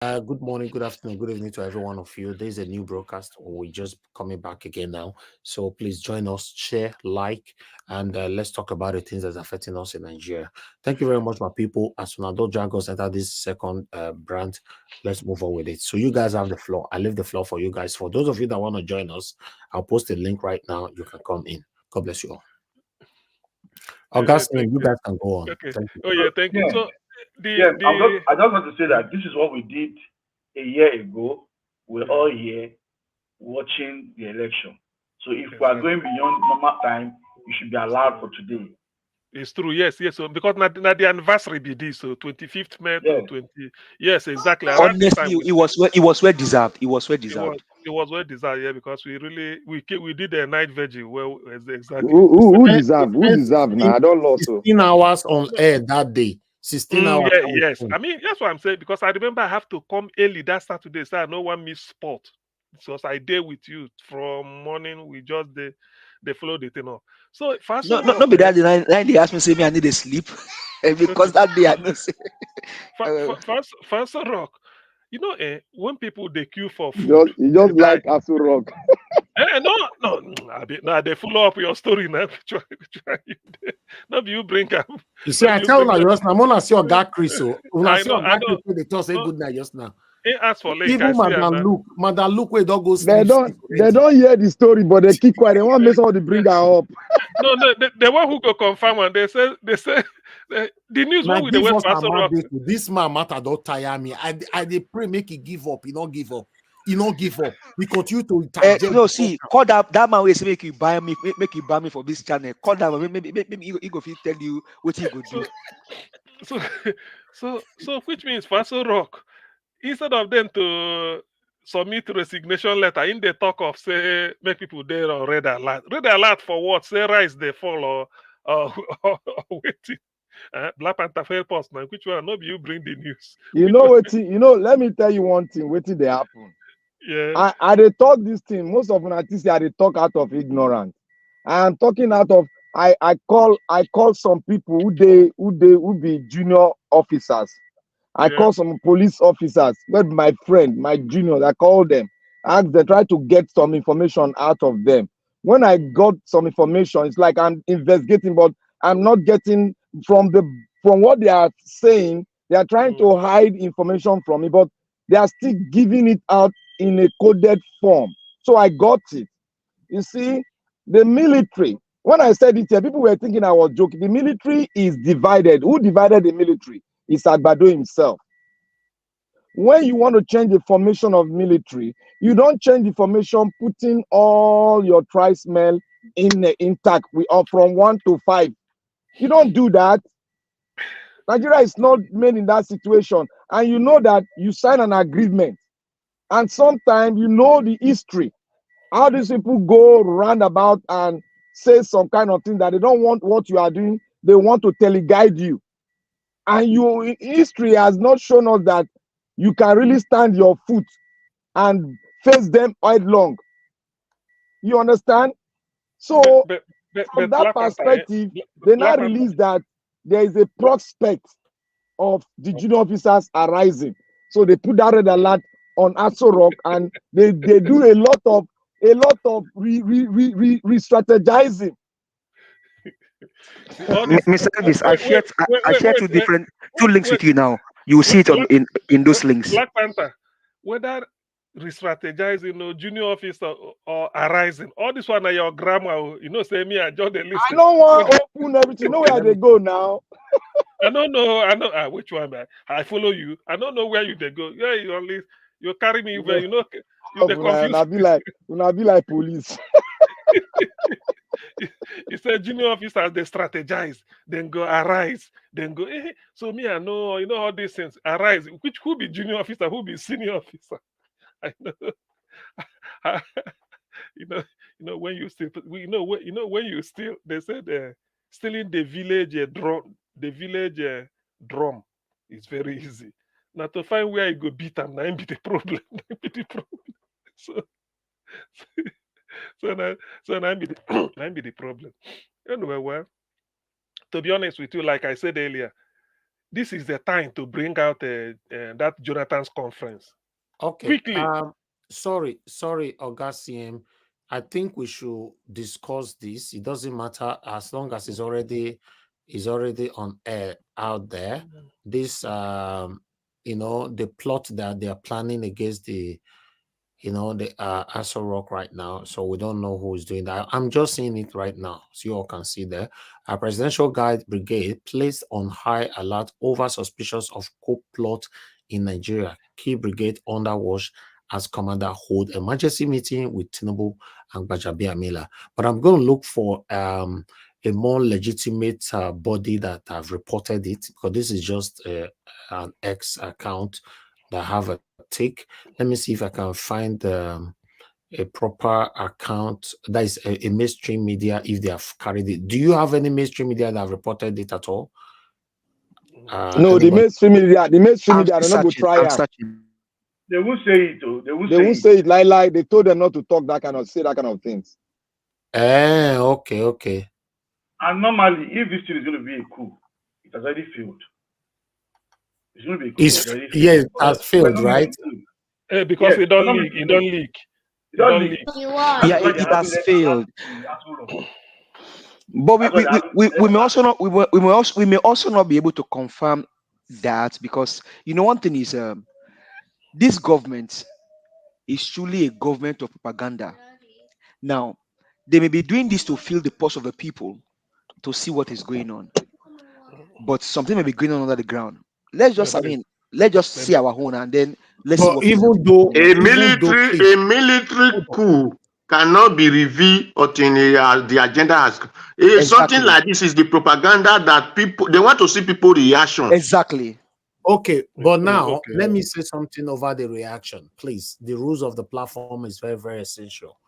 Good morning, good afternoon, good evening to every one of you. There's a new broadcast. We're just coming back again now. So please join us, share, like, and let's talk about the things that's affecting us in Nigeria. Thank you very much, my people. As soon as those Dragons enter this second brand, let's move on with it. So you guys have the floor. I leave the floor for you guys. For those of you that want to join us, I'll post a link right now. You can come in. God bless you all. Augustine, Thank you you. guys can go on. Okay. Thank you. Oh yeah, thank you. Yeah, So yeah. the I just want to say that this is what we did a year ago. We're yeah, all here watching the election. So if we are exactly. going beyond normal time, you should be allowed for today. It's true. Yes, yes. So because now the anniversary be this, so 25th May to Yeah. 20. Yes, exactly. Around this Honestly, time we it say was it was well deserved. It was well it was deserved. it was well desired, yeah, because we did a night vigil. Well, exactly. Who Spent, deserve? Who spent deserve? Now I don't lost. So 16 hours on air that day. 16 hours. Yeah, yes. I mean, that's what I'm saying because I remember I have to come early that Saturday, so I no one miss sport. Because I did with you from morning. We just they follow the thing up. So first No, of no, all, not be that the nine they asked me say me I need a sleep because that day I know say first rock. You know, when people they queue for food, you they just die. like Asu Rock. No, no, nah, they follow up your story now. No, be you bring up. You see, No, I be you tell bring you up. just now, I'm gonna see your guy Chris. So when I see your I guy know. Chris, they talk say No, good night just now. he asked for link. I Even see, and Madam Luke, we don't go They sleep don't they already. don't hear the story, but they keep quiet. They want to make somebody bring her up. no, the one who go confirm and they say the news Now what we the give wait us for a so rock. mandate. This man matter don't tire me. I dey pray make he give up. He not give up. He not give up. He continue to interject no the see program. call that man will say make you buy me make you buy me for this channel. Call that man maybe he go fit tell you what he go do. So so so which means for so rock instead of them to submit resignation letter in the talk of say make people there on red alert for what say rise they fall or, or waiting. Black Panther fair post now. Which one? No, be you bring the news. You Which know one? what? Let me tell you one thing. What they happen? Yeah. I they talk this thing. Most of them I they talk out of ignorance. I am talking out of I call some people who be junior officers. I Yeah. call some police officers, but my friend, my juniors, I call them, ask them, try to get some information out of them. When I got some information, it's like I'm investigating, but I'm not getting from what they are saying. They are trying Mm. to hide information from me, but they are still giving it out in a coded form. So I got it. You see, the military. When I said it here, people were thinking I was joking. The military is divided. Who divided the military? It's Agbado himself. When you want to change the formation of military, you don't change the formation putting all your tribesmen in intact. We are from 1 to 5. You don't do that. Nigeria is not made in that situation. And you know that you sign an agreement. And sometimes you know the history. How these people go roundabout and say some kind of thing that they don't want what you are doing. They want to teleguide you. And history has not shown us that you can really stand your foot and face them headlong. You understand? But So but from but that Black Panther, perspective, they now Black Panther. release that there is a prospect of the junior officers arising. So they put that red alert on Aso Rock and they do a lot of re-strategizing. See all this. Mr. Elvis, I share two links Wait, with you now. You will see it on Black in those links. Black Panther. Whether re-strategizing or junior officer or arising, all this one are your grammar. Say me, I just dey I listen. don't want Whether to open everything. You know Okay, where let they me. go now. I don't know. I know which one. I follow you. I don't know where you they go. Yeah, you carry me where You you know, they confuse. una be like police. You said junior officers they strategize, then go arise, then go. So me, I know all these things. Arise. Who be junior officer? Who be senior officer? I know. you know. When you still. When you still. They said stealing the village drum. The village drum is very easy. Now to find where you go beat them, now be the problem. Na be the problem. So so now be the be the problem. Anyway, well, to be honest with you, like I said earlier, this is the time to bring out that Jonathan's conference Okay. quickly. Sorry, Oga CM. I think we should discuss this. It doesn't matter as long as it's already on air out there. This the plot that they are planning against the the Aso Rock right now. So we don't know who is doing that. I'm just seeing it right now. So you all can see there. Our Presidential Guard Brigade placed on high alert over suspicions of coup plot in Nigeria. Key brigade under watch as commander hold emergency meeting with Tinubu and Gbajabiamila. But I'm going to look for a more legitimate body that have reported it, because this is just an X account that have a tick. Let me see if I can find a proper account that is a mainstream media if they have carried it. Do you have any mainstream media that have reported it at all? No, the mainstream media, I'm they're not going to searching, try I'm it. searching. They won't say it, though. They won't They won't say it like they told them not to talk that kind of say that kind of things. Okay. And normally, if this thing is going to be a coup, it has already failed. It's going to be a coup. It has failed, right? Because Yes, it don't leak. It don't leak. It don't leak. Yeah, it has failed. But we may also not we may also not be able to confirm that, because one thing is this government is truly a government of propaganda. Now, they may be doing this to feel the pulse of the people, to see what is going on, but something may be going on under the ground. Let's just let's just see our own, and then let's see But what even though a military coup cannot be revealed until the agenda has. Something like this is the propaganda that they want to see people reaction. Exactly. Okay, but now let me say something over the reaction, please. The rules of the platform is very, very essential.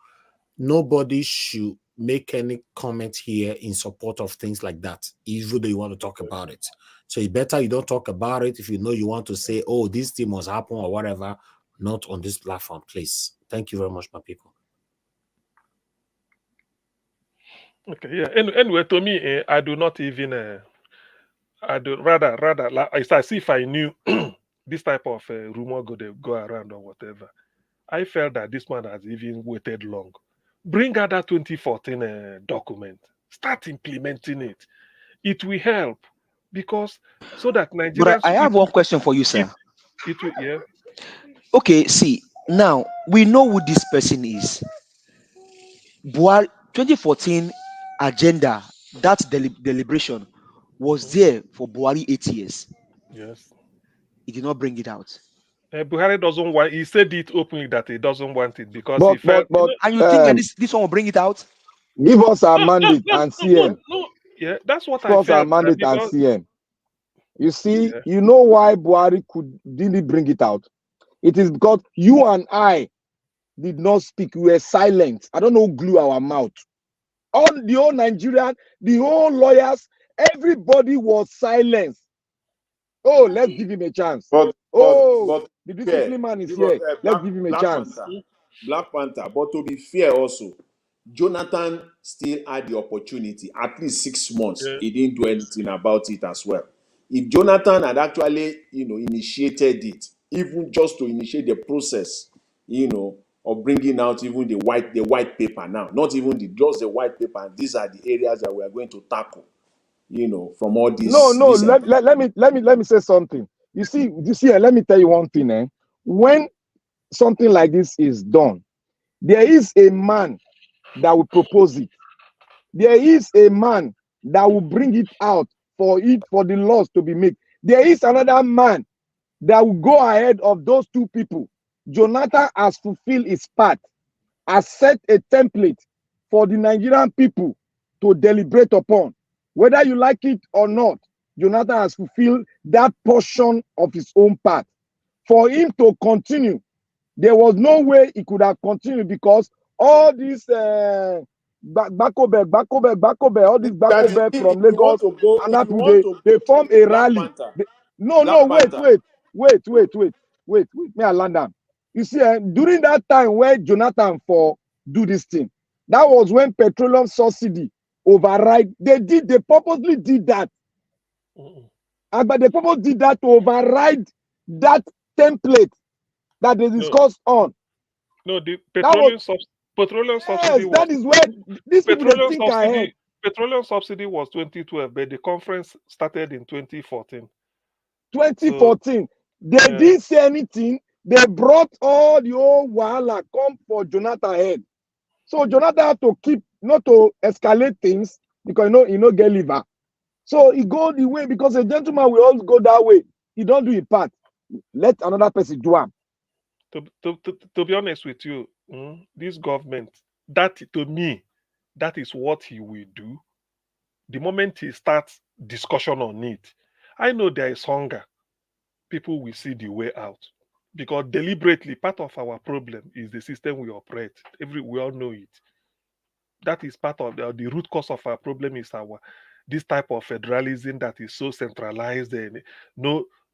Nobody should make any comment here in support of things like that, even though you want to talk about it. So it's better you don't talk about it if you know you want to say, oh, this thing must happen or whatever. Not on this platform, please. Thank you very much, my people. Okay, yeah. Anyway, to me, I do not even. I do rather. It's as if I knew this type of rumor go around or whatever. I felt that this man has even waited long. Bring out that 2014 document. Start implementing it. It will help, because so that Nigerians. But I have one question for you, sir. It will, yeah. Okay, see, now we know who this person is. Buhari 2014 agenda, that deliberation was there for Buhari 8 years. Yes. He did not bring it out. Buhari doesn't want. He said it openly that he doesn't want it because he But, felt. And you think that this one will bring it out? Give us our mandate and CM. No. Yeah, that's what Give I us our felt. mandate and CM. You see, you know why Buhari didn't bring it out? It is because you and I did not speak. We were silent. I don't know who glue our mouth. All the whole Nigerian, the whole lawyers, everybody was silent. Oh, let's give him a chance. But the discipline man is here. Let's give him a chance. Black Panther. But to be fair also, Jonathan still had the opportunity, at least 6 months. Yeah. He didn't do anything about it as well. If Jonathan had actually, initiated it, even just to initiate the process, of bringing out even the white paper now, not even just the white paper. These are the areas that we are going to tackle, from all these. No. Let me say something. You see, let me tell you one thing. When something like this is done, there is a man that will propose it. There is a man that will bring it out for the laws to be made. There is another man that will go ahead of those two people. Jonathan has fulfilled his part, has set a template for the Nigerian people to deliberate upon. Whether you like it or not, Jonathan has fulfilled that portion of his own part. For him to continue, there was no way he could have continued, because all these Bakobe, all these Bakobe from Lagos, and they form a rally. Wait, may I land down? You see, during that time where Jonathan do this thing, that was when petroleum subsidy override. They purposely did that. But the purpose did that to override that template that they discussed on. No, the That was, petroleum yes, subsidy was, that is where these people they think ahead. petroleum subsidy was 2012, but the conference started in 2014. 2014. They didn't say anything. They brought all the old wahala come for Jonathan head. So Jonathan had to keep, not to escalate things, because you know get liver. So he go the way, because a gentleman will always go that way. He don't do his part. Let another person do him. To be honest with you, this government, that to me, that is what he will do. The moment he starts discussion on it, I know there is hunger. People will see the way out. Because deliberately, part of our problem is the system we operate. We all know it. That is part of the root cause of our problem is this type of federalism that is so centralized and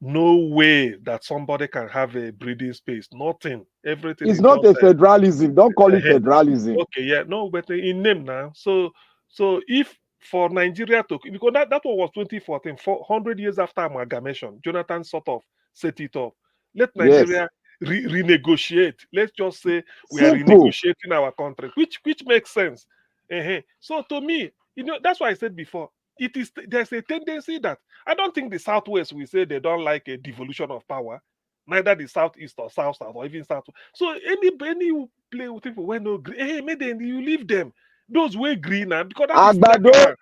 no way that somebody can have a breathing space. Nothing. Everything It's is not just a federalism. Don't call it federalism. okay, yeah, no, but in name now. So if for Nigeria to, because that one was 2014, 400 years after amalgamation, Jonathan sort of set it up. Let Nigeria renegotiate. Let's just say we are renegotiating our country, which makes sense. So to me, that's why I said before, there's a tendency that I don't think the Southwest will say they don't like a devolution of power, neither the Southeast or South or even South. So any play with people when no agree, hey, maybe you leave them. Those way green now, because that is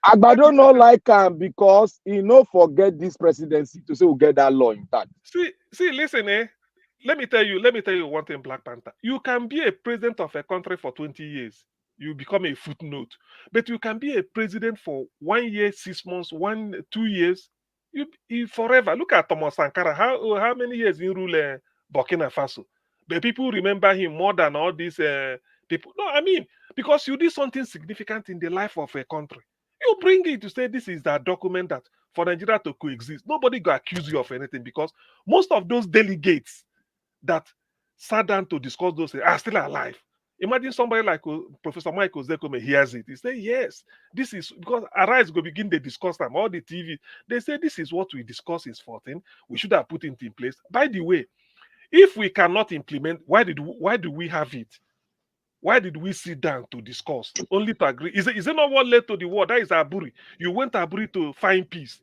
Agbado not like him because he no forget this presidency to say we'll get that law intact. See, listen, let me tell you one thing, Black Panther. You can be a president of a country for 20 years. You become a footnote. But you can be a president for 1 year, 6 months, 2 years. You forever. Look at Thomas Sankara. How many years he rule Burkina Faso? But people remember him more than all these people. No, I mean, because you did something significant in the life of a country. You bring it to say this is that document that for Nigeria to coexist. Nobody go accuse you of anything because most of those delegates that sat down to discuss those things are still alive. Imagine somebody like Professor Michael Zekome hears it. He say, yes, this is because Arise go begin to discuss them. All the TV, they say this is what we discuss is 14. We should have put it in place. By the way, if we cannot implement, why do we have it? Why did we sit down to discuss? Only to agree. Is it not what led to the war? That is Aburi. You went to Aburi to find peace.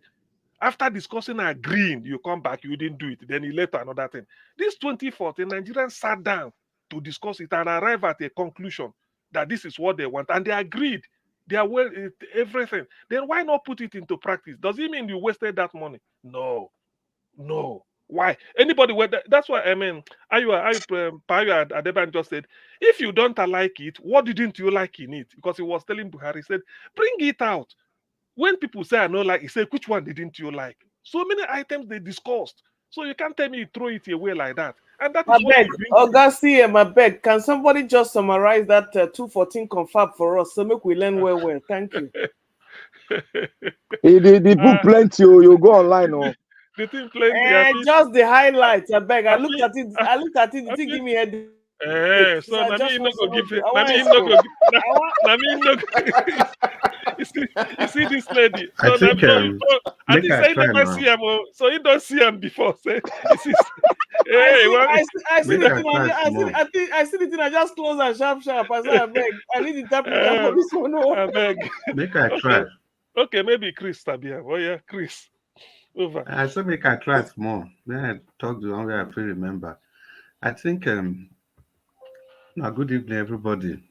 After discussing and agreeing, you come back, you didn't do it. Then it led to another thing. This 2014, Nigerians sat down to discuss it and arrive at a conclusion that this is what they want. And they agreed. They are everything. Then why not put it into practice? Does it mean you wasted that money? No. Why? Anybody? That's why I mean, Payo Adeban just said, if you don't like it, what didn't you like in it? Because he was telling Buhari, he said, bring it out. When people say I don't like, he said, which one didn't you like? So many items they discussed. So you can't tell me you throw it away like that. And that is what Augusty and my beg. Can somebody just summarize that 214 confab for us so make we learn well? Thank you. The book plenty. You go online. Oh. The thing plenty. Just the highlights. I beg. I looked at it. It didn't give me a. So I mean, not go give it. You see this lady. So I think say never see him. So you don't see him before. Say, I see the thing. I just close and sharp. I said, I beg. I need interpreter for this one. I beg. Make I try. Okay, maybe Chris Tabia. Oh yeah, Chris. Over. I said make I try more. Then I talk the one way I feel remember. I think good evening everybody.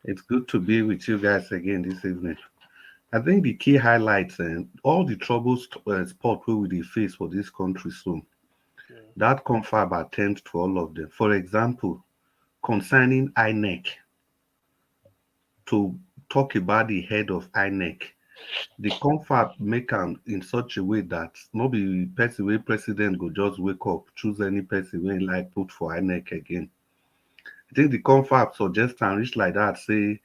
It's good to be with you guys again this evening. I think the key highlights and all the troubles spot where we face for this country soon. That confab attend to all of them. For example, concerning INEC, to talk about the head of INEC, the confab make am in such a way that no be person wey president go just wake up, choose any person wey like put for INEC again. I think the confab suggest and reach like that, say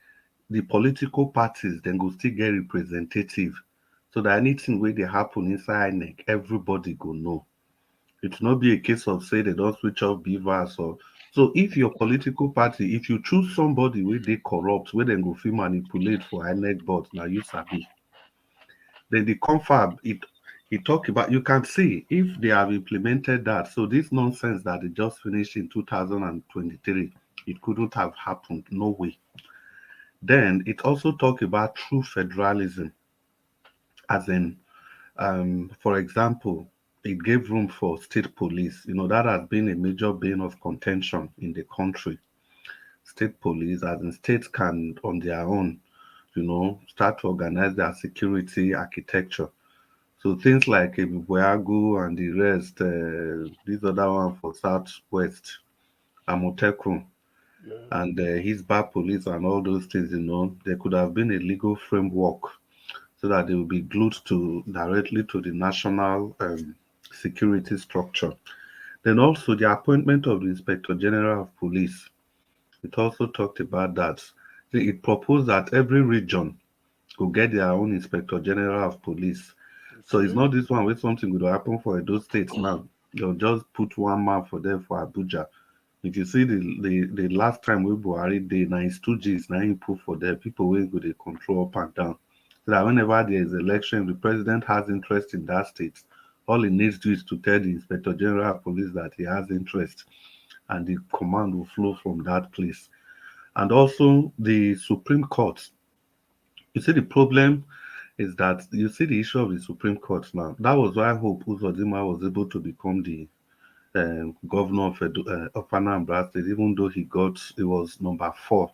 the political parties then go still get representative so that anything where they happen inside INEC, everybody go know. It not be a case of say they don't switch off beavers or so. If your political party, if you choose somebody where they corrupt, where they go feel manipulate for INEC board, now you sabi. Then the confab, He talked about, you can see if they have implemented that. So this nonsense that they just finished in 2023, it couldn't have happened. No way. Then it also talked about true federalism, as in, for example, it gave room for state police. That has been a major bane of contention in the country. State police, as in states can, on their own, start to organize their security architecture. So things like Ibuagu and the rest, this other one for Southwest, Amotekun, and his bad police and all those things, there could have been a legal framework so that they will be glued directly to the national security structure. Then also the appointment of the Inspector General of Police. It also talked about that. It proposed that every region could get their own Inspector General of Police. So it's not this one where something will happen for those states now. They'll just put one man for them for Abuja. If you see the last time we Buhari did, now it's 2Gs, now he put for them, people will go they control up and down. So that whenever there is election, the president has interest in that state, all he needs to do is to tell the Inspector General of Police that he has interest, and the command will flow from that place. And also the Supreme Court. You see, the problem is that you see the issue of the Supreme Court now. That was why I hope Uzodinma was able to become the governor of Anambra State, even though he was number 4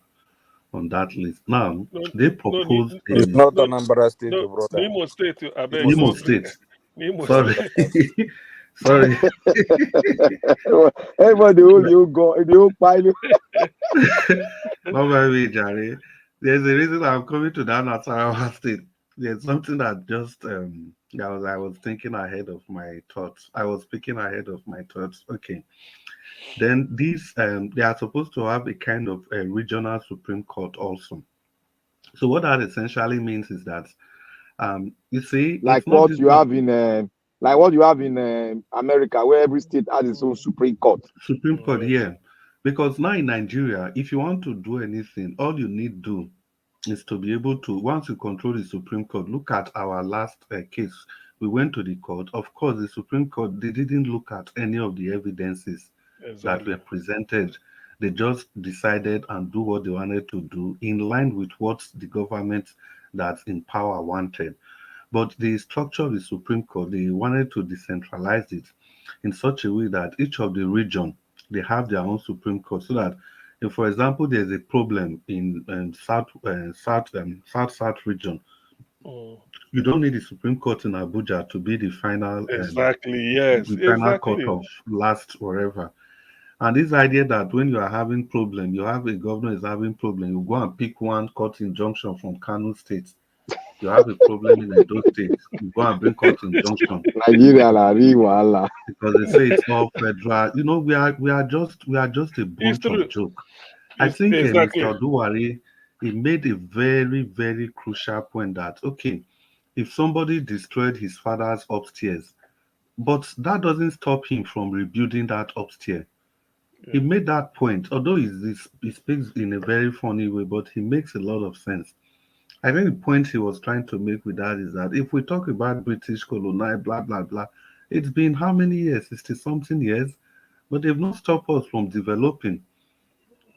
on that list. Now, they proposed It's not Anambra State, brother. Imo State, I beg. Imo State. Imo Sorry. State. Sorry. Everybody you go, you pilot. Not very Jare. There's a reason I'm coming to that Nasarawa State. There's something that just I was thinking ahead of my thoughts. I was speaking ahead of my thoughts. Okay. Then these they are supposed to have a kind of a regional Supreme Court also. So what that essentially means is that you see, like what you have in America, where every state has its own Supreme Court. Supreme Court, yeah. Because now in Nigeria, if you want to do anything, all you need to do is to be able to, once you control the Supreme Court, look at our last case. We went to the court. Of course, the Supreme Court, they didn't look at any of the evidences that were presented. They just decided and do what they wanted to do in line with what the government that's in power wanted. But the structure of the Supreme Court, they wanted to decentralize it in such a way that each of the region, they have their own Supreme Court, so that if, for example, there's a problem in South region, you don't need the Supreme Court in Abuja to be the final, final court of last wherever. And this idea that when you are having problem, you have a governor is having problem, you go and pick one court injunction from Kano State. You have a problem in those states, you go and bring court injunction. Nigeria, because they say it's all federal. We are just a bunch of joke. I think Mr. Oduwari, he made a very, very crucial point that okay, if somebody destroyed his father's upstairs, but that doesn't stop him from rebuilding that upstairs. He made that point, although he speaks in a very funny way, but he makes a lot of sense. I think the point he was trying to make with that is that if we talk about British colonial, blah, blah, blah, it's been how many years? 60-something years, but they've not stopped us from developing.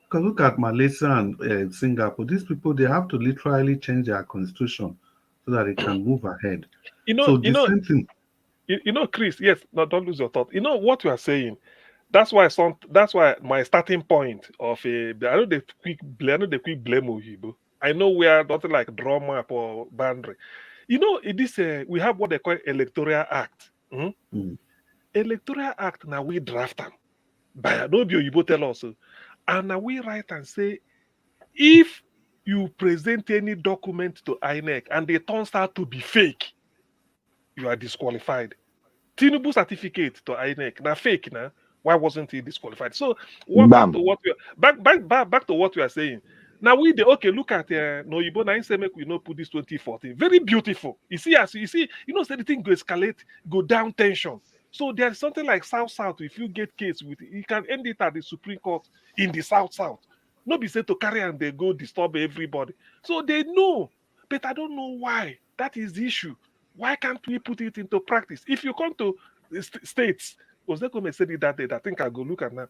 Because look at Malaysia and Singapore. These people, they have to literally change their constitution so that it can move ahead. Same thing. Chris, yes, no, don't lose your thought. You know what you are saying. That's why my starting point of I know the quick blame Oyibo. I know we are not like draw map or boundary. We have what they call Electoral Act. Electoral Act now we draft them. By Adobe Oyibo tell us. And now we write and say, if you present any document to INEC and they turns out to be fake, you are disqualified. Tinubu certificate to INEC now fake now. Why wasn't he disqualified? So back to what we are saying. Now look at Oyibo now say make we not put this 2014. Very beautiful. You see, say the thing go escalate, go down tension. So there's something like South. If you get case with it, you can end it at the Supreme Court in the South. Not be said to carry and they go disturb everybody. So they know, but I don't know why. That is the issue. Why can't we put it into practice? If you come to the states, Ozekome said it that day, I think I'll go look at now.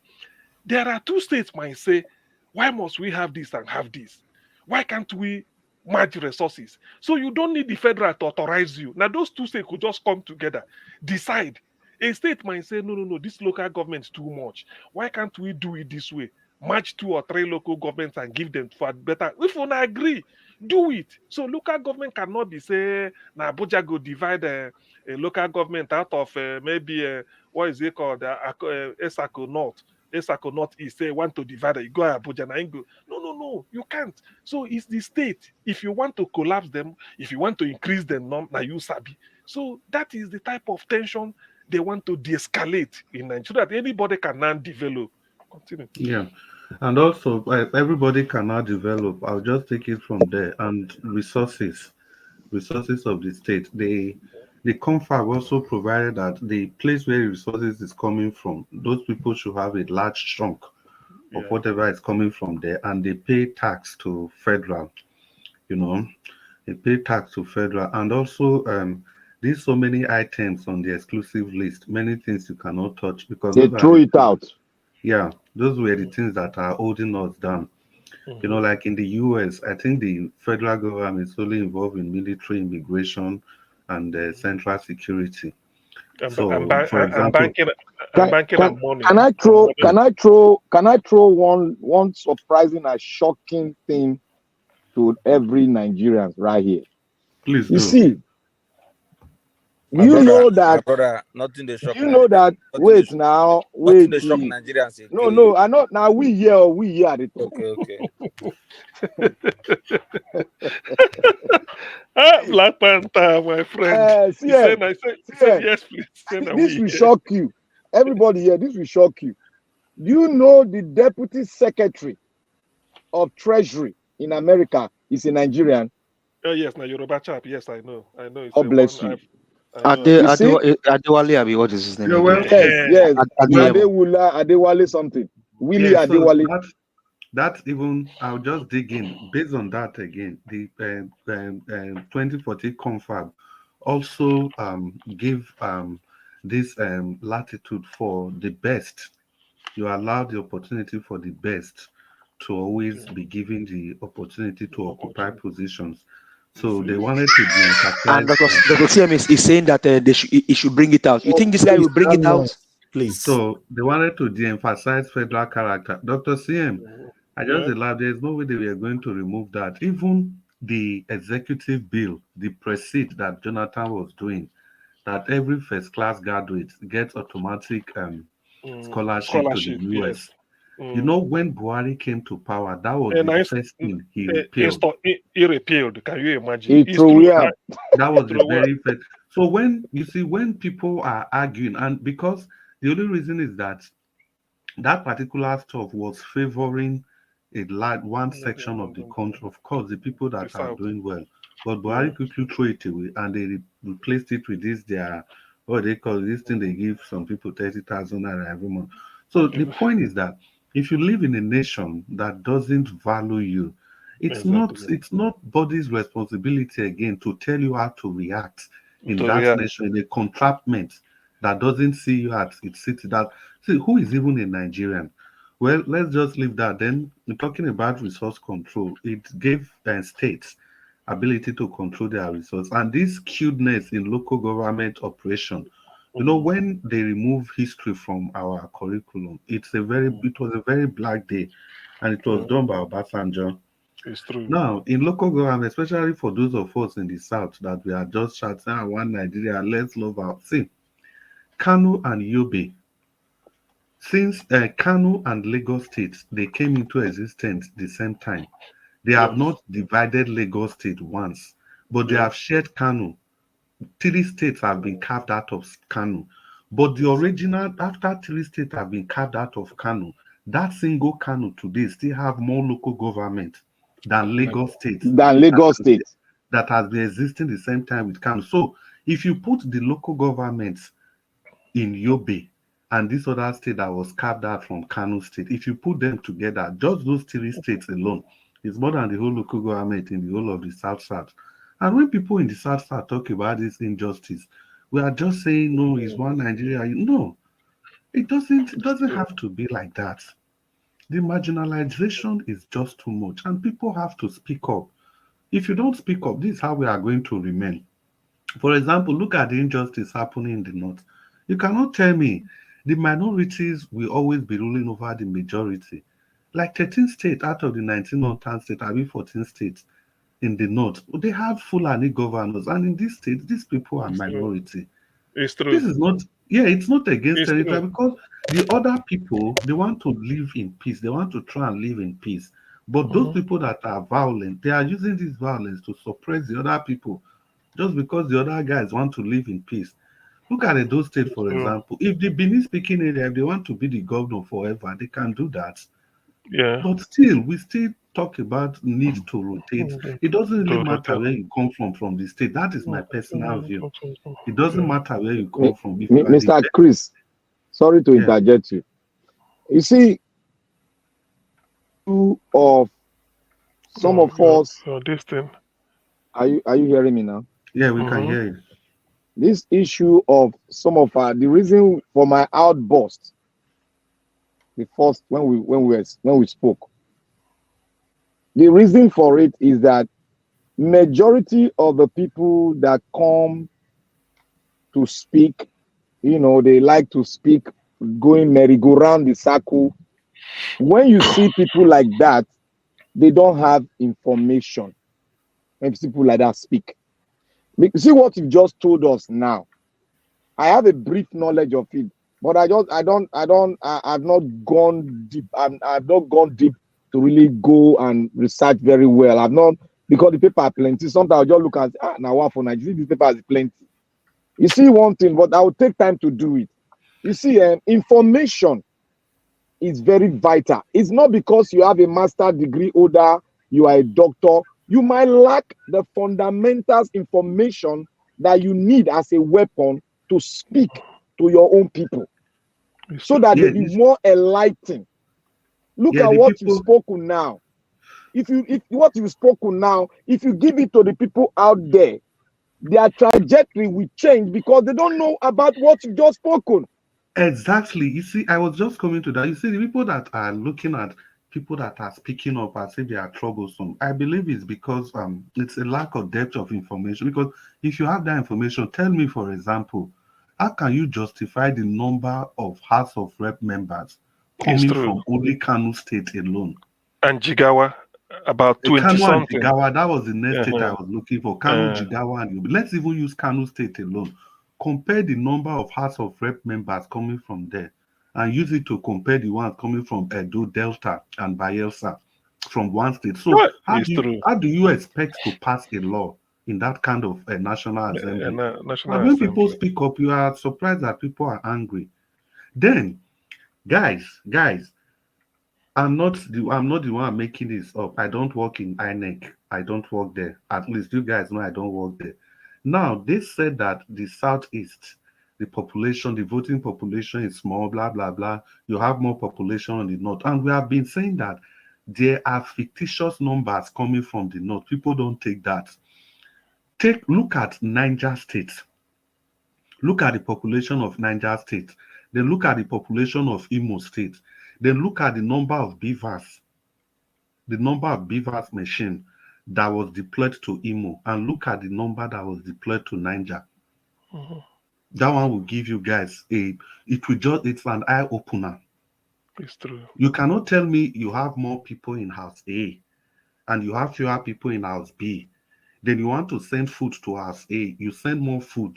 There are two states might say, why must we have this and have this? Why can't we merge resources? So you don't need the federal to authorize you. Now those two states could just come together, decide. A state might say, no, this local government is too much. Why can't we do it this way? Match 2 or 3 local governments and give them for better. If we agree, do it. So local government cannot be say, now Abuja go divide a local government out of maybe what is it called, Esako North. Esako Northeast, say want to divide it, you go Abuja, now you go. No, you can't. So it's the state. If you want to collapse them, if you want to increase them, now you sabi. So that is the type of tension they want to de-escalate in Nigeria, that anybody can now develop. Continue. Yeah. And also, everybody cannot develop. I'll just take it from there. And resources of the state. The confab also provided that the place where resources is coming from, those people should have a large chunk of whatever is coming from there, and they pay tax to federal. They pay tax to federal, and also there's so many items on the exclusive list, many things you cannot touch because they throw it out. Yeah, those were the things that are holding us down. Like in the US, I think the federal government is solely involved in military, immigration, and central security. For example, banking and money. Can I throw one surprising and shocking thing to every Nigerian right here? Please you do. see, My you brother, know that. my brother, nothing they shock. You know that. Wait now. Wait. Nothing they shock Nigerians. No. I know. Now we here at the top. Okay. Black Panther, my friend. He said, yes, please. This will shock you. Everybody here, this will shock you. You know the Deputy Secretary of Treasury in America is a Nigerian. Oh yes, now Yoruba chap. Yes, I know. God bless you. Adewale, Abi, what is his name? Yes. Adewale something. Willie Adewale. That's even, I'll just dig in. Based on that again, the 2014 confab also give this latitude for the best. You allow the opportunity for the best to always be given the opportunity to occupy positions. So they wanted to be and Dr. CM is saying that he should bring it out. You think this guy will bring it out? Please. So they wanted to de-emphasize federal character. Dr. CM, I just allowed, there's no way they were going to remove that. Even the executive bill, the precede that Jonathan was doing, that every first-class graduate gets automatic scholarship to the US. Yes. You know, when Buhari came to power, that was the first thing he repealed. He repealed. Can you imagine? That was the very first. So when people are arguing, and because the only reason is that particular stuff was favoring one section of the country, of course, the people that are doing well. But Buhari quickly threw it away, and they replaced it with what they call this thing they give some people 30,000 naira every month. So the point is that if you live in a nation that doesn't value you, it's not body's responsibility again to tell you how to react in that nation, in a contraptment that doesn't see you at its city. See, who is even a Nigerian? Well, let's just leave that. Then we're talking about resource control. It gave states ability to control their resource, and this cuteness in local government operation. When they remove history from our curriculum, it was a very black day, and it was done by Obasanjo. It's true. Now, in local government, especially for those of us in the South that we are just shouting, one Nigeria, let's love our. See, Kano and Yobe, since Kano and Lagos states, they came into existence the same time. They have not divided Lagos state once, but they have shared Kano. 3 states have been carved out of Kano. But the original, after 3 states have been carved out of Kano, that single Kano today still have more local government than Lagos State. That has been existing the same time with Kano. So if you put the local governments in Yobe and this other state that was carved out from Kano State, if you put them together, just those 3 states alone, it's more than the whole local government in the whole of the South. And when people in the South start talking about this injustice, we are just saying, no, it's one Nigeria. No, it doesn't have to be like that. The marginalization is just too much, and people have to speak up. If you don't speak up, this is how we are going to remain. For example, look at the injustice happening in the north. You cannot tell me the minorities will always be ruling over the majority. Like 13 states out of the 19 northern states, I mean 14 states in the north, they have Fulani governors, and in these states, these people are It's true. minority. It's true. This is not, yeah, it's not against It's territory true. because the other people, they want to live in peace. They want to try and live in peace. But those people that are violent, they are using this violence to suppress the other people just because the other guys want to live in peace. Look at those states, for true. example. If the Benin speaking area, if they want to be the governor forever, they can do that. Yeah. But still, we still talk about need to rotate. It doesn't really matter where you come from the state. That is my personal view. It doesn't matter where you come from. If you are the Mr. Chris, sorry to interject you. You see, two of some of us. This thing. Are you hearing me now? Yeah, we can hear you. This issue of some of the reason for my outburst, the first when we spoke, the reason for it is that majority of the people that come to speak, they like to speak going merry-go-round the circle. When you see people like that, they don't have information. When people like that speak, see what you just told us now. I have a brief knowledge of it, but I've not gone deep. I've not gone deep to really go and research very well. I've not, because the paper are plenty. Sometimes I'll just look at now one for Nigeria. This paper is plenty. You see one thing, but I will take time to do it. You see, information is very vital. It's not because you have a master degree holder, you are a doctor. You might lack the fundamentals information that you need as a weapon to speak to your own people, so that they'll be more enlightened. Look at what you've spoken now. If what you've spoken now, if you give it to the people out there, their trajectory will change because they don't know about what you've just spoken. Exactly. You see, I was just coming to that. You see, the people that are looking at people that are speaking up as if they are troublesome, I believe it's because it's a lack of depth of information. Because if you have that information, tell me, for example, how can you justify the number of House of Rep members coming from only Kano State alone? And Jigawa, about 20 Kano something. and Jigawa, that was the next state I was looking for. Kano, Jigawa, and let's even use Kano State alone. Compare the number of House of Rep members coming from there and use it to compare the ones coming from Edo, Delta, and Bayelsa from one state. So how do you expect to pass a law in that kind of a national assembly? And when people speak up, you are surprised that people are angry. Then, guys, I'm not the one making this up. I don't work in INEC. I don't work there. At least you guys know I don't work there. Now, they said that the Southeast, the voting population is small, blah, blah, blah. You have more population on the North. And we have been saying that there are fictitious numbers coming from the North. People don't take that. Look at Niger State. Look at the population of Niger State. Then look at the population of Imo State. Then look at the number of beavers. The number of beavers machine that was deployed to Imo, and look at the number that was deployed to Niger. That one will give you guys it's an eye opener. It's true. You cannot tell me you have more people in house A and you have fewer people in house B. Then you want to send food to house A. You send more food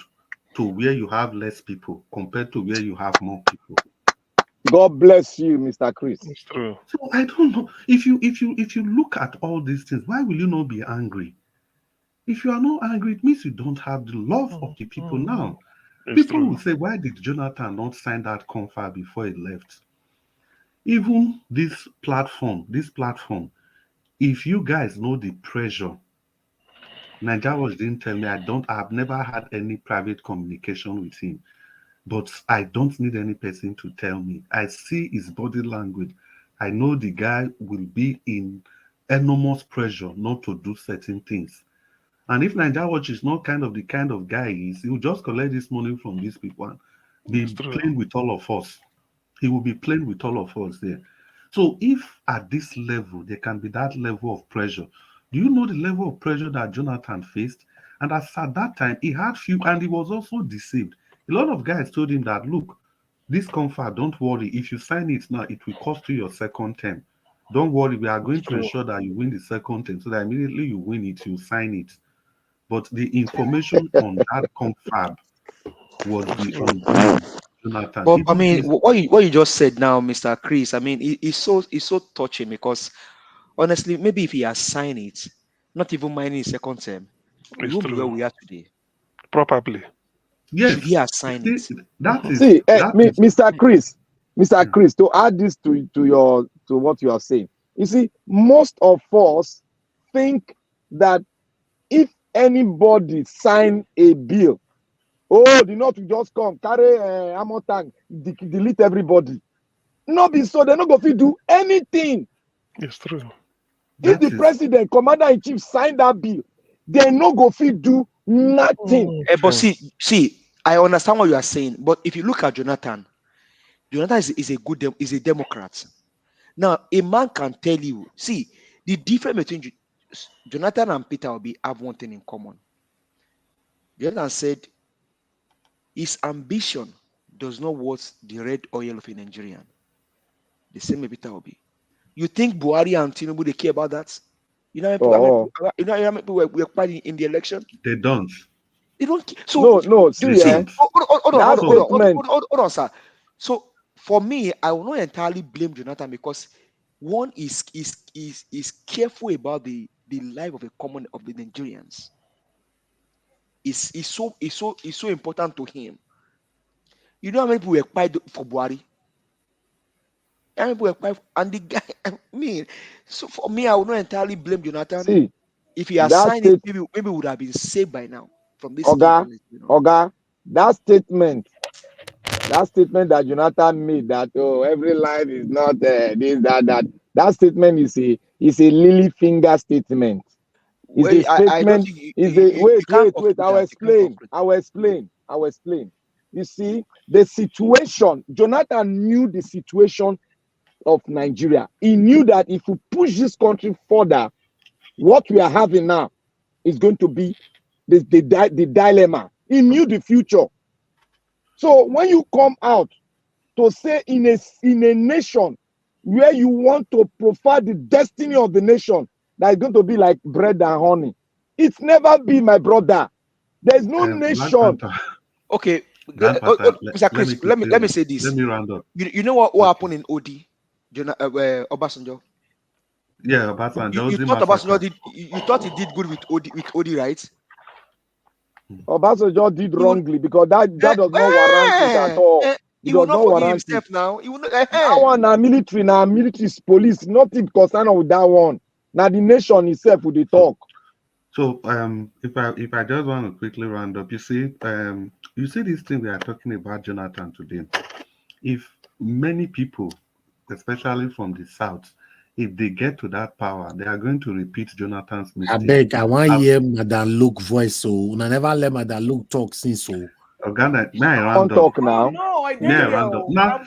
to where you have less people compared to where you have more people. God bless you, Mr. Chris. It's true. So I don't know. If you look at all these things, why will you not be angry? If you are not angry, it means you don't have the love of the people now. People will say, why did Jonathan not sign that confab before he left? Even this platform, if you guys know the pressure, Nigerians didn't tell me, I've never had any private communication with him. But I don't need any person to tell me. I see his body language. I know the guy will be in enormous pressure not to do certain things. And if Nigeria Watch is not the kind of guy he is, he will just collect this money from these people and be It's true. playing with all of us. He will be playing with all of us there. So if at this level there can be that level of pressure, do you know the level of pressure that Jonathan faced? And as at that time, he had few, and he was also deceived. A lot of guys told him that, look, this confab, don't worry. If you sign it now, it will cost you your second term. Don't worry, we are going It's to true. ensure that you win the second term, so that immediately you win it, you sign it. But the information on that confab was beyond Jonathan. But I Even mean, this, what you just said now, Mr. Chris, I mean, it's so touching because honestly, maybe if he has signed it, not even minding his second term, we It's won't be where true. we are today. Probably. yes, Should he have signed see, it? that is See, that is Mr. Chris, Mr. yeah. Chris, to add this to what you are saying, you see, most of us think that if anybody sign a bill, oh, the North will just come, carry ammo tank, delete everybody. No be so, they're not going to do anything. It's true. If that the is president, commander-in-chief sign that bill, they no go fit do nothing. But see, I understand what you are saying, but if you look at Jonathan is a Democrat. Now, a man can tell you, see, the difference between Jonathan and Peter Obi have one thing in common. Jonathan said his ambition does not want the red oil of a Nigerian. The same with Peter Obi. You think Buhari and Tinubu, they care about that? You know how many people were playing in the election? they don't. They don't care. So No, see, They don't. hold on, sir. So for me, I will not entirely blame Jonathan because one is careful about the life of the Nigerians. Is so important to him. You know how many people were quiet for Buhari? How many people were quiet, and the guy, I mean, so for me, I will not entirely blame Jonathan. see, If he has that signed it, maybe would have been saved by now from this. Oga, that statement that Jonathan made, that every life is not this, that statement is a lily finger statement. It's a statement. Wait. I'll explain. You see, the situation, Jonathan knew the situation of Nigeria. He knew that if we push this country further, what we are having now is going to be the dilemma. He knew the future. So when you come out to say in a nation where you want to profile the destiny of the nation that is going to be like bread and honey, it's never been, my brother. There's no nation. Okay, Mr. Chris, let me say this. Let me round up. You know what happened in OD, Obasanjo? Yeah, Obasanjo. You thought Obasanjo you thought he did good with OD, right? Obasanjo did wrongly because that does not warrant it at all. He will not forgive himself now. He will not. That one na military, police, nothing concerned with that one. Now the nation itself will they talk. So if I just want to quickly round up, you see this thing we are talking about Jonathan today. If many people, especially from the south, if they get to that power, they are going to repeat Jonathan's mistake. I beg, I want to hear Madam Luke voice, so I never let Madam Luke talk since so. Ghana, may I round up? Talk now. No, I May I round up? Now,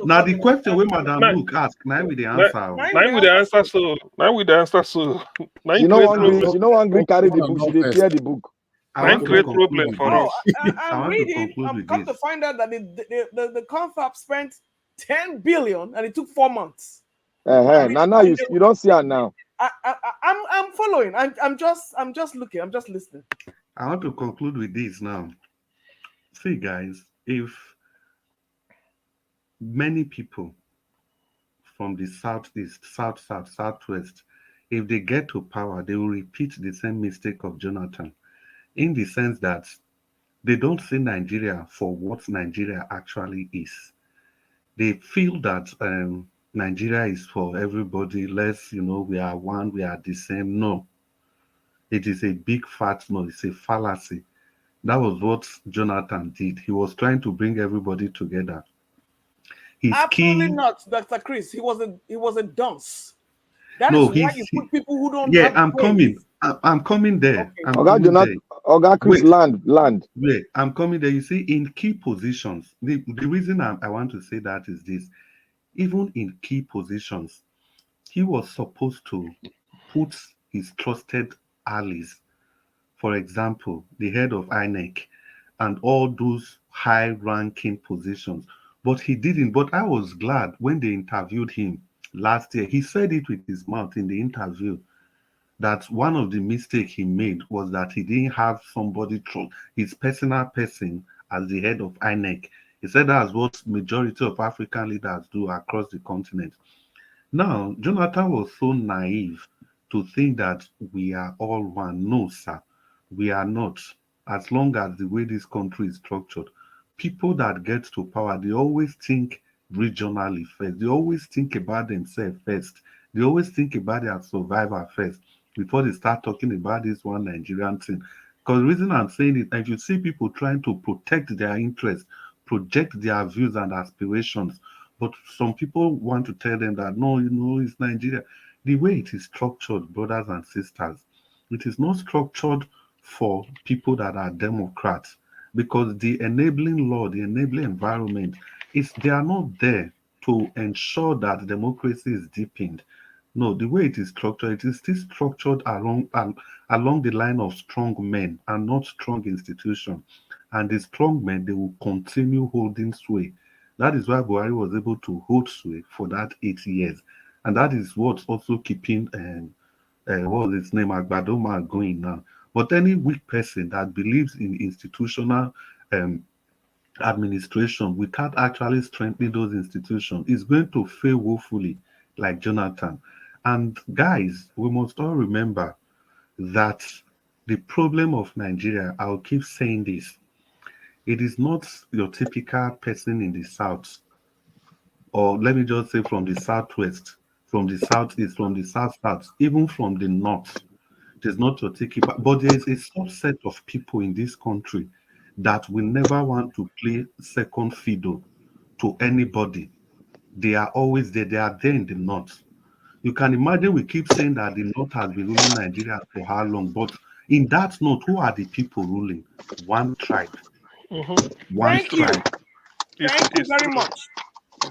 now the question when Madam Luke ask, now with the answer. Now with the answer, so now with the answer, so now you know one Greek carry the book, they clear the book. I create problem for us. I'm reading. I've come to find out that the confab spent 10 billion and it took 4 months. Now you don't see it now. I'm following. I'm just looking. I'm just listening. I want to conclude with this now. See, guys, if many people from the southeast, southwest, if they get to power, they will repeat the same mistake of Jonathan, in the sense that they don't see Nigeria for what Nigeria actually is. They feel that Nigeria is for everybody. We are one, we are the same. No, it is a big fat no. It's a fallacy. That was what Jonathan did. He was trying to bring everybody together. Absolutely not, Dr. Chris. He was a dunce. That No, is why you put people who don't have I'm brains. coming. I'm coming there. Okay. I'm Oga coming Jonathan, there. Oga Chris, Wait. land. Wait, I'm coming there. You see, in key positions, the reason I want to say that is this: even in key positions, he was supposed to put his trusted allies, for example, the head of INEC and all those high-ranking positions. But he didn't. But I was glad when they interviewed him last year. He said it with his mouth in the interview that one of the mistakes he made was that he didn't have somebody, his personal person, as the head of INEC. He said that's what majority of African leaders do across the continent. Now, Jonathan was so naive to think that we are all one. No, sir, we are not. As long as the way this country is structured, people that get to power, they always think regionally first. They always think about themselves first. They always think about their survival first before they start talking about this one Nigerian thing. Because the reason I'm saying it, if you see people trying to protect their interests, project their views and aspirations, but some people want to tell them that no, it's Nigeria. The way it is structured, brothers and sisters, it is not structured for people that are Democrats, because the enabling law, the enabling environment, they are not there to ensure that democracy is deepened. No, the way it is structured, it is still structured along the line of strong men and not strong institutions. And the strong men, they will continue holding sway. That is why Buhari was able to hold sway for that 8 years. And that is what's also keeping, what was his name, Agbadoma going now. But any weak person that believes in institutional administration without actually strengthening those institutions is going to fail woefully, like Jonathan. And guys, we must all remember that the problem of Nigeria, I'll keep saying this, it is not your typical person in the south, or let me just say from the southwest, from the southeast, from the south, even from the north. It is not your typical, but there is a subset of people in this country that will never want to play second fiddle to anybody. They are always there. They are there in the north. You can imagine we keep saying that the north has been ruling Nigeria for how long, but in that north, who are the people ruling? One tribe. One Thank you. tribe. Thank you very much.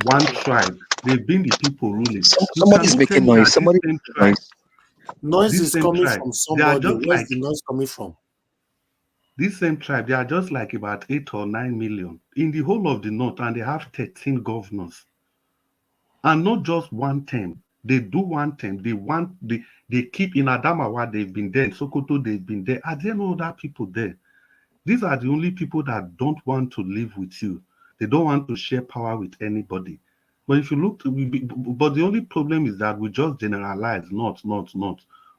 One tribe. They've been the people ruling. You Somebody's cannot tell making me noise. that Somebody this same making tribe, noise. Noise this is same coming tribe, from they are somebody. just Where's like the noise coming from? this same tribe, they are just like about 8 or 9 million in the whole of the north, and they have 13 governors. And not just one term. They do one term. They keep in Adamawa, they've been there. In Sokoto, they've been there. Are there no other people there? These are the only people that don't want to live with you. They don't want to share power with anybody. But if you look, but the only problem is that we just generalize, not.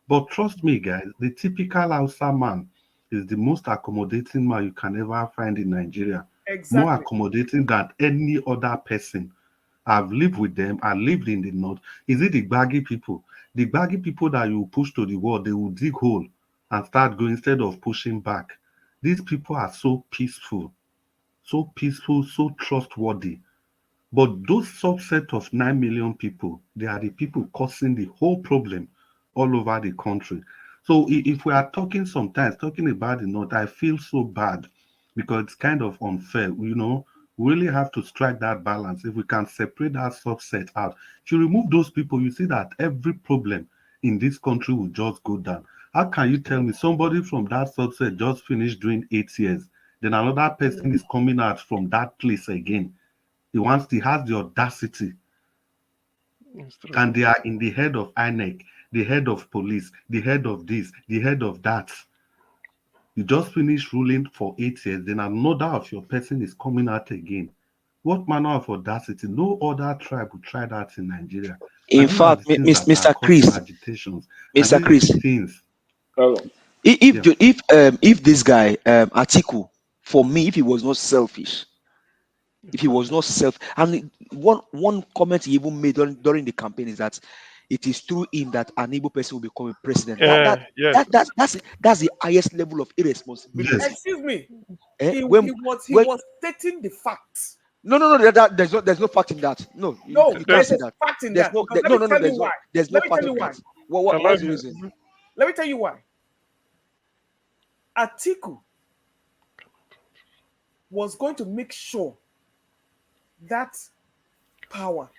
But trust me, guys, the typical Hausa man is the most accommodating man you can ever find in Nigeria. Exactly. More accommodating than any other person. I've lived with them. I lived in the north. Is it the baggy people? The baggy people that you push to the wall, they will dig hole and start going instead of pushing back. These people are so peaceful, so trustworthy. But those subset of 9 million people, they are the people causing the whole problem all over the country. So if we are talking sometimes, talking about the North, I feel so bad because it's kind of unfair. We really have to strike that balance. If we can separate that subset out, if you remove those people, you see that every problem in this country will just go down. How can you tell me somebody from that subset just finished doing 8 years, then another person is coming out from that place again? He has the audacity, and they are in the head of INEC, the head of police, the head of this, the head of that. You just finished ruling for 8 years, then another of your person is coming out again. What manner of audacity? No other tribe would try that in Nigeria. In And these are fact, the things that are Mr. causing Chris, agitations. And Mr. these Chris, things. if this guy Atiku, for me, if he was not selfish, and one comment he even made during the campaign is that it is through him that an Igbo person will become a president. Yes. That's the highest level of irresponsibility. Yes. Excuse me. Eh, He when- was stating the facts. No. There's no fact in that. No, No, you can't there's say a that. fact in There's that. no, Because no, let me tell you no. why. There's no Let me part tell of you why. that. What's the reason? Let me tell you why. Atiku was going to make sure that power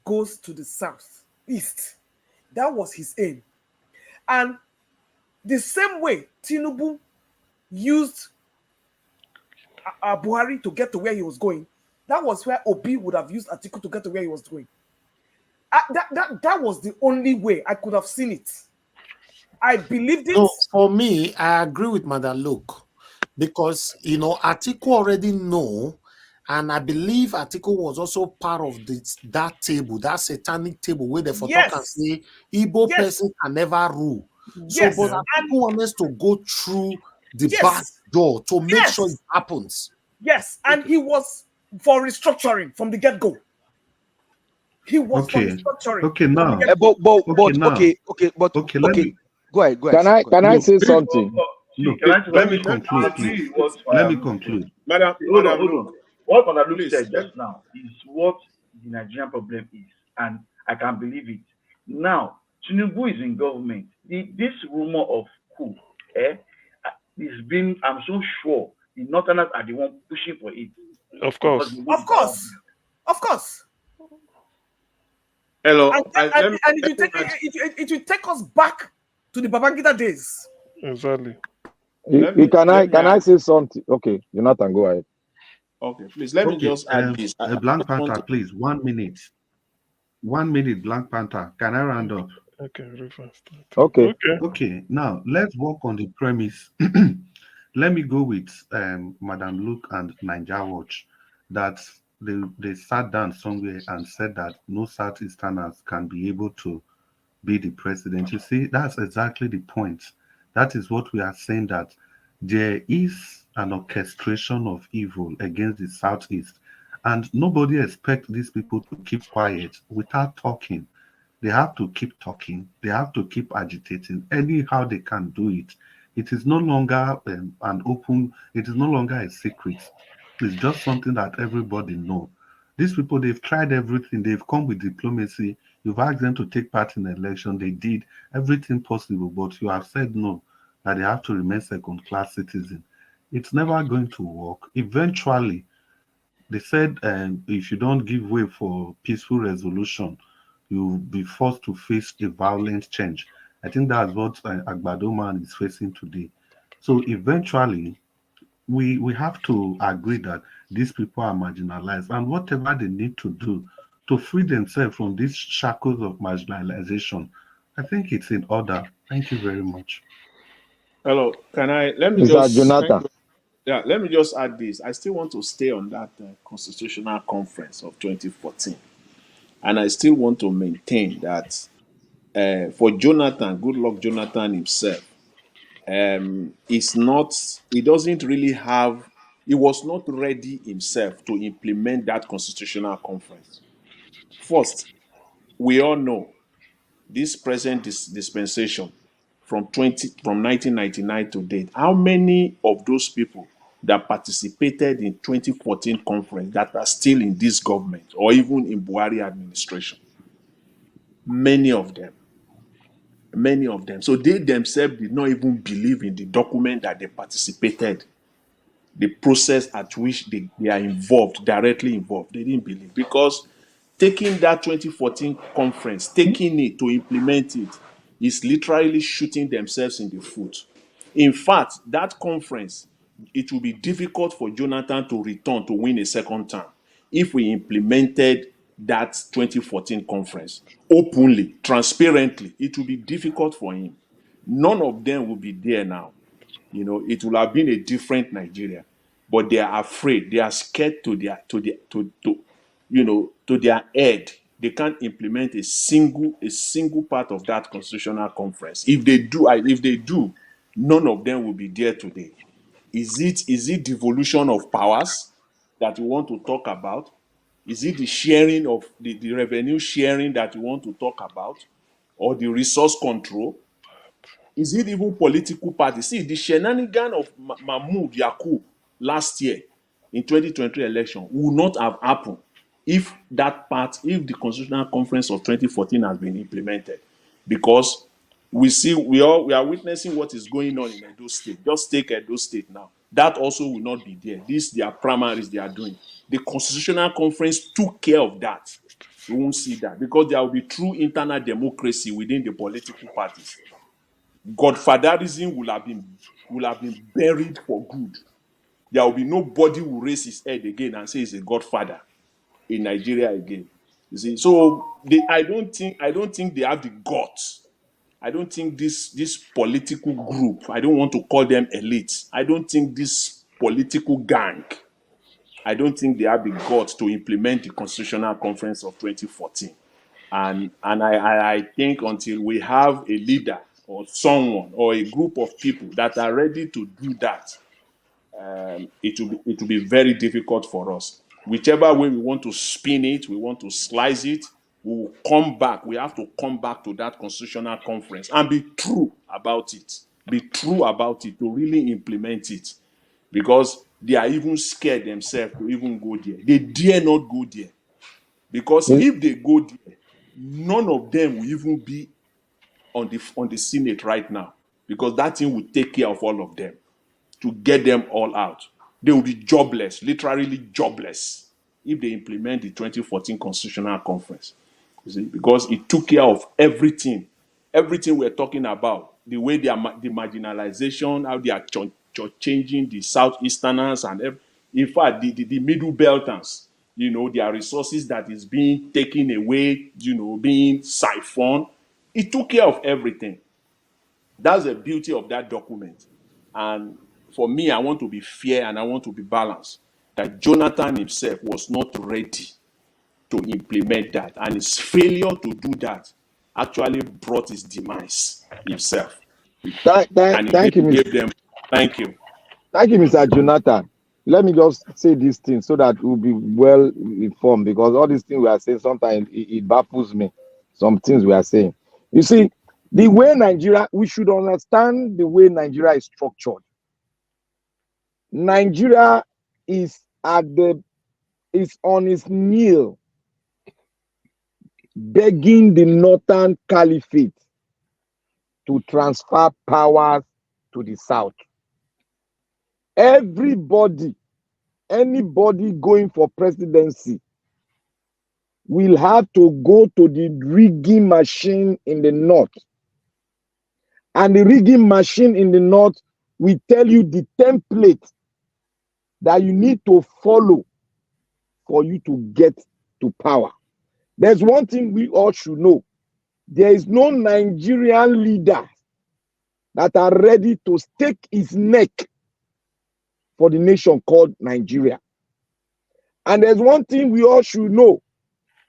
goes to the south east. That was his aim. And the same way Tinubu used Buhari to get to where he was going, that was where Obi would have used Atiku to get to where he was going. That was the only way I could have seen it. I believed it. So for me, I agree with Madam Luke, because Atiku already know, and I believe Atiku was also part of that table, that satanic table where the photo can say Igbo person can never rule. So, but Atiku wants to go through the back door to make sure it happens. Yes, and he was for restructuring from the get-go. He was for restructuring. Okay, now. Okay. Go ahead. Can I say something? Let me conclude, please. Let me conclude. Madam, hold on. What Madam Luke said Please. just now is what the Nigerian problem is, and I can believe it. Now, Tinubu is in government. This rumor of coup, is being. I'm so sure the Northerners are the one pushing for it. Of course. Of course. Hello. And it will take us back to the Babangida days. Exactly. Can I say something? Okay, Jonathan, go ahead. Okay, please let me just add this. Black Panther, please. 1 minute. 1 minute, Black Panther. Can I round up? Okay, Okay. Now let's work on the premise. Let me go with Madam Luke and Niger Watch, that they sat down somewhere and said that no Southeasterners can be able to be the president. You see, that's exactly the point. That is what we are saying, that there is an orchestration of evil against the Southeast, and nobody expects these people to keep quiet without talking. They have to keep talking. They have to keep agitating anyhow they can do it. It is no longer it is no longer a secret. It's just something that everybody know. These people, they've tried everything. They've come with diplomacy. You've asked them to take part in the election. They did everything possible, but you have said no, that they have to remain second-class citizen. It's never going to work. Eventually, they said if you don't give way for peaceful resolution, you'll be forced to face a violent change. I think that's what Agbado man is facing today. So eventually, we have to agree that these people are marginalized, and whatever they need to do to free themselves from these shackles of marginalization, I think it's in order. Thank you very much. Hello, let me just add this. I still want to stay on that constitutional conference of 2014, and I still want to maintain that for Jonathan, good luck Jonathan himself, he was not ready himself to implement that constitutional conference. First, we all know this present dispensation from 1999 to date. How many of those people that participated in 2014 conference that are still in this government or even in Buhari administration? Many of them. So they themselves did not even believe in the document that they participated, the process at which they are involved, directly involved. They didn't believe, because taking that 2014 conference, taking it to implement it, is literally shooting themselves in the foot. In fact, that conference, it will be difficult for Jonathan to return to win a second term if we implemented that 2014 conference openly, transparently. It will be difficult for him. None of them will be there now. It will have been a different Nigeria, but they are afraid. They are scared to their head. They can't implement a single part of that constitutional conference. If they do, none of them will be there today. Is it devolution of powers that we want to talk about? Is it the sharing of the revenue sharing that we want to talk about, or the resource control? Is it even political party? See, the shenanigan of Mahmoud Yakubu last year, in 2023 election would not have happened if if the Constitutional Conference of 2014 has been implemented. Because we are witnessing what is going on in Edo State. Just take Edo State now. That also will not be there. These their primaries they are doing. The Constitutional Conference took care of that. We won't see that because there will be true internal democracy within the political parties. Godfatherism will have been buried for good. There will be nobody who will raise his head again and say he's a godfather in Nigeria again. You see, so I don't think they have the guts. I don't think this political group, I don't want to call them elites. I don't think this political gang, I don't think they have the guts to implement the Constitutional Conference of 2014. And I think until we have a leader or someone or a group of people that are ready to do that, it will be very difficult for us. Whichever way we want to spin it, we want to slice it, we will come back. We have to come back to that Constitutional Conference and be true about it. Be true about it to really implement it. Because they are even scared themselves to even go there. They dare not go there. Because if they go there, none of them will even be on the Senate right now. Because that thing will take care of all of them to get them all out. They will be jobless, literally jobless, if they implement the 2014 Constitutional Conference. You see, because it took care of everything we're talking about, the way the marginalization, how they are changing the Southeasterners and in fact, the Middle Belters, their resources that is being taken away, being siphoned. It took care of everything. That's the beauty of that document. And for me, I want to be fair and I want to be balanced. That Jonathan himself was not ready to implement that. And his failure to do that actually brought his demise himself. Thank you, gave them. Thank you. Thank you, Mr. Jonathan. Let me just say this thing so that we'll be well informed, because all these things we are saying, sometimes it baffles me. Some things we are saying. You see, the way Nigeria, we should understand the way Nigeria is structured. Nigeria is on its knee begging the Northern Caliphate to transfer powers to the South. Anybody going for presidency will have to go to the rigging machine in the North. And the rigging machine in the North will tell you the template that you need to follow for you to get to power. There's one thing we all should know. There is no Nigerian leader that are ready to stake his neck for the nation called Nigeria. And there's one thing we all should know.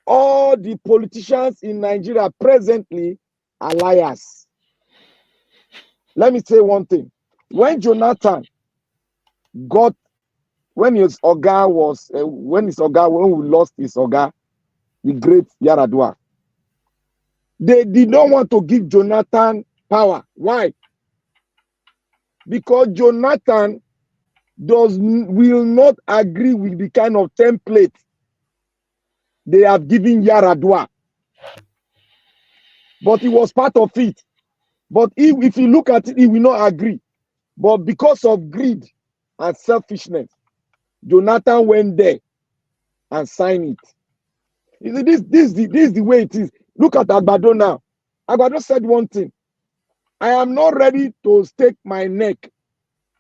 All the politicians in Nigeria presently are liars. Let me say one thing. When Jonathan got, when we lost his Oga, the great Yaradua, they did not want to give Jonathan power. Why? Because Jonathan will not agree with the kind of template they have given Yaradua. But he was part of it. But if you look at it, he will not agree. But because of greed and selfishness, Jonathan went there and signed it. You see, this is the way it is. Look at Agbado now. Agbado said one thing. I am not ready to stake my neck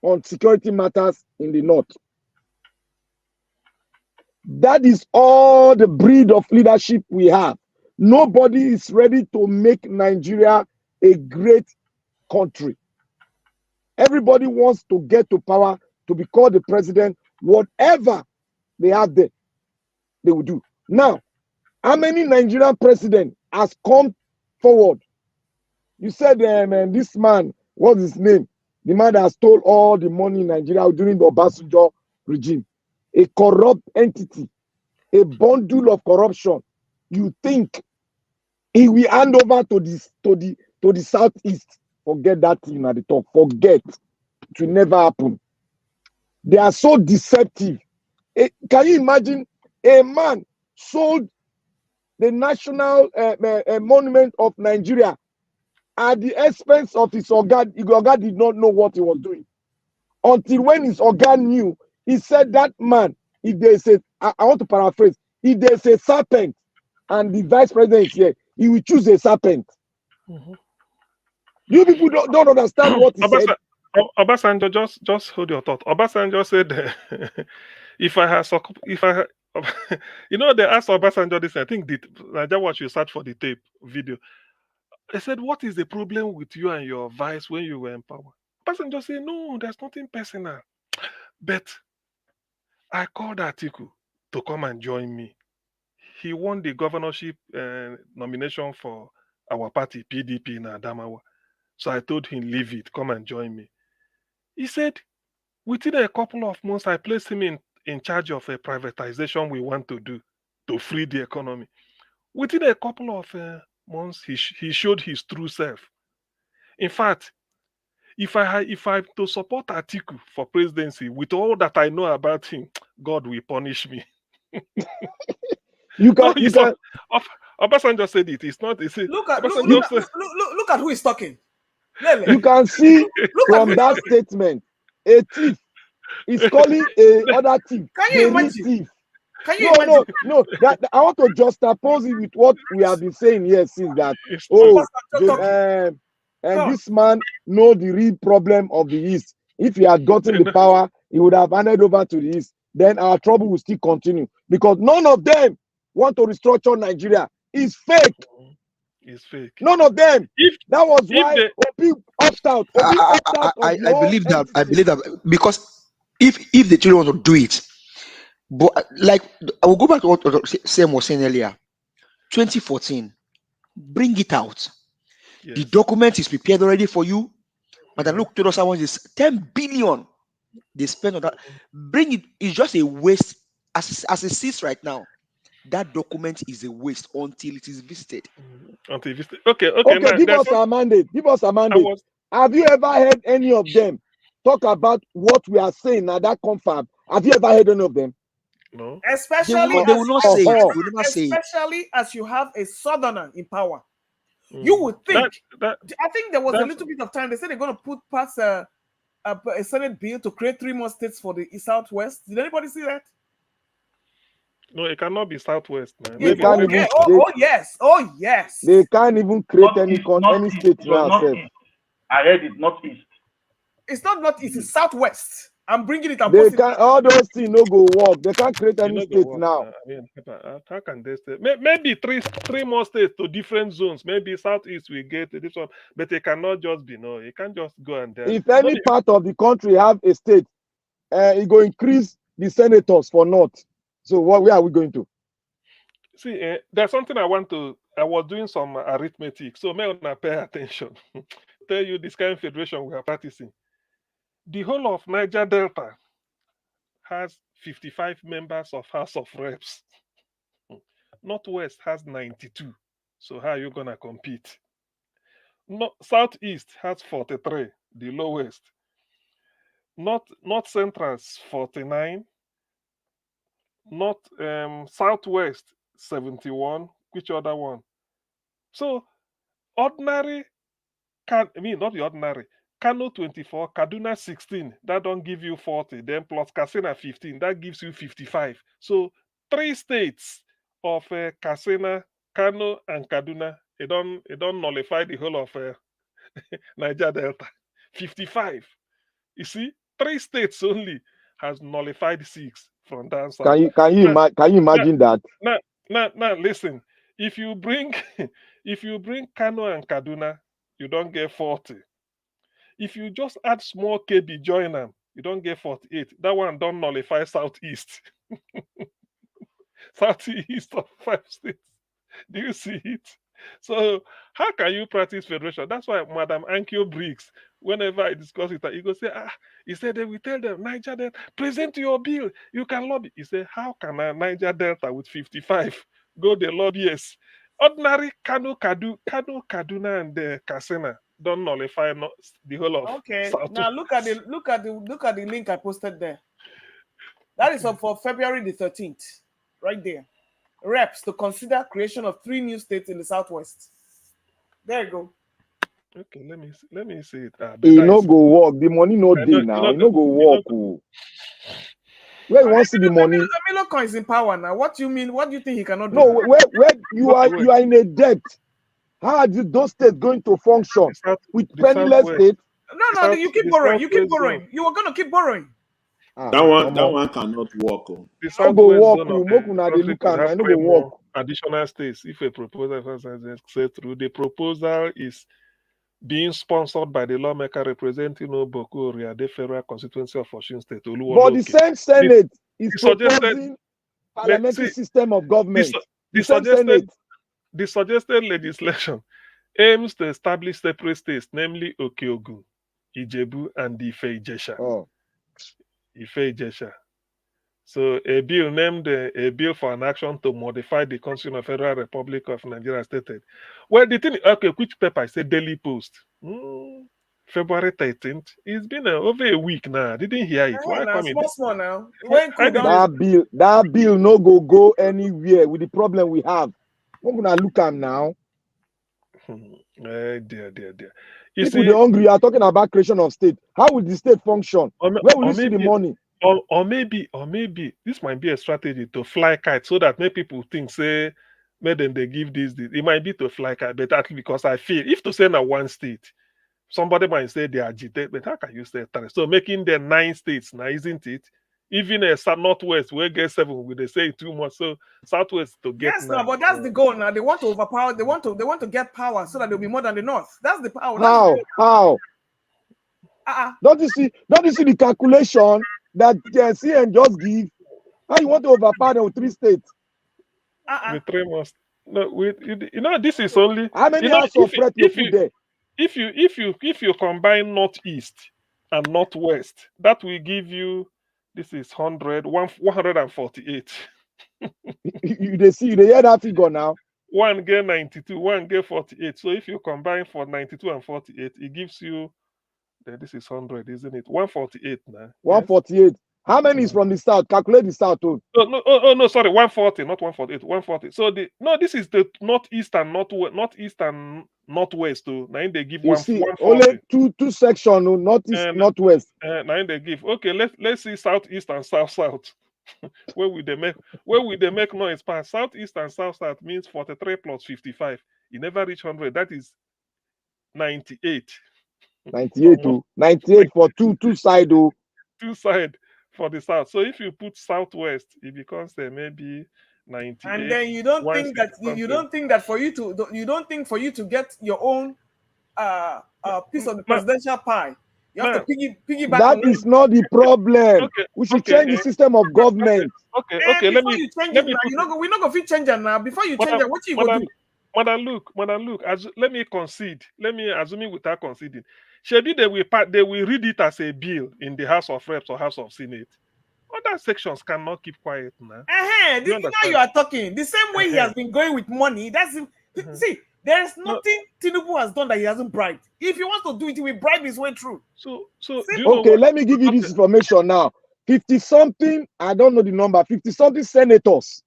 on security matters in the North. That is all the breed of leadership we have. Nobody is ready to make Nigeria a great country. Everybody wants to get to power, to be called the president. Whatever they have there, they will do. Now, how many Nigerian president has come forward? You said, this man, what's his name? The man that stole all the money in Nigeria during the Obasanjo regime. A corrupt entity, a bundle of corruption. You think he will hand over to the Southeast? Forget that thing at the top. Forget. It will never happen. They are so deceptive. Can you imagine a man sold the national monument of Nigeria at the expense of his Oga? Oga did not know what he was doing until when his Oga knew. He said that man, if there's a, I want to paraphrase, if there's a serpent and the vice president is here, he will choose a serpent. You people don't understand what he said. Obasanjo, just hold your thought. Obasanjo said, if I had, you know, they asked Obasanjo this. I think Naija Watch, you search for the tape video. They said, what is the problem with you and your vice when you were in power? Obasanjo said, no, there's nothing personal. But I called Atiku to come and join me. He won the governorship nomination for our party, PDP, in Adamawa. So I told him, leave it, come and join me. He said, within a couple of months, I placed him in charge of a privatization we want to do to free the economy. Within a couple of months, he showed his true self. In fact, if I to support Atiku for presidency, with all that I know about him, God will punish me. Obasanjo said it. It's not. It's look at who is talking. Lele. You can see from that statement, a thief is calling a other thief. Can you imagine? Thief. Can you imagine? No. I want to juxtapose it with what we have been saying here since that. This man know the real problem of the East. If he had gotten the power, he would have handed over to the East. Then our trouble will still continue because none of them want to restructure Nigeria. It's fake. It's fake. None of them. That was why Obi opted out. I believe that. I believe that because if the children want to do it, but like I will go back to what Sam was saying earlier. 2014, bring it out. Yes. The document is prepared already for you. But I look to someone is 10 billion they spend on that. Bring it. It's just a waste as it sits right now. That document is a waste until it is visited. Okay. Give us a mandate. Have you ever heard any of them talk about what we are saying now? That confab. Have you ever heard any of them? No. Especially they will not say it. Especially as you have a southerner in power. You would think. I think there was a little bit of time. They said they're going to pass a Senate bill to create 3 more states for the Southwest. Did anybody see that? No, it cannot be Southwest, man. Oh yes. They can't even create any state now. I heard it, not East. It's not Northeast, it's Southwest. I'm bringing it up. They can all those things no go work. They can't create any state now. How can they stay? Maybe three more states to different zones. Maybe Southeast will get this one, but it cannot just be you can't just go and if any part of the country have a state, it will increase the senators for North. So where are we going to? See, there's something I was doing some arithmetic, so may not pay attention. Tell you this kind of federation we are practicing. The whole of Niger Delta has 55 members of House of Reps. Northwest has 92. So how are you gonna compete? Southeast has 43, the lowest. North Central is 49. Southwest 71. Which other one? So ordinary not the ordinary. Kano 24, Kaduna 16, that don't give you 40. Then plus Katsina 15, that gives you 55. So 3 states of Katsina, Kano, and Kaduna, it don't nullify the whole of Niger Delta. 55. You see, 3 states only has nullified 6 from down south. Can you imagine that? Now listen. If you bring Kano and Kaduna, you don't get 40. If you just add small KB join them, you don't get 48. That one don't nullify Southeast. Southeast of 5 states. Do you see it? So how can you practice federation? That's why Madam Ankyo Briggs, whenever I discuss it, he go say, he said they will tell them, Niger Delta, present your bill. You can lobby. He said, how can a Niger Delta with 55 go the lobbyists? Ordinary Kano, Kaduna, and Katsina don't nullify the whole of okay. South. Now look at the link I posted there. That is up for February the 13th, right there. Reps to consider creation of 3 new states in the Southwest. There you go. Okay, let me see it. But E that no is, go work. The money no I dey know, now. E no go work. Oh. Where you want see the money? Emilio Coin is in power now. What do you mean? What do you think he cannot do? No, where you Okay, are in a debt. How are those states going to function with penniless state? No, you keep borrowing. You keep borrowing. You are going to keep borrowing. That one cannot work. Oh. The No go southwest work. zone of Make the una dey country look could am. have I no 3 go more work. additional states if a proposal is say through. The proposal is being sponsored by the lawmaker representing Oboku Oriade Federal Constituency of Osun State. But the same Senate is proposing parliamentary system of government. The same Senate. The suggested legislation aims to establish separate states, namely Okeogun, Ijebu, and Ife-Ijesha. Oh. Ife-Ijesha. So a bill named a bill for an action to modify the Constitution of Federal Republic of Nigeria stated. Well, the thing, okay, which paper? I said Daily Post. February 13th. It's been over a week now. I didn't hear it. Why come in? Small now. That bill no go anywhere with the problem we have. We're gonna look at now. Dear. People the hungry are talking about creation of state. How will the state function? Where will you see the money? Or maybe this might be a strategy to fly kite so that many people think say then they give this. It might be to fly kite, but actually because I feel if to say now one state, somebody might say they agitate, but how can you say 3? So making them 9 states now, isn't it? Even a northwest will get 7, will they say 2 more? So southwest to get 9. No, but that's the goal now. They want to overpower. They want to get power so that there'll be more than the north. That's the power. How? Don't you see the calculation that CN just give? How you want to overpower them with 3 states? The 3 must. No, this is only. How many hours of threat you put there? If you combine northeast and northwest, that will give you. This is 148. You hear that figure now? One get 92, one get 48. So if you combine for 92 and 48, it gives you. This is 100, isn't it? 148 now. 148. Yes? How many is from the south? Calculate the south too. No, sorry, 140, not 148, 140. So this is the northeast and northwest too. Now they give 140. Only two sections, northeast, northwest. Now they give. Okay, let's see southeast and south. where will they make noise pass? Southeast and south means 43 plus 55. You never reach 100. That is 98. 98 for two side. 2 side for the south. So if you put southwest, it becomes maybe 98. And then you don't think that for you to get your own piece of the presidential pie, you have to piggyback. That is not the problem. We should change the system of government. Okay. Let me we're not going to change it now. Before you change it, what you going to do? Madam, look. Let me concede. Let me assume it without conceding. Shebi they will read it as a bill in the House of Reps or House of Senate. Other sections cannot keep quiet now. Now you are talking the same way he has been going with money. That's see. There is nothing Tinubu has done that he hasn't bribed. If he wants to do it, he will bribe his way through. So okay, let me give you this information now. 50-something, I don't know the number. 50-something senators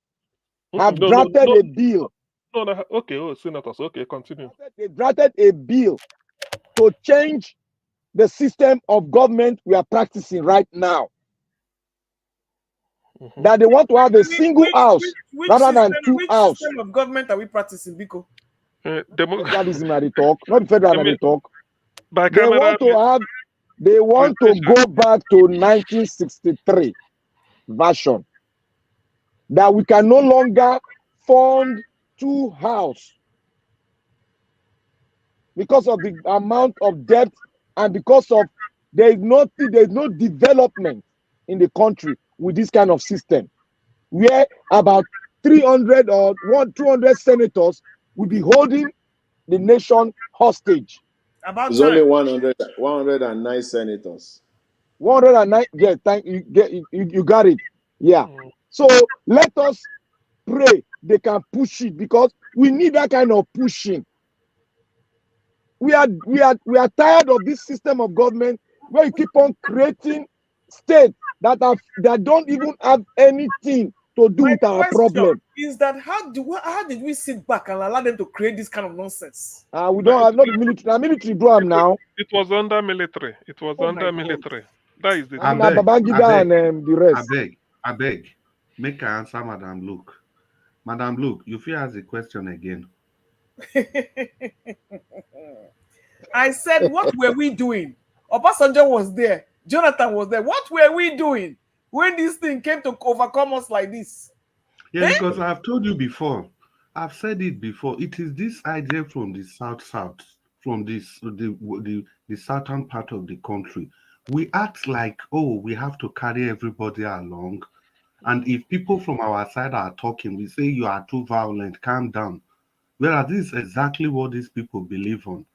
have drafted a bill. No. Okay, senators. Okay, continue. They drafted a bill to change the system of government we are practicing right now. That they want to have a single house rather than 2 houses. Which system of government are we practicing, Biko? Federalism at the talk, not federal at the talk. They want to go back to 1963 version. That we can no longer fund 2 houses because of the amount of debt and because of there is no development in the country with this kind of system, where about 300 or 200 senators will be holding the nation hostage. There's only 109 senators. 109. Yes, thank you. You got it. Yeah. So let us pray they can push it because we need that kind of pushing. We are tired of this system of government where you keep on creating states that don't even have anything to do My with our question problem. is that how did we sit back and allow them to create this kind of nonsense? We don't have not the military. Now military do am now. It was under military. It was Oh my under God. military. That is the And truth. Babangida and the rest. I beg. Make her answer, Madam Luke. Madam Luke, you feel ask the question again. I said, what were we doing? Obasanjo was there. Jonathan was there. What were we doing when this thing came to overcome us like this? Yeah, because I've told you before. I've said it before. It is this idea from the south, from the southern part of the country. We act like, oh, we have to carry everybody along. And if people from our side are talking, we say you are too violent, calm down. Whereas this is exactly what these people believe on.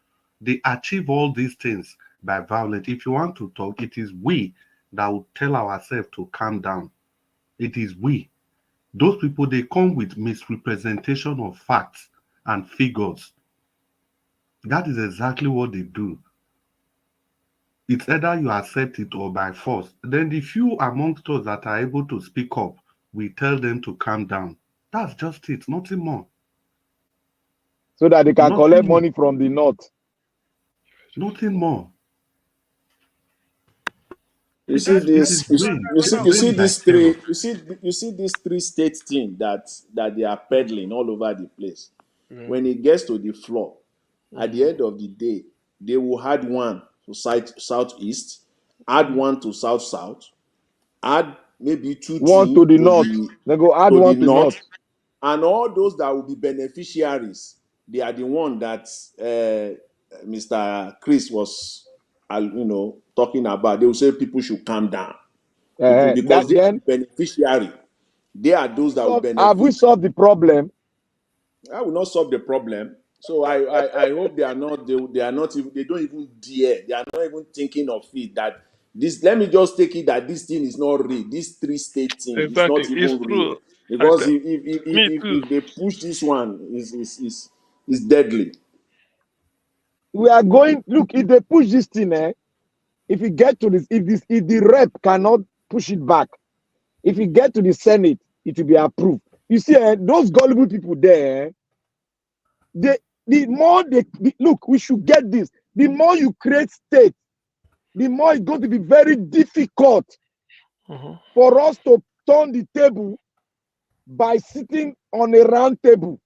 They achieve all these things by violence. If you want to talk, it is we that will tell ourselves to calm down. It is we. Those people, they come with misrepresentation of facts and figures. That is exactly what they do. It's either you accept it or by force. Then the few amongst us that are able to speak up, we tell them to calm down. That's just it, nothing more. So that they can collect money from the north. Nothing more. You see this. You see these three state thing that they are peddling all over the place. When it gets to the floor, at the end of the day, they will add one to southeast, add one to south, add maybe one to the north. They go add one to north, and all those that will be beneficiaries, they are the one that Mr. Chris was, talking about. They will say people should calm down because they are the beneficiary. They are those that will benefit. Have we solved the problem? I will not solve the problem. So I hope they are not. They are not. They don't even dare. They are not even thinking of it. That this. Let me just take it that this thing is not real. This three-state thing is not Exactly. even real. Because if they push this one, is deadly. We are going. Look, if they push this thing, if you get to this, if the rep cannot push it back, if you get to the Senate, it will be approved. You see, those gullible people there, the more look, we should get this. The more you create state, the more it's going to be very difficult for us to turn the table by sitting on a round table.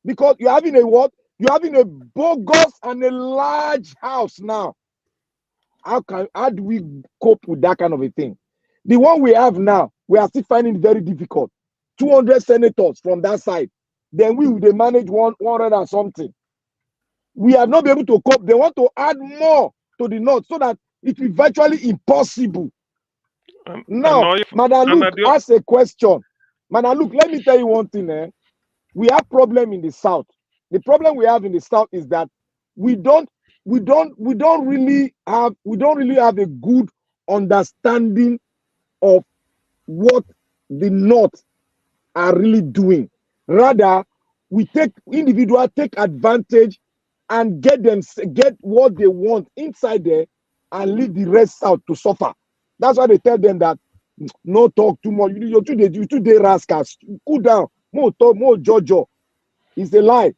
Because you're having a what? You're having a bogus and a large house now. How do we cope with that kind of a thing? The one we have now, we are still finding it very difficult. 200 senators from that side. Then they manage 100 and something. We have not been able to cope. They want to add more to the north so that it will virtually impossible. Now, Madam Luke ask a question. Madam Luke, let me tell you one thing. We have problem in the south. The problem we have in the south is that we don't really have a good understanding of what the north are really doing. Rather, individuals take advantage and get what they want inside there and leave the rest out to suffer. That's why they tell them that no talk too much. You too dey rascals. Cool down. More talk, more jojo. It's a lie.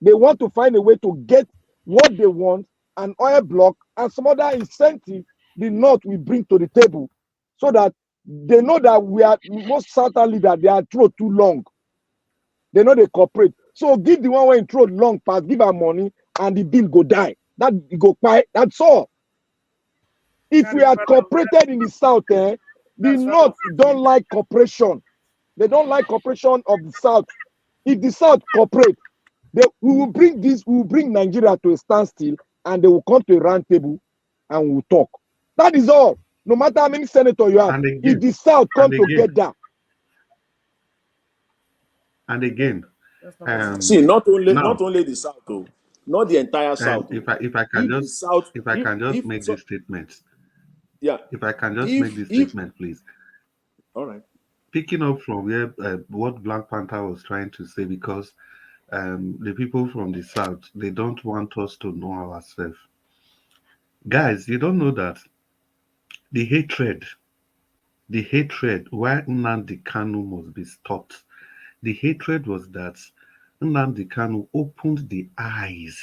They want to find a way to get what they want, an oil block and some other incentive the north will bring to the table, so that they know that we are most certainly that they are throat too long. They know they cooperate. So give the one when throat long pass, give her money, and the bill go die. That go buy. That's all. If we had cooperated in the south, the north don't like cooperation. They don't like cooperation of the south. If the south cooperate, we will bring Nigeria to a standstill, and they will come to a round table and we'll talk. That is all. No matter how many senators you have, if the south come together. And again, see, not only the south, though, not the entire south. If I can just make this statement. Yeah. If I can just make this statement, please. All right. Picking up from where what Black Panther was trying to say, because the people from the south, they don't want us to know ourselves. Guys, you don't know that The hatred, why Nnamdi Kanu must be stopped. The hatred was that Nnamdi Kanu opened the eyes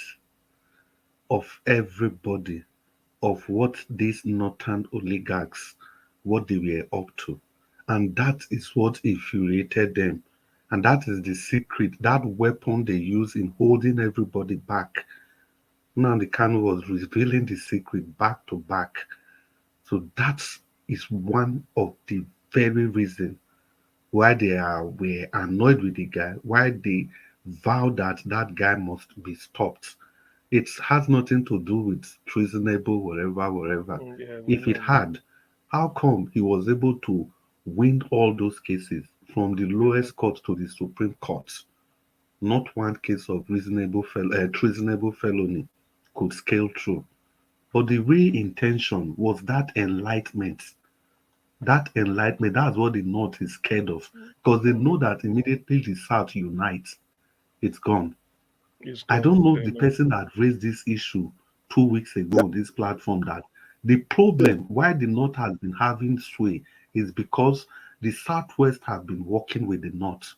of everybody of what these northern oligarchs, what they were up to. And that is what infuriated them. And that is the secret, that weapon they use in holding everybody back. Nnamdi Kanu was revealing the secret back to back. So that is one of the very reasons why were annoyed with the guy, why they vowed that that guy must be stopped. It has nothing to do with treasonable, whatever. Yeah, If it had, how come he was able to win all those cases from the lowest court to the Supreme Court? Not one case of treasonable felony could scale through. But the real intention was that enlightenment. That's what the North is scared of. Because they know that immediately the South unites, it's gone. I don't know the person that raised this issue 2 weeks ago on this platform, that the problem why the North has been having sway is because the Southwest have been working with the North.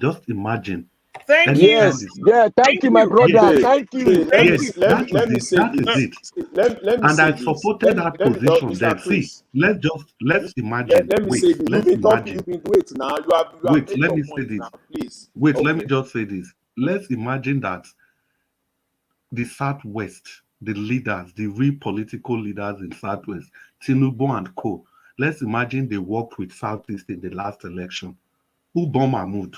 Just imagine. Thank you. Yes, yeah, thank you, my brother. Yes. Thank you. Yes, let that me is say it. That is this. it. Let me And say I this. supported that Let me position Mr. then. See, Chris. let's imagine. Let me Wait, say this. let's You've been imagine. talking. Wait now. You have Wait, made let your me say point this. now, please. Wait, Okay. let me just say this. Let's imagine that the Southwest, the leaders, the real political leaders in Southwest, Tinubu and co. Let's imagine they worked with Southeast in the last election. Who bombed Mahmoud?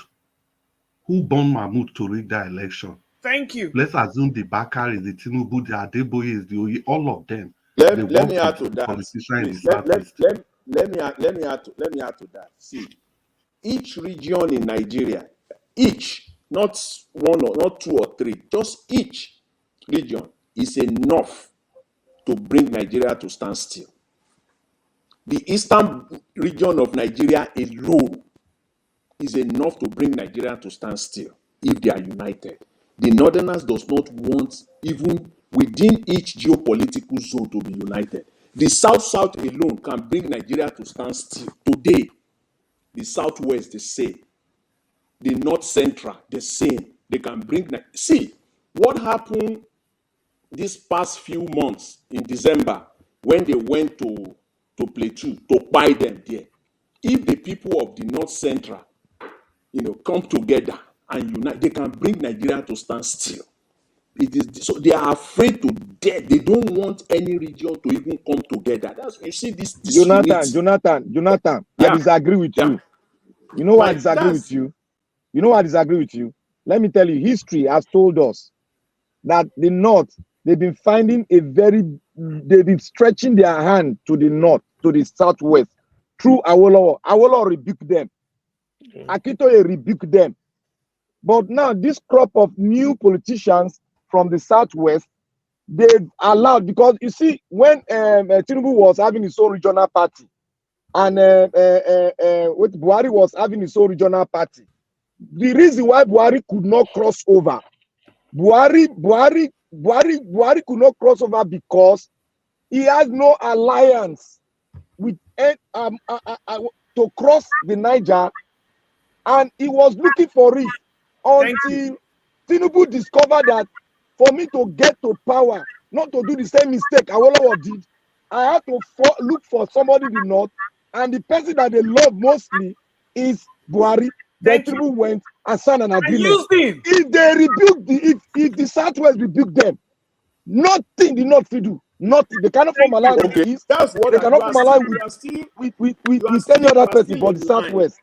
Who bombed Mahmoud to rig that election? Thank you. Let's assume the Bakar is the Tinubu, the Adeboye is the Oye, all of them. Let They me work add to with that. politicians in the Please, Southeast. let me add to that. See, each region in Nigeria, each, not one or not two or three, just each region is enough to bring Nigeria to stand still. The eastern region of Nigeria alone is enough to bring Nigeria to stand still if they are united. The northerners does not want even within each geopolitical zone to be united. The south alone can bring Nigeria to stand still. Today, the southwest the same, the north central the same. They can bring. See what happened these past few months in December when they went to Plateau to buy them there. If the people of the north central, come together and unite, they can bring Nigeria to stand still. It is so they are afraid to death. They don't want any region to even come together. That's you see this unity. Jonathan, I Yeah. disagree with Yeah. you. You know why I Like disagree that's with you? You know why I disagree with you? Let me tell you, history has told us that the North, they've been stretching their hand to the North, to the Southwest, through Awolowo. Awolowo rebuked them. Akintoye rebuked them. But now this crop of new politicians from the Southwest, they've allowed, because you see, when Tinubu was having his own regional party, and with Buhari was having his own regional party, the reason why Buhari could not cross over, Buhari could not cross over because he has no alliance with to cross the Niger, and he was looking for it until Tinubu discovered that for me to get to power, not to do the same mistake Awolowo did, I had to look for somebody in the North, and the person that they love mostly is Buhari. Then Tinubu went and signed an agreement. If they rebuke if the Southwest rebuke them, nothing the North will do. Nothing. They cannot form alliance with the East. That's what they cannot form alliance with any other person but the Southwest.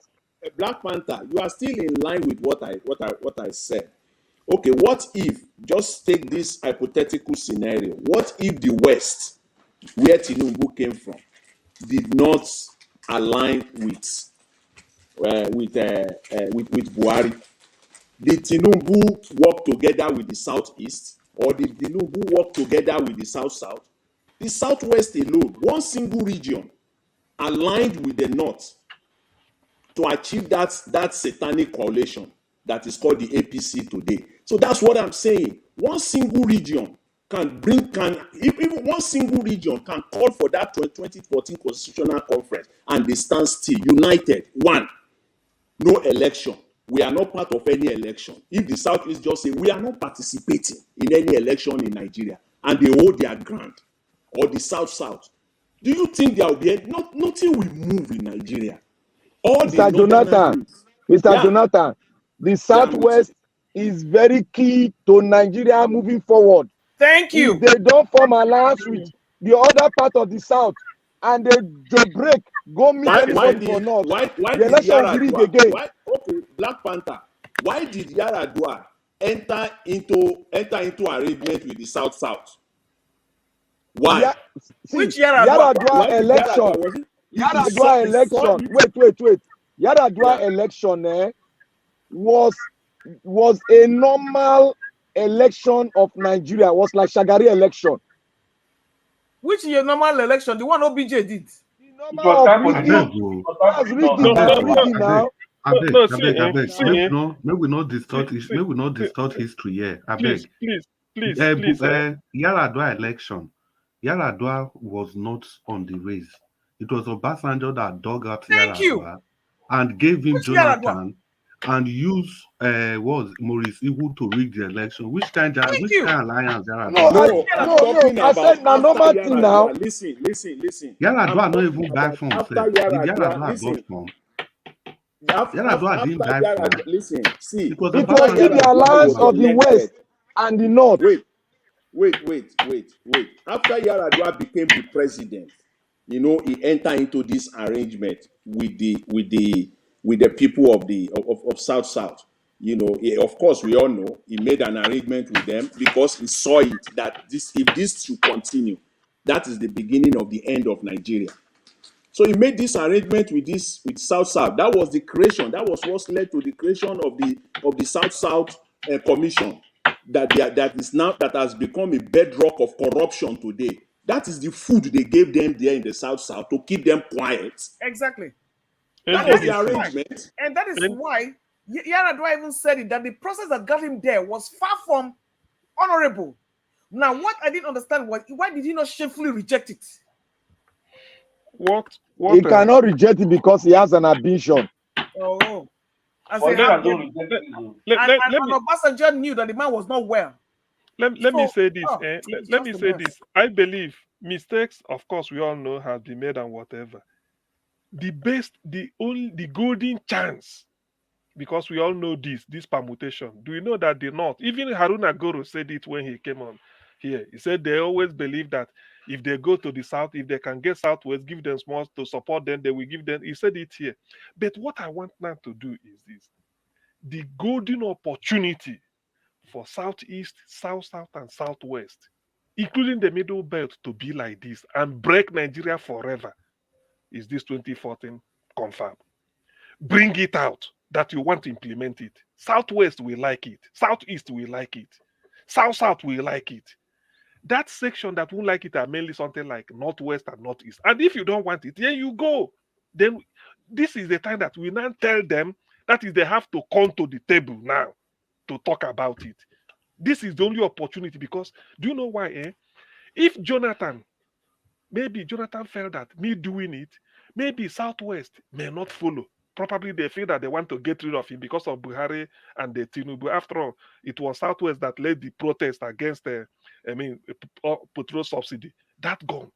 Black Panther, you are still in line with what I said. Okay, what if, just take this hypothetical scenario, what if the West, where Tinubu came from, did not align with Buhari? Did Tinubu work together with the Southeast, or did Tinubu work together with the South? The Southwest alone, one single region, aligned with the North to achieve that satanic coalition that is called the APC today. So that's what I'm saying. One single region if even one single region can call for that 2014 constitutional conference and they stand still, united, one, no election. We are not part of any election. If the Southeast just say we are not participating in any election in Nigeria and they hold their ground, or the South, do you think there will be nothing will move in Nigeria? All Mr. Jonathan, Jonathan, the Southwest is very key to Nigeria moving forward. Thank you. If they don't form alliance with the other part of the South and they break, go meet anybody for North. The election will rig again. Okay, Black Panther. Why did Yaradua enter into arrangement with the South? Why? Which Yaradua election? Yaradua election. Wait. Yaradua election was a normal election of Nigeria. Was like Shagari election. Which your normal election? The one OBJ did. The normal of rigging now. May we not distort history here. Please. Yaradua election. Yaradua was not on the race. It was Obasanjo that dug out Yaradua and gave him Jonathan and used Maurice Iwu to rig the election. Which kind of alliance Yaradua? No. I said no normal thing now. Listen. Yaradua not even back from Yaradua got from. Yaradua didn't back from. Listen, see. It was in the alliance of the West and the North. Wait. After Yaradua became the president, he entered into this arrangement with the people of South. Of course, we all know he made an arrangement with them because he saw it that if this should continue, that is the beginning of the end of Nigeria. So he made this arrangement with South. That was the creation. That was what led to the creation of the South Commission. That has become a bedrock of corruption today. That is the food they gave them there in the South to keep them quiet. Exactly. That was the arrangement. And that is why Yaradua even said it, that the process that got him there was far from honorable. Now, what I didn't understand was, why did he not shamefully reject it? What he cannot reject it because he has an ambition. Oh. And Obasanjo knew that the man was not well. Let me say this. I believe mistakes, of course, we all know have been made and whatever. The golden chance, because we all know this permutation. Do you know that the North, even Haruna Goro said it when he came on here. He said they always believe that if they go to the South, if they can get Southwest, give them small to support them, they will give them. He said it here. But what I want now to do is this. The golden opportunity for Southeast, South, and Southwest, including the Middle Belt, to be like this and break Nigeria forever is this 2014 confab. Bring it out that you want to implement it. Southwest will like it. Southeast will like it. South will like it. That section that won't like it are mainly something like Northwest and Northeast. And if you don't want it, here you go. Then this is the time that we now tell them that is they have to come to the table now to talk about it. This is the only opportunity, because do you know why? If maybe Jonathan felt that me doing it, maybe Southwest may not follow. Probably they feel that they want to get rid of him because of Buhari and the Tinubu. After all, it was Southwest that led the protest against petrol subsidy. That gone.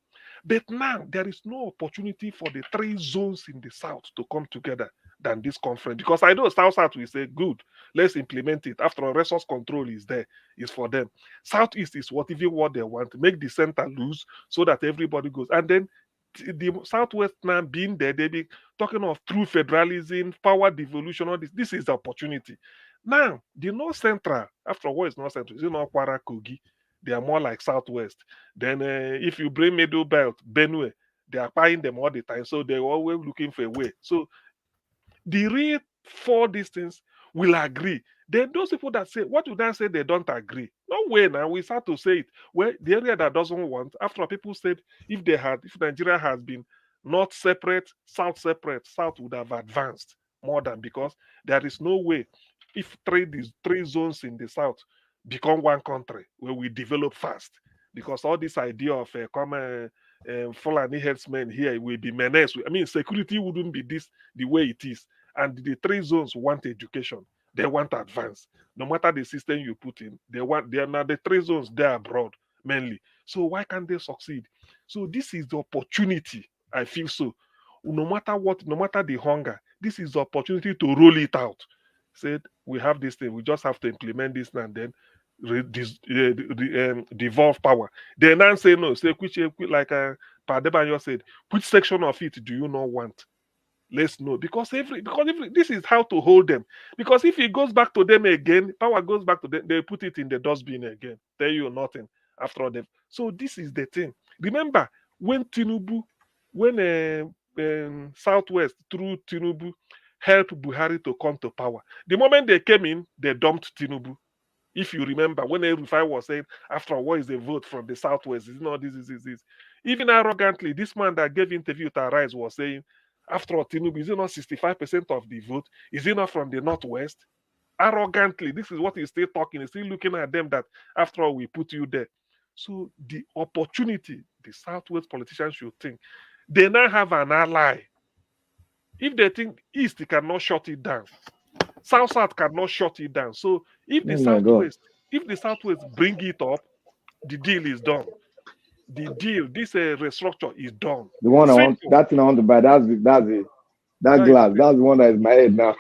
But now there is no opportunity for the three zones in the South to come together than this conference. Because I know South will say, good, let's implement it. After all, resource control is there, is for them. Southeast is what they want, make the center loose so that everybody goes. And then the Southwest now being there, they be talking of true federalism, power devolution, all this. This is the opportunity. Now, the North Central, after all, is North Central, it's not Kwara Kogi. They are more like Southwest. Then if you bring Middle Belt, Benue, they are buying them all the time. So they're always looking for a way. So the real four things will agree. Then those people that say, what would I say they don't agree? No way now. We start to say it. Well, the area that doesn't want, after all, people said if Nigeria has been North separate, South would have advanced more than, because there is no way if three zones in the South become one country where we develop fast. Because all this idea of common Fulani herdsmen here will be menaced. I mean, security wouldn't be this the way it is. And the three zones want education. They want advance. No matter the system you put in, they are now the three zones there abroad mainly. So why can't they succeed? So this is the opportunity. I feel so. No matter what, no matter the hunger, this is the opportunity to roll it out. Said we have this thing, we just have to implement this and then devolve power. They now say no, say which like Pa Adebayo said, which section of it do you not want? Let's know because every this is how to hold them. Because if it goes back to them again, power goes back to them, they put it in the dustbin again. Tell you nothing after all them. So this is the thing. Remember when Tinubu, when Southwest through Tinubu helped Buhari to come to power. The moment they came in, they dumped Tinubu. If you remember, when Rufai was saying, after all, what is the vote from the Southwest? It's not this. Even arrogantly, this man that gave interview to Arise was saying, after all, Tinubu, is it not 65% of the vote? Is it not from the Northwest? Arrogantly, this is what he's still talking. He's still looking at them that, after all, we put you there. So the opportunity, the Southwest politicians should think, they now have an ally. If they think East cannot shut it down, South cannot shut it down. So if the Southwest bring it up, the deal is done. The deal, this restructure is done. The one I want, Simple. that thing I want to buy, that's it. That That glass, is it. that's the one that is in my head now.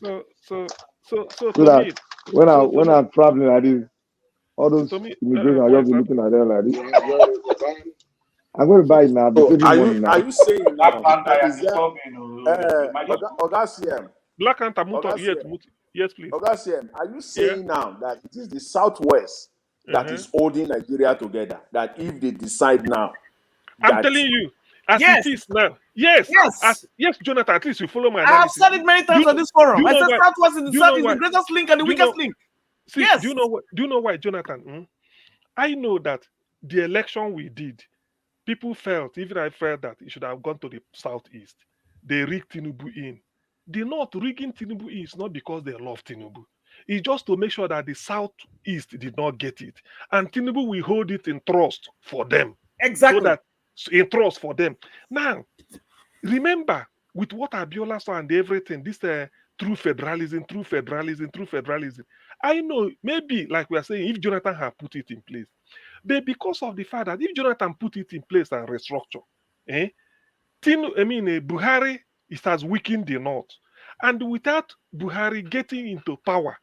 So So to that me, when I'm traveling like this, all those to me, immigration are what just is that? looking at them like this. I'm going to buy it now. I'll be So saving are money you now. saying Black now Panther, is there Oga CM, Black and Tamuto, Oga CM, yes, please. Oga CM, are you Yeah. saying now that it is the Southwest that is holding Nigeria together? That if they decide now I'm that telling you, as Yes. it is now. Yes. Yes. Yes, Jonathan, at least you follow my I have analysis. said it many times on this forum. do you I know said why- Southwest is do you know the why- greatest link and the do you weakest know- link. See, Yes. do you know why, Jonathan? I know that the election we did, people felt, even I felt that it should have gone to the southeast. They rigged Tinubu in. The North rigging Tinubu in is not because they love Tinubu. It's just to make sure that the southeast did not get it. And Tinubu will hold it in trust for them. Exactly. So that in trust for them. Now, remember, with what Abiola saw and everything, this true federalism. I know maybe, like we are saying, if Jonathan had put it in place, but because of the fact that if Jonathan put it in place and restructure, Buhari, it has weakened the North. And without Buhari getting into power,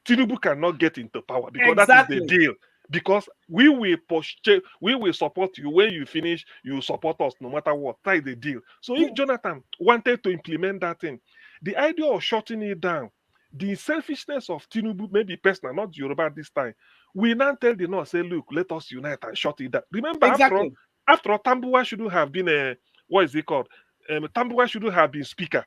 Tinubu cannot get into power because that is the Exactly. deal. Because we will support you when you finish, you support us no matter what. That is the deal. So if Jonathan wanted to implement that thing, the idea of shutting it down, the selfishness of Tinubu, maybe personal, not Yoruba this time, we now tell the North, say, look, let us unite and shut it down. Remember, Exactly. after all, Tambuwa shouldn't have been a, what is it called? Tambuwa shouldn't have been speaker.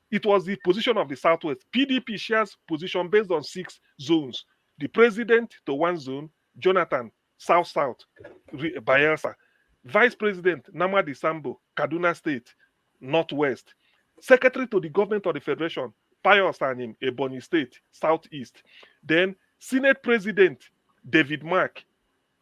It was the position of the Southwest. PDP shares position based on 6 zones. The president to one zone, Jonathan, South, Bayelsa. Vice President, Namadi Sambo, Kaduna State, Northwest. Secretary to the government of the Federation, Pius Anim, Ebonyi State, Southeast. Then Senate President, David Mark,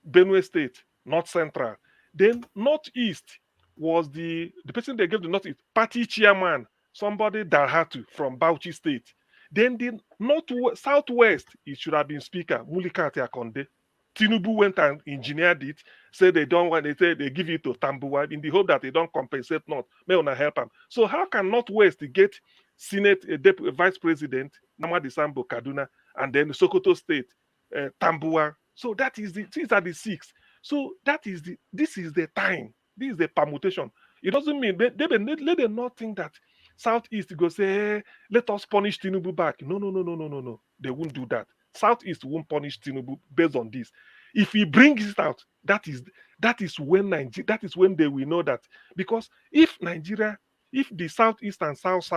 Benue State, North Central. Then Northeast was the person they gave the Northeast, party chairman, somebody Dalhatu from Bauchi State. Then the Southwest, it should have been Speaker Mulika Akonde. Tinubu went and engineered it, said they don't want, they said they give it to Tambuwa in the hope that they don't compensate North. May not help them. So how can Northwest get Senate Vice President, Namadi Sambo Kaduna, and then Sokoto State, Tambuwa? So these are the 6. So this is the time. This is the permutation. It doesn't mean let them not think that Southeast go say, hey, let us punish Tinubu back. No. They won't do that. Southeast won't punish Tinubu based on this. If he brings it out, that is when they will know that. Because if the Southeast and South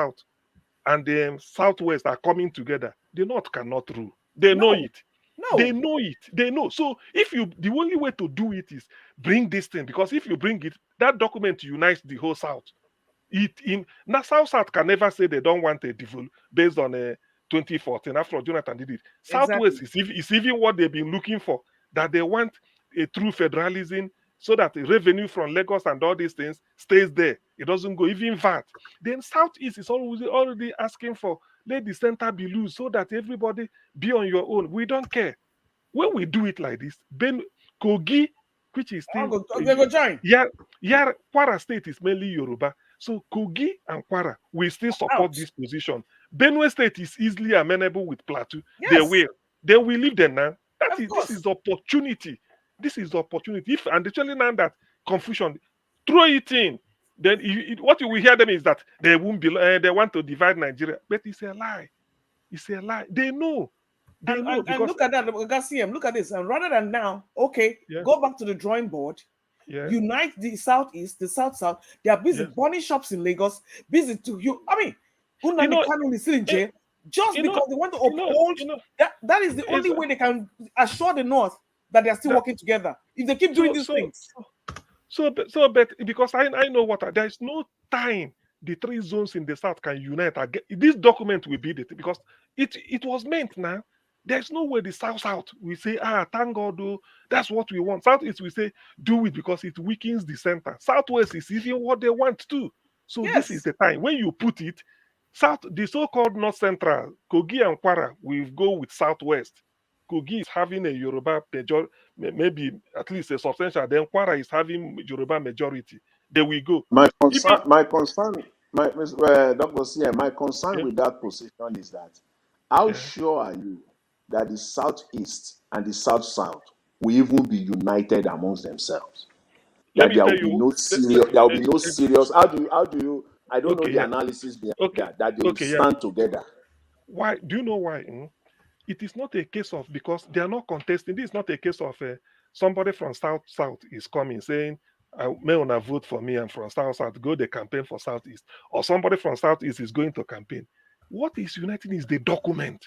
and the Southwest are coming together, the North cannot rule. They know it. No. They know it. They know. So the only way to do it is bring this thing. Because if you bring it, that document unites the whole South. Now South can never say they don't want a devolve based on 2014 after Jonathan did it. Exactly. Southwest is even what they've been looking for, that they want a true federalism so that the revenue from Lagos and all these things stays there. It doesn't go, even VAT. Then Southeast is already asking for let the center be loose so that everybody be on your own. We don't care. When we do it like this, Ben Kogi, which is still They go join. Kwara State is mainly Yoruba. So Kogi and Kwara will still support Out. this position. Benue State is easily amenable with Plateau. Yes. They will. They will leave them now. Of course. This is opportunity. This is opportunity. And they're telling now that confusion, throw it in. Then what you will hear them is that they won't be. They want to divide Nigeria, but it's a lie. It's a lie. They know. They know And because look at that, Garcia, look at this. And rather than now, okay, Yeah. go back to the drawing board, yeah. unite the Southeast, the South. They are busy Yes. burning shops in Lagos, busy to you. I mean, Unani know, Kanu is still in jail just you know, because they want to you know, uphold. you know, That is the only way they can assure the North that they are still working together. If they keep doing these things. But because I know what there is no time the three zones in the south can unite again. This document will be the thing because it was meant now. There's no way the south we say, thank God, though, that's what we want. Southeast we say do it because it weakens the center. Southwest is even what they want too. So Yes. this is the time when you put it the so-called North Central, Kogi and Kwara will go with Southwest. Kogi is having a Yoruba major, maybe at least a substantial. Then Kwara is having Yoruba majority. There we go. My Even- concern, Dr. CM, my concern Yeah. with that position is that how Yeah. sure are you that the Southeast and the South will even be united amongst themselves? Let That me there tell will be you. no serious, there will be no serious. How do you? I don't know Okay, the yeah. analysis behind Okay, that they will okay, yeah. stand together. Why? Do you know why? It is not a case of because they are not contesting. This is not a case of somebody from South is coming saying, may wanna vote for me and from South go the campaign for Southeast, or somebody from Southeast is going to campaign. What is uniting is the document.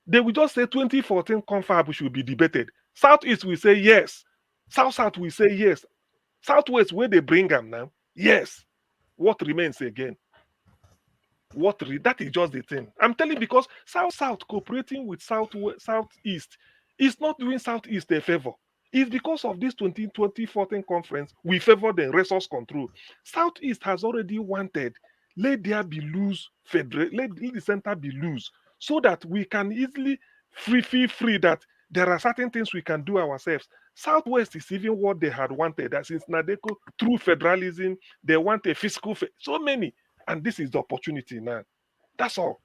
They will just say 2014 confab should be debated. Southeast will say yes. South will say yes. Southwest where they bring them now, yes. What remains again? That is just the thing. I'm telling you because South cooperating with Southeast is not doing Southeast a favor. It's because of this 2014 conference we favor the resource control. Southeast has already wanted let there be loose let the center be loose so that we can easily feel free that there are certain things we can do ourselves. Southwest is even what they had wanted. That since Nadeko through federalism, they want a fiscal so many. And this is the opportunity now. That's all.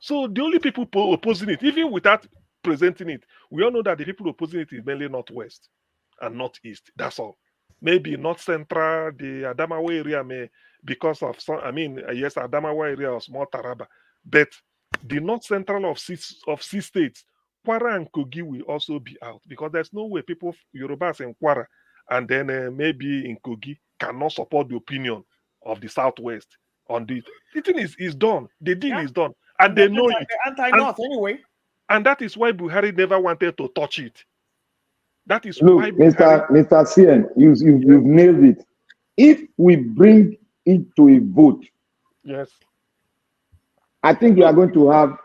So the only people opposing it, even without presenting it, we all know that the people opposing it is mainly Northwest and Northeast. That's all. Maybe North Central, the Adamawa area may, because of some, yes, Adamawa area or small Taraba. But the North Central of six states, Kwara and Kogi will also be out because there's no way people, Yorubas in Kwara, and then maybe in Kogi cannot support the opinion of the Southwest. On the thing is done. The deal is done, and they know it. They're anti-North anyway. And that is why Buhari never wanted to touch it. That is Look, why Buhari, Mr. CN, you've nailed it. If we bring it to a vote, yes, I think we are going to have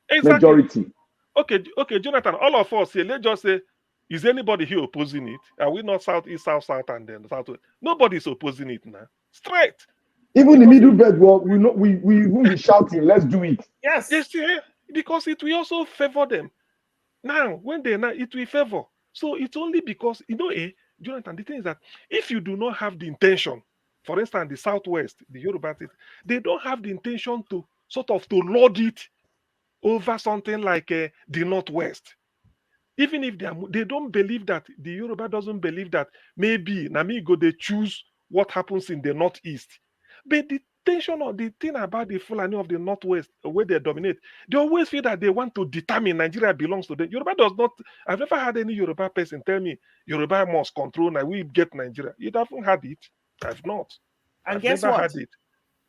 exactly. majority. Okay, Jonathan. All of us here, let's just say, is anybody here opposing it? Are we not Southeast, South, and then Southwest? Nobody's opposing it now. Straight. Even the middle belt, we will be shouting, let's do it. Yes. Because it will also favor them. Now, it will favor. So it's only because, Jonathan, the thing is that if you do not have the intention, for instance, the Southwest, the Yoruba, they don't have the intention to to lord it over something like the Northwest. Even if they don't believe that, the Yoruba doesn't believe that maybe Namigo, they choose what happens in the Northeast. But the tension or the thing about the Fulani of the Northwest, where they dominate, they always feel that they want to determine Nigeria belongs to them. Yoruba does not. I've never had any Yoruba person tell me Yoruba must control and we get Nigeria. You haven't had it. I've not. And I've guess never what? had it.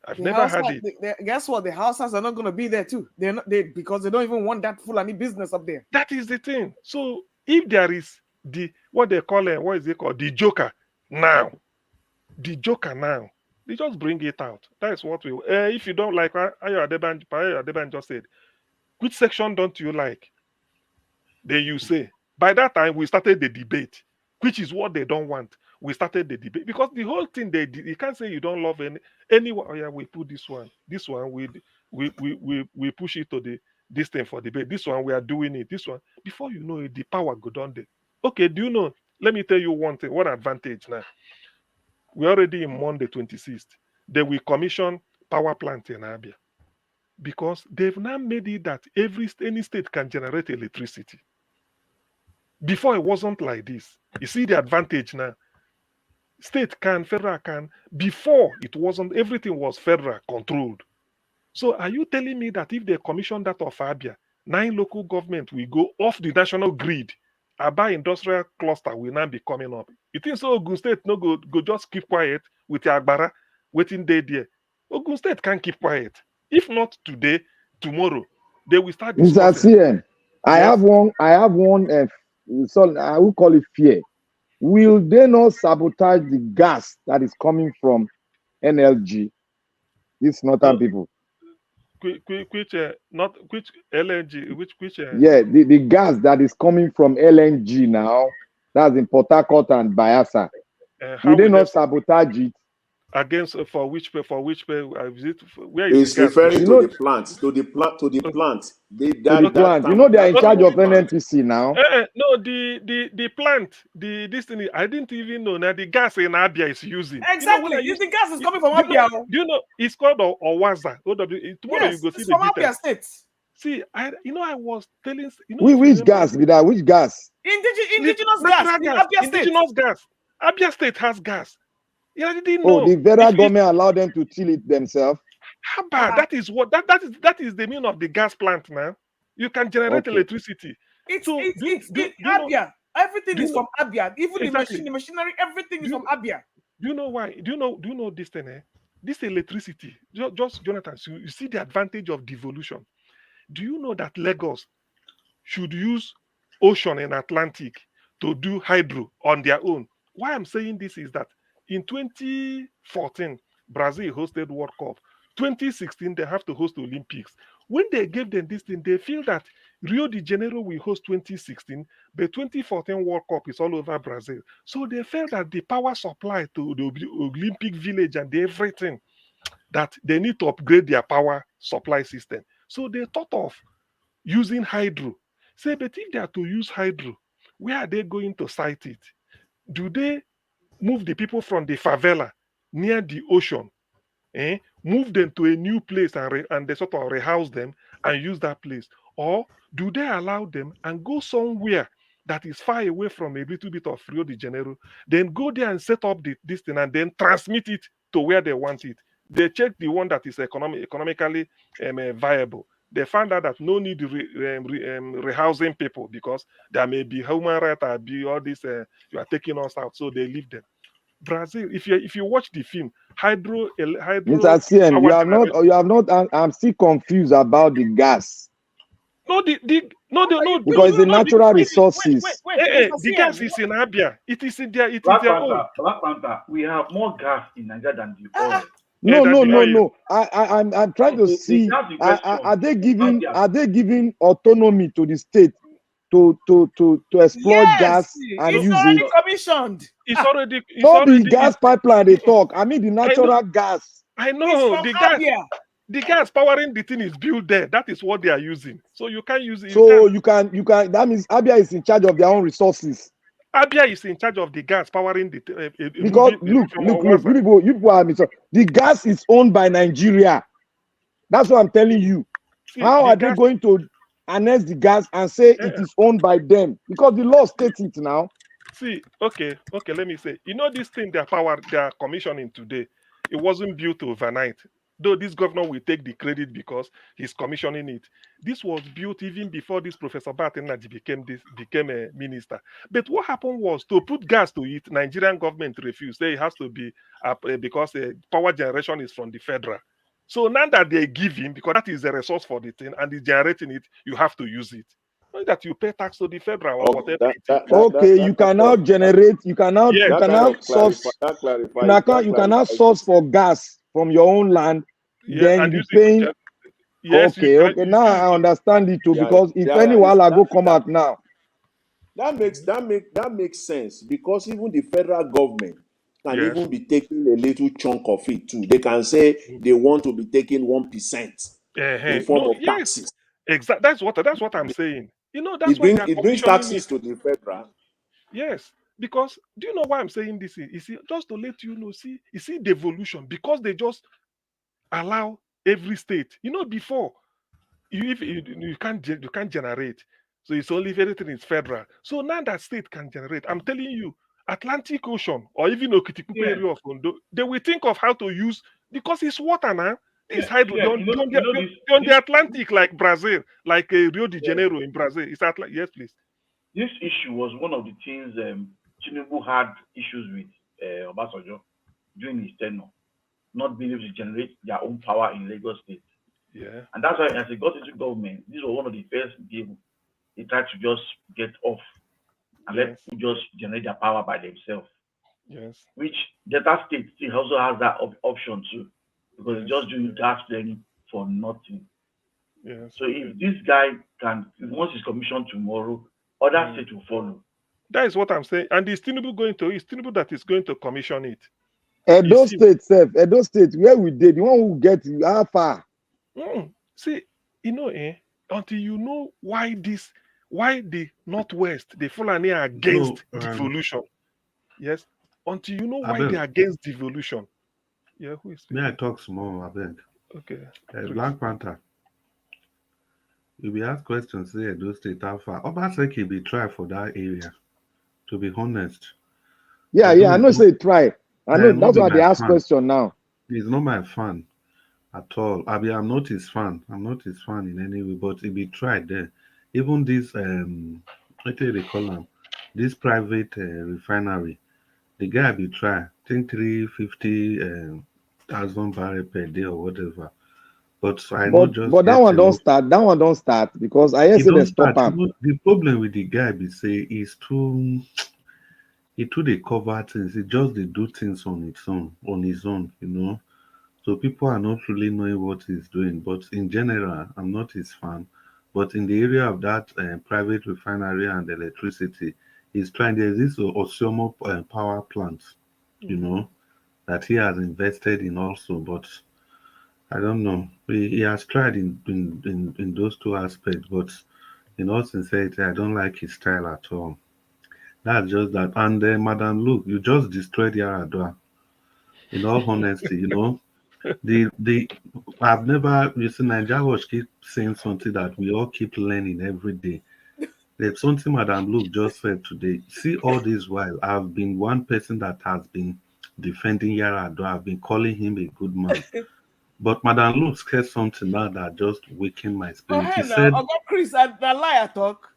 I've never had it. Guess what? The Hausas are not going to be there too. They're not because they don't even want that Fulani business up there. That is the thing. So if there is what they call what is it called? The Joker now. They just bring it out. That is what we. If you don't like Ayo Adeban just said, Which section don't you like? Then you say, by that time, we started the debate, which is what they don't want. We started the debate because the whole thing they did, you can't say you don't love anyone. Oh yeah, we put this one, we push it to this thing for debate. This one we are doing it. This one before you know it, the power go down there. Okay, do you know? Let me tell you one thing. One advantage now. We're already in Monday 26th. Then we commission power plant in Abia because they've now made it that any state can generate electricity. Before it wasn't like this. You see the advantage now. State can, federal can. Before it wasn't, everything was federal controlled. So are you telling me that if they commission that of Abia, 9 local government will go off the national grid? Aba industrial cluster will now be coming up. You think so Ogun State no go just keep quiet with Agbara waiting there? Ogun State can't keep quiet. If not today, tomorrow, they will start discussing. Mr. CN, I have one, so I will call it fear. Will they not sabotage the gas that is coming from NLG? These northern people. Which LNG? Which? Yeah, the gas that is coming from LNG now, that's in Port Harcourt and Bayelsa. Will they not sabotage it? Against for which is it? Where is the gas? referring You to know, the plant, to the plant. You know they are in charge of NNPC now. No, the plant, this thing. I didn't even know that the gas in Abia is using. Exactly, the gas is coming from Abia. Do you know it's called Owaza? Tomorrow you go see the from details. Abia State. See, I was telling Which gas be that? Which gas? Indigenous gas in Abia State. Indigenous gas. Abia State has gas. Yeah, I didn't know. Oh, the federal government allowed them to till it themselves. How bad? That is what that is the meaning of the gas plant now. You can generate electricity. It's Abia. Everything is from Abia. Even the machinery, everything is from Abia. Do you know why? Do you know this thing? This electricity. Just Jonathan, so you see the advantage of devolution. Do you know that Lagos should use ocean and Atlantic to do hydro on their own? Why I'm saying this is that in 2014, Brazil hosted World Cup. 2016, they have to host the Olympics. When they gave them this thing, they feel that Rio de Janeiro will host 2016, but 2014 World Cup is all over Brazil. So they felt that the power supply to the Olympic Village and everything, that they need to upgrade their power supply system. So they thought of using hydro. Say, but if they are to use hydro, where are they going to site it? Do they move the people from the favela near the ocean, move them to a new place and they sort of rehouse them and use that place? Or do they allow them and go somewhere that is far away from a little bit of Rio de Janeiro, then go there and set up this thing and then transmit it to where they want it? They check the one that is economically viable. They found out that no need rehousing people because there may be human rights or be all this, you are taking us out, so they leave them. Brazil, if you watch the film, hydro. Mr. CN, you have not. I'm still confused about the gas. Because it's the natural resources. The gas is in Abia. It is in their. It is their own. Black Panther, we have more gas in Nigeria than the oil. No. I'm trying to see. Are they giving autonomy to the state to exploit gas and use it? Commissioned. It's already. The gas pipeline they talk. I mean the natural gas. I know the gas. The gas powering the thing is built there. That is what they are using. So you can't use it. So you can. That means Abia is in charge of their own resources. Abia is in charge of the gas powering the because look, you people are missing. The gas is owned by Nigeria. That's what I'm telling you. See, how are they going to annex the gas and say it is owned by them? Because the law states it now. See, okay, let me say, this thing they are commissioning today, it wasn't built overnight. Though this governor will take the credit because he's commissioning it. This was built even before this Professor Batenaji became a minister. But what happened was, to put gas to it, Nigerian government refused. Say it has to be because power generation is from the federal. So now that they give him, because that is the resource for the thing, and he's generating it, you have to use it. Not that you pay tax to the federal or whatever. You can now generate. You can now source. You cannot source for gas from your own land. Then you be paying. Yes, you Okay, can. okay. Now I understand it too, Yeah, because if yeah, any yeah. while I go come out now. That makes sense, because even the federal government can Yes. even be taking a little chunk of it too. They can say they want to be taking 1% in form No, of yes. taxes. Exactly. That's what I'm saying. That's why they are It brings commissioning taxes it. to the federal. Yes. Because do you know why I'm saying this? You see, just to let you know, see, you see devolution, because they just allow every state. Before you can't generate. So it's only if everything is federal. So now that state can generate, I'm telling you, Atlantic Ocean or even Okitipupa Yeah, area of Ondo, they will think of how to use, because it's water now. This yeah, hydro, yeah. they're on the Atlantic, like Brazil, like Rio de Yeah, Janeiro in Brazil. It's Atlantic. Yes, please. this issue was one of the things Tinubu had issues with Obasanjo during his tenure, not being able to generate their own power in Lagos State. Yeah. And that's why, as he got into government, this was one of the first deal he tried to just get off and let Yes. people just generate their power by themselves, Yes. which Delta State still also has that option too, because it's Yes. just doing gas planning for nothing. Yes. So if this guy can, once he's commissioned tomorrow, other Mm. states will follow. That is what I'm saying. And is Tinubu It's Tinubu that is going to commission it. Edo Is him. State, Edo State, where we did, the one who get how far? See, until you know why the Northwest, the Fulani are So, against devolution. Yes. Until you know why Abel, they're against devolution. Yeah, who is may I speaking? talk small, Abel? Okay, please. Black Panther, if we ask questions, say Edo State, how far? Obaseki be try for that area, to be honest. Yeah, Although yeah. I know. Say try. I know. not That's be why they my ask fan. question now. He's not my fan at all. I'm not his fan. I'm not his fan in any way, but he be tried there. Even this, what do they call them? This private refinery, the guy be try, I think 350 thousand barrel per day or whatever. But I know just But that get one don't enough. start. That one don't start because I hear He say they don't stop start. him. The problem with the guy be say he's too. He too they cover things. He just they do things on its own, So people are not really knowing what he's doing. But in general, I'm not his fan. But in the area of that private refinery and electricity, he's trying. There's this Osiomo power plant, you Mhm. know, that he has invested in also. But I don't know. He has tried in those two aspects. But in all sincerity, I don't like his style at all. That's just that. And Madam, look, you just destroyed Yaradua. In all honesty, the I've never, you see, Nigeria Watch keep saying something that we all keep learning every day. There's something Madam Luke just said today. See, all this while, I've been one person that has been defending Yaradua. I've been calling him a good man. But Madam Luke said something now that just wakened my Go spirit. He ahead now. said, I got Chris and the liar talk.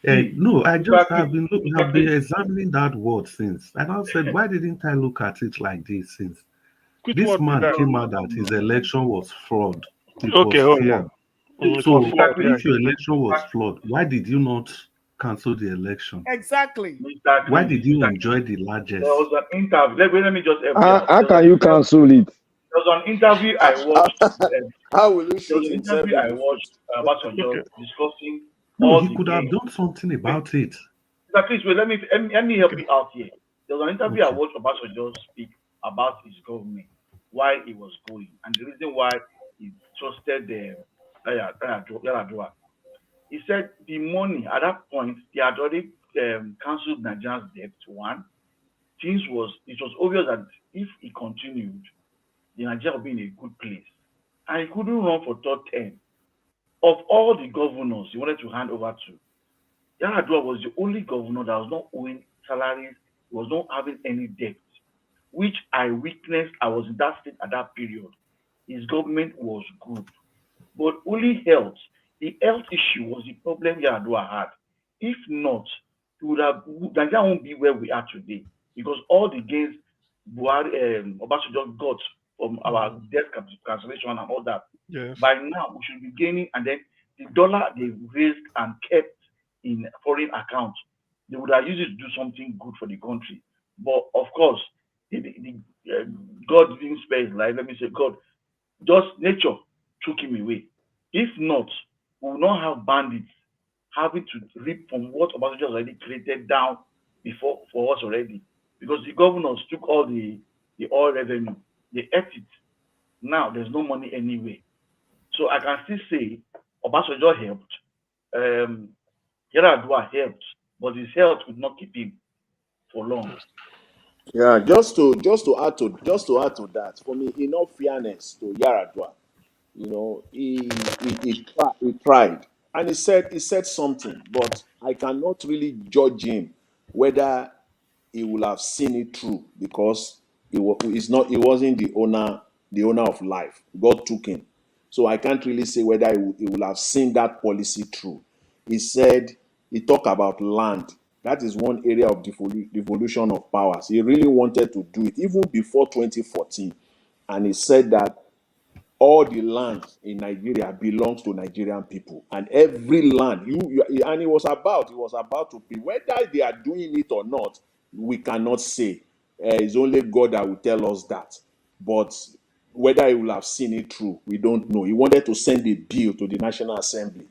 See, no, I just Mr. King, have Mr. been King, examining that word since. And I said, why didn't I look at it like this since? Which This word be man that? came out that his election was fraud. It Okay, was oh yeah. flawed. It see, was So Mr. flawed, King, yeah. if your election was Mr. flawed, why did you not cancel the election? Exactly. Why did you Mr. King, enjoy the there largest? was an interview. Let me just help you out. How can you cancel it? There was an interview I watched. How will he There shoot was an himself interview in I the foot? watched about Obasanjo Okay. discussing No, all he the could have gains. done something Wait, about it. Mr. Chris, wait, let me help Okay. you out here. There was an interview I Okay. watched Obasanjo speak about his government, why he was going, and the reason why he trusted the Yaradua. He said the money at that point they had already cancelled Nigeria's debt. One, it was obvious that if he continued, the Nigeria would be in a good place, and he couldn't run for third term. Of all the governors he wanted to hand over to, Yaradua was the only governor that was not owing salaries, was not having any debt, which I witnessed. I was in that state at that period. His government was good, but only health. The health issue was the problem Yaradua had. If not, Nigeria won't be where we are today, because all the gains Buhari Obasanjo got from our Mhm. debt cancellation and all that. Yes. By now, we should be gaining, and then the dollar they raised and kept in foreign accounts, they would have used it to do something good for the country. But of course, God didn't spare his life. Let me say, God, just nature took him away. If not, we will not have bandits having to reap from what Obasanjo has already created down before for us already. Because the governors took all the oil revenue, they ate it. Now there's no money anyway. So I can still say Obasanjo helped, Yaradua helped, but his health would not keep him for long. Yeah, just to add to that, for me, in all fairness to Yaradua, he tried, and he said something, but I cannot really judge him whether he will have seen it through, because he wasn't the owner of life. God took him, so I can't really say whether he will have seen that policy through. He talked about land. That is one area of devolution of powers. He really wanted to do it even before 2014, and he said that all the land in Nigeria belongs to Nigerian people, and every land and it was about to be, whether they are doing it or not, we cannot say. It's only God that will tell us that. But whether he will have seen it through, we don't know. He wanted to send a bill to the National Assembly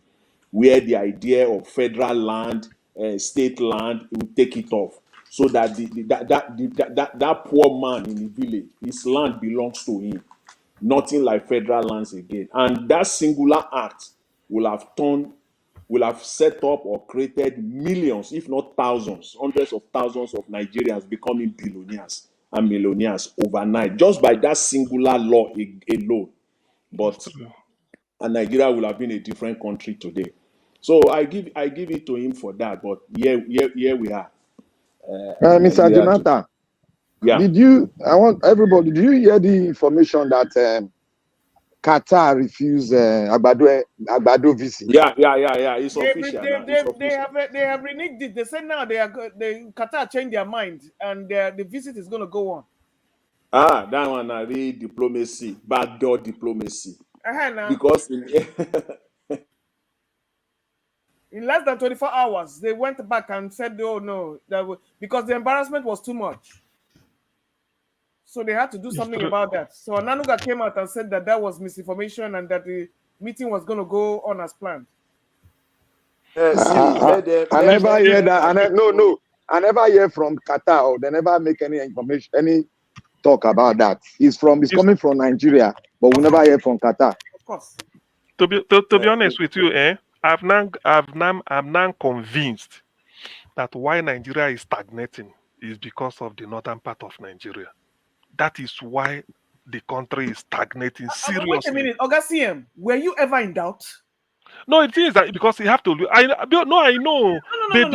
where the idea of federal land, state land, he will take it off, so that that poor man in the village, his land belongs to him. Nothing like federal lands again. And that singular act will have set up or created millions, if not thousands, hundreds of thousands of Nigerians becoming billionaires and millionaires overnight, just by that singular law alone. But and Nigeria will have been a different country today. So I give it to him for that. But here we are. Mr. Nigeria Jonathan, yeah. I want everybody, do you hear the information that Qatar refused Agbado visit? Yeah. It's official now. It's official. They have reneged it. They said now Qatar changed their mind and the visit is going to go on. That one are really diplomacy, backdoor diplomacy. Now, Because in less than 24 hours, they went back and said, "Oh no," because the embarrassment was too much. So they had to do something about that. So Ananuga came out and said that was misinformation and that the meeting was going to go on as planned. I never hear that. No. I never hear from Qatar. Or they never make any information, any talk about that. It's coming from Nigeria, but we never hear from Qatar. Of course. To be honest with you, I'm now convinced that why Nigeria is stagnating is because of the northern part of Nigeria. That is why the country is stagnating seriously. Wait a minute, Augustine, were you ever in doubt? No, it is that because you have to. I know. No.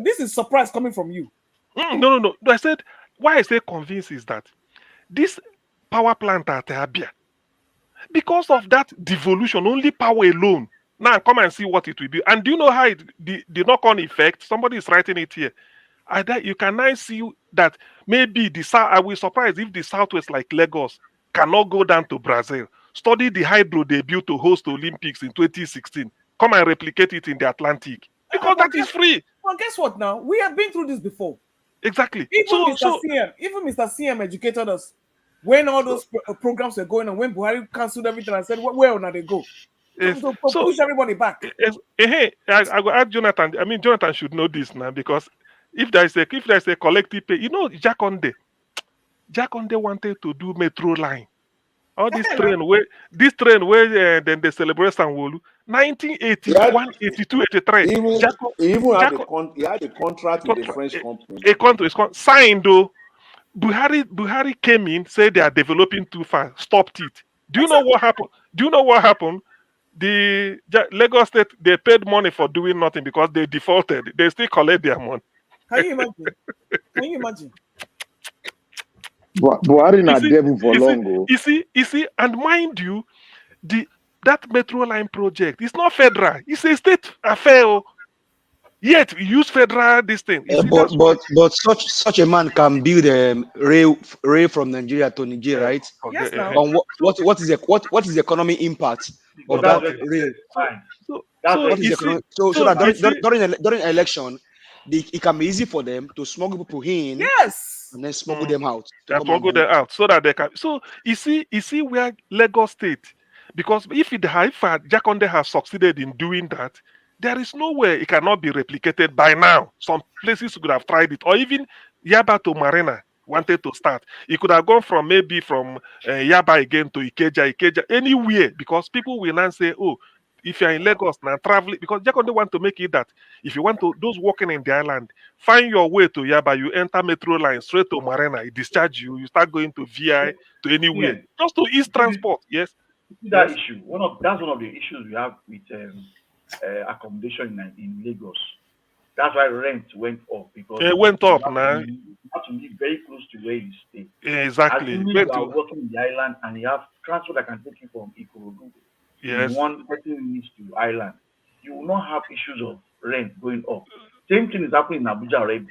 This is surprise coming from you. No. I said why I say convinced is that this power plant at Abia, because of that devolution, only power alone. Now come and see what it will be. And do you know how the knock-on effect? Somebody is writing it here. You can now see that maybe the south. I will be surprised if the southwest, like Lagos, cannot go down to Brazil, study the hydro they built to host the Olympics in 2016, come and replicate it in the Atlantic, because that is free. Well, guess what? Now we have been through this before. Exactly. Even Mr. CM educated us when all those programs were going on. When Buhari cancelled everything and said, "Where now they go?" So push everybody back. I will ask Jonathan. I mean, Jonathan should know this now, because if there's a collective pay, Jack Onde wanted to do metro line. All this train where then they celebrate Sanwo-Olu, 1981, 82, 83. He had a contract with the French company. A contract is signed though. Buhari came in, said they are developing too fast, stopped it. Do you know what happened? The Lagos State, they paid money for doing nothing because they defaulted. They still collect their money. Can you imagine? Buhari na devil for long. You see, and mind you, that metro line project is not federal. It's a state affair. Yet we use federal this thing. But such a man can build a rail from Nigeria to Niger, right? Yes, now. On what is the economic impact of that rail? So that during election, it can be easy for them to smuggle people in. Yes. And then smuggle them out. Smuggle them out so that they can. So you see where Lagos State, Because if Jakonde has succeeded in doing that, there is no way it cannot be replicated by now. Some places could have tried it, or even Yaba to Marina wanted to start. It could have gone from maybe from Yaba again to Ikeja, anywhere, because people will now say, oh, if you're in Lagos now, traveling, because Jakonde want to make it that if you want to, those working in the island, find your way to Yaba, you enter metro line straight to Marina, it discharge you, you start going to VI, to anywhere, Yeah, just to ease you transport. Yes, see that yes. issue. That's one of the issues we have with accommodation in Lagos. That's why rent went up because It went you up have to now. live very close to where you stay. Exactly. Assuming you Went are to working in the island and you have transport that can take you from Ikorodu in yes. 30 minutes to island, you will not have issues of rent going up. Same thing is happening in Abuja already.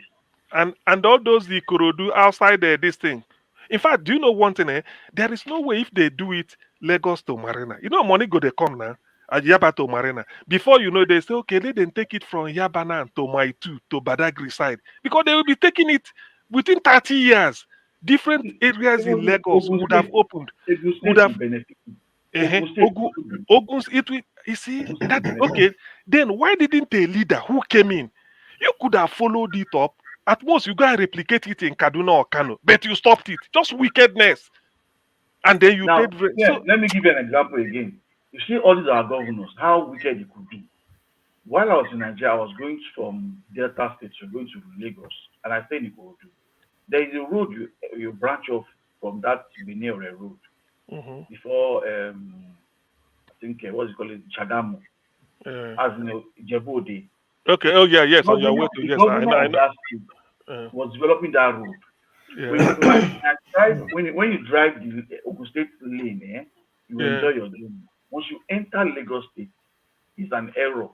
And all those Ikorodu outside this thing. In fact, do you know one thing? There is no way if they do it Lagos to Marina. You know, money go they come now. At Yaba to Marina. Before you know, they say, okay, let them take it from Yabana to Maitu to Badagry side. Because they will be taking it within 30 years. Different areas in Even Lagos would have opened, Ogun would State will have benefit. uh Ogun State Ogun, will benefit. Ogun's it will, you see Ogun State will that benefit. okay. Then why didn't a leader who came in? You could have followed it up. At most, you go and replicate it in Kaduna or Kano, but you stopped it. Just wickedness, and then you Now, paid rent. yeah, So let me give you an example again. You see all these our governors, how wicked it could be. While I was in Nigeria, I was going from Delta State to going to Lagos, and I stayed in Ikorodu. There is a road you branch off from that Benin road mhm, before I think what's it called Chagamu, uh, as in Ijebu Ode. okay. Oh yeah, The yes. On your way governor, to the yes, I governor know. I of know. that state Uh, was developing that road. yeah, When you drive the Ogun State lane, you yeah. enjoy your journey. Once you enter Lagos State, it's an error.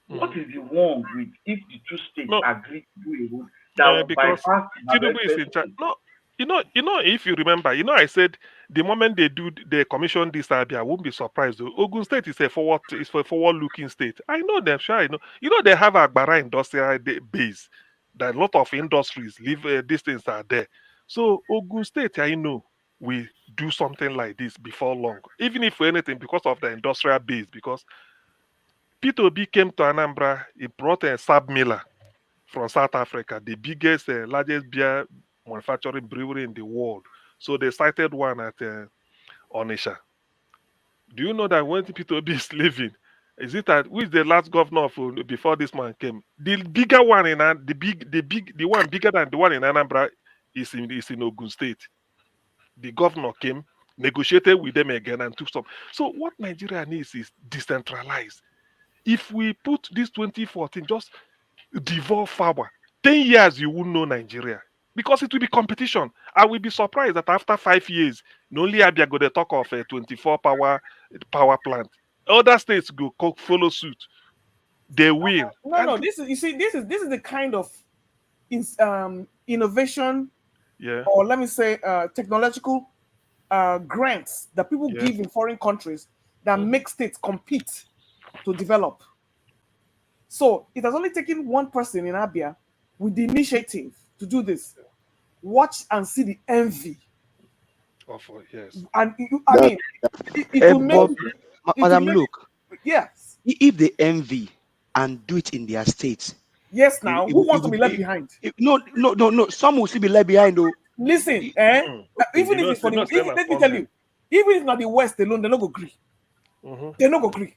What Mhm. is the wrong with if the two states No, agree to do a road that will because bypass the Tinubu is harvested in charge. state? No, if you remember, I said the moment they commission this idea, I won't be surprised. Though. Ogun State is for a forward-looking state. I know them, sure. I know. They have a Agbara industrial base. That a lot of industries live. These things are there. So Ogun State, I know, will do something like this before long. Even if for anything, because of the industrial base, because Peter Obi came to Anambra, he brought a Sab Miller from South Africa, the biggest, largest beer manufacturing brewery in the world. So they started one at Onisha. Do you know that when Peter Obi is leaving, is it that who is the last governor of before this man came? The bigger one in the one bigger than the one in Anambra is in Ogun State. The governor came, negotiated with them again, and took some. So what Nigeria needs is decentralized. If we put this 2014, just devolve power. 10 years, you won't know Nigeria. Because it will be competition. I will be surprised that after 5 years, only Abia go to talk of a 24 power plant. Other states go follow suit. They will. No, And no. This is you see. This is the kind of innovation, yeah, or let me say technological grants that people yeah. give in foreign countries that Mhm. make states compete to develop. So it has only taken one person in Abia with the initiative to do this. Watch and see the envy, Yes. and I That mean, it will make But it will Madam, make look, yes, if they envy and do it in their states, yes. it, Now, it, who will- it wants to will be left be behind? no, no, no, no. Some will still be left behind, though. Listen, It- Mm-mm. even if it's for the, Say even, na let me tell funding. you, even if not the West alone, they no go agree. Mhm. They no go agree.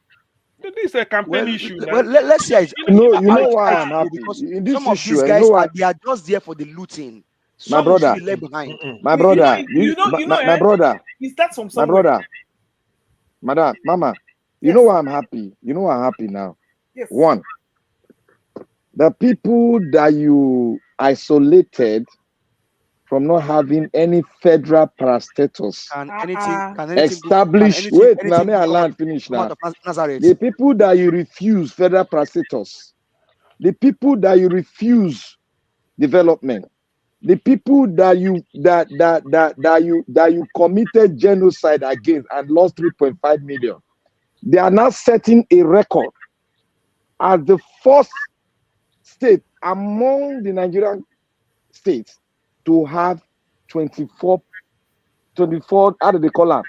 This is a campaign well, issue well, now. let's see you how know it why how it I'm go, happy because in some this of these issue. You know guys why, they are just there for the looting. my Some will still brother, be left behind. Mm-mm. my You know, brother, my brother, it starts from my somewhere. brother, madam, mama. You know Yes, why I'm happy. You know why I'm happy now. yes. One, the people that you isolated from not having any federal parastatus established. Wait, now may I land finish Come out now. of Nazareth? The people that you refuse federal parastatus, the people that you refuse development, the people that you committed genocide against and lost 3.5 million, they are now setting a record as the first state among the Nigerian states to have 24, how do they call them?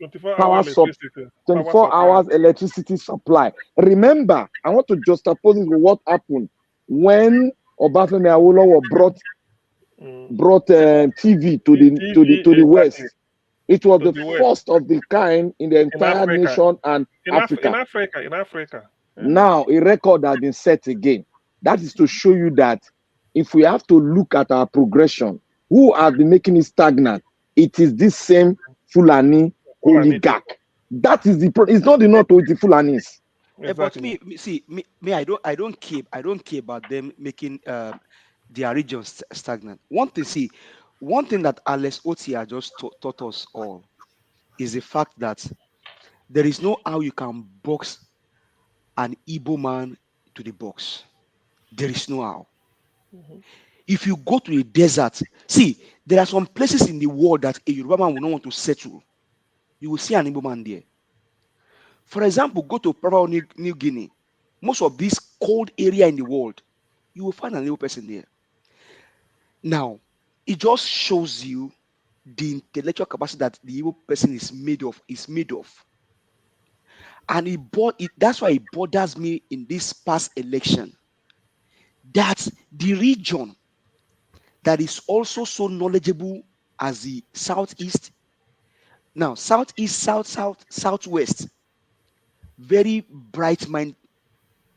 24 hour power sup, electricity. 24 supply. hours electricity supply. Remember, I want to juxtapose it with what happened when Obafemi Awolowo brought TV to the West. Exactly. It was To the the West. first of the kind in the In entire Africa. nation and Africa. In Africa. Yeah. Now a record has been set again. That is to show you that if we have to look at our progression, who have been making it stagnant, it is this same Fulani oligarch. That is the it's not enough with the Fulanis. But me, I don't care about them making their regions stagnant. One thing that Alex Otia just taught us all is the fact that there is no how you can box an Igbo man to the box. There is no how. If you go to the desert, there are some places in the world that a Yoruba man will not want to settle. You will see an Igbo man there. For example, go to Papua New Guinea. Most of this cold area in the world, you will find an Igbo person there. Now, it just shows you the intellectual capacity that the Igbo person is made of. And that's why it bothers me in this past election that the region that is also so knowledgeable as the Southeast, now Southeast, Southwest, very bright mind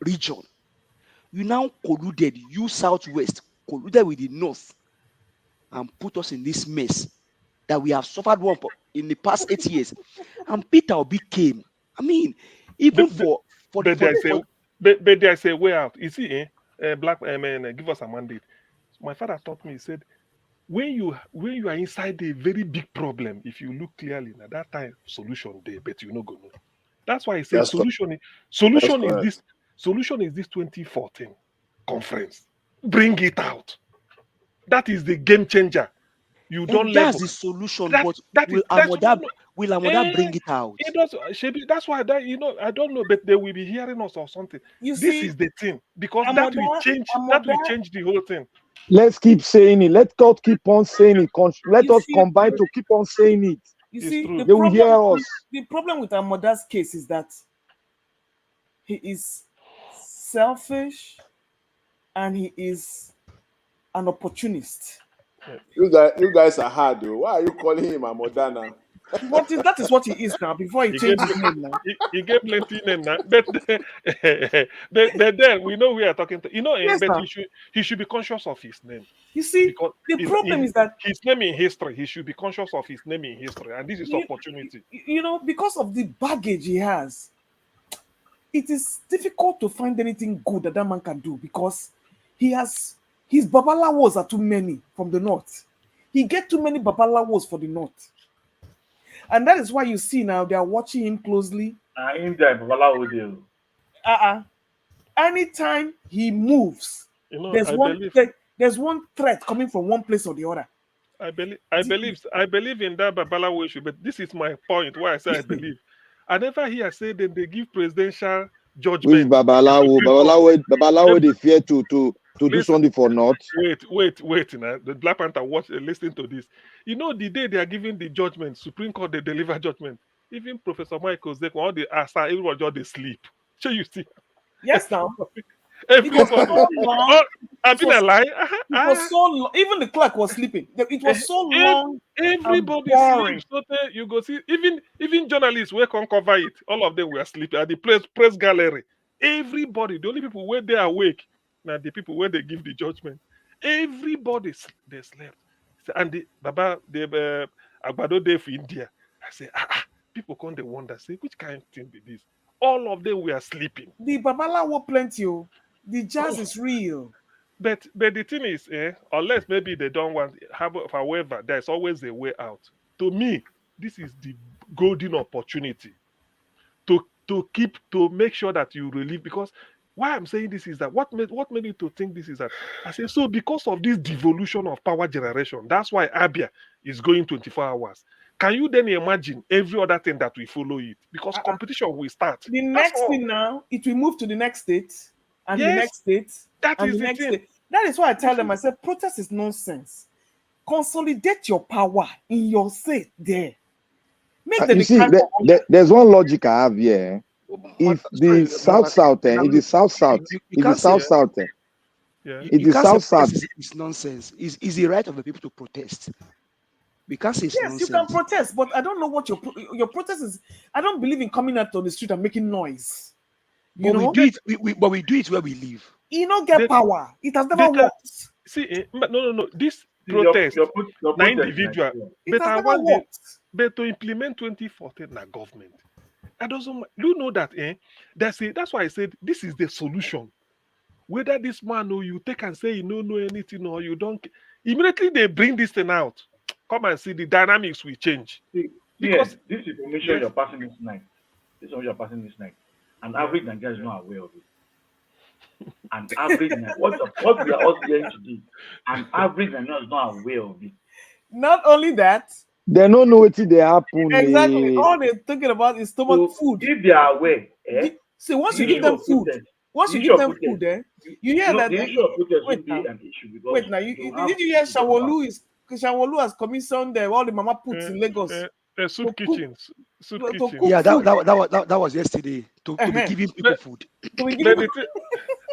region. You now colluded, you Southwest, colluded with the North and put us in this mess that we have suffered one in the past 8 years. And Peter Obi came. I mean, even but there's a way out. You see, black men give us a mandate. My father taught me. He said, when you are inside a very big problem, if you look clearly, at that time solution there, but you no go know. That's why I say solution is this 2014 conference. Bring it out. That is the game changer. You don't level. That's the solution, but will Amoda bring it out? It does, Shebi, that's why I don't know, but they will be hearing us or something. This is the thing, because that will change the whole thing. Let's keep saying it. Let God keep on saying it. Let us combine to keep on saying it. You see, they will hear us. The problem with Amoda's case is that he is selfish and he is an opportunist. You guys are hard, though. Why are you calling him Amoda now? That is what he is now. Before he changed his name now. He gave plenty name now. But then we know we are talking to. Yes, but he should be conscious of his name. You see, because the problem is that his name in history, he should be conscious of his name in history. And this is opportunity. Because of the baggage he has, it is difficult to find anything good that man can do, because his babalawos are too many from the north. He get too many babalawos for the north. And that is why you see now they are watching him closely. Anytime he moves, there's one threat coming from one place or the other. I believe in that babalawo issue, but this is my point why I say I believe. I never hear say that they give presidential judgment. Which babalawo they fear to do something for not. Wait. Now the Black Panther listen to this. The day they are giving the judgment, Supreme Court they deliver judgment. Even Professor Michael Zek, all the ASA, everyone just they sleep. So you see. Yes, now. Everybody. I've been a lie. It was so long. Even the clerk was sleeping. It was so long. Everybody sleeps. So you go see. Even journalists who can cover it. All of them were sleeping at the press gallery. Everybody. The only people where they are awake. Now the people where they give the judgment. Everybody they slept. And the Agbado Day for India. I say, people come they wonder, say, which kind of thing be this? All of them were sleeping. The babalawo plenty. The jazz is real. But the thing is, unless maybe they don't want, however, there's always a way out. To me, this is the golden opportunity to make sure that you relieve. Because why I'm saying this is that what made me to think this is that I say so because of this devolution of power generation. That's why Abia is going 24 hours. Can you then imagine every other thing that will follow it? Because competition will start. The next thing now, it will move to the next state, and the next state, and the next state. That is why I tell them, I said, protest is nonsense. Consolidate your power in your state there. Make them You the see, cry for hunger. there's one logic I have here. If Sorry, the South, if the South, you if the can't say South, Yeah. if you the can't say South, protest is nonsense. Is the right of the people to protest. We can't say it's Yes, you can nonsense. protest, but I don't know what your protest is. I don't believe in coming out on the street and making noise. You But we know, do it. But we do it where we live. you don't get They- power. It has they never can worked. see. No. This See, protest, your na protest in individual. Nigeria. It But has I never want the worked. but to implement 2014 na government. I doesn't. Do you know that? That's why I said this is the solution. Whether this man or you take and say you don't know anything or you don't, immediately they bring this thing out. Come and see the dynamics will change. See, Because this information yes, you're passing this night, this one you're passing this night, an average Nigerian is not aware of it. An average, what we are all hearing today, an average Nigerian is not aware of it. Not only that, they don't know what they happen. exactly. All they're thinking about is stomach So food. if they are aware, See, once the you give issue them of food, protest, once the you issue give of them food, protest, you hear that. the issue of protest Wait won't be now, an issue because wait now. they will have Did you hear food to come out. Shawolu has commissioned all the mama puts in Lagos soup to cook kitchens, soup to kitchen. cook Yeah, food. that was yesterday to be giving people But, food. To be but giving the thing,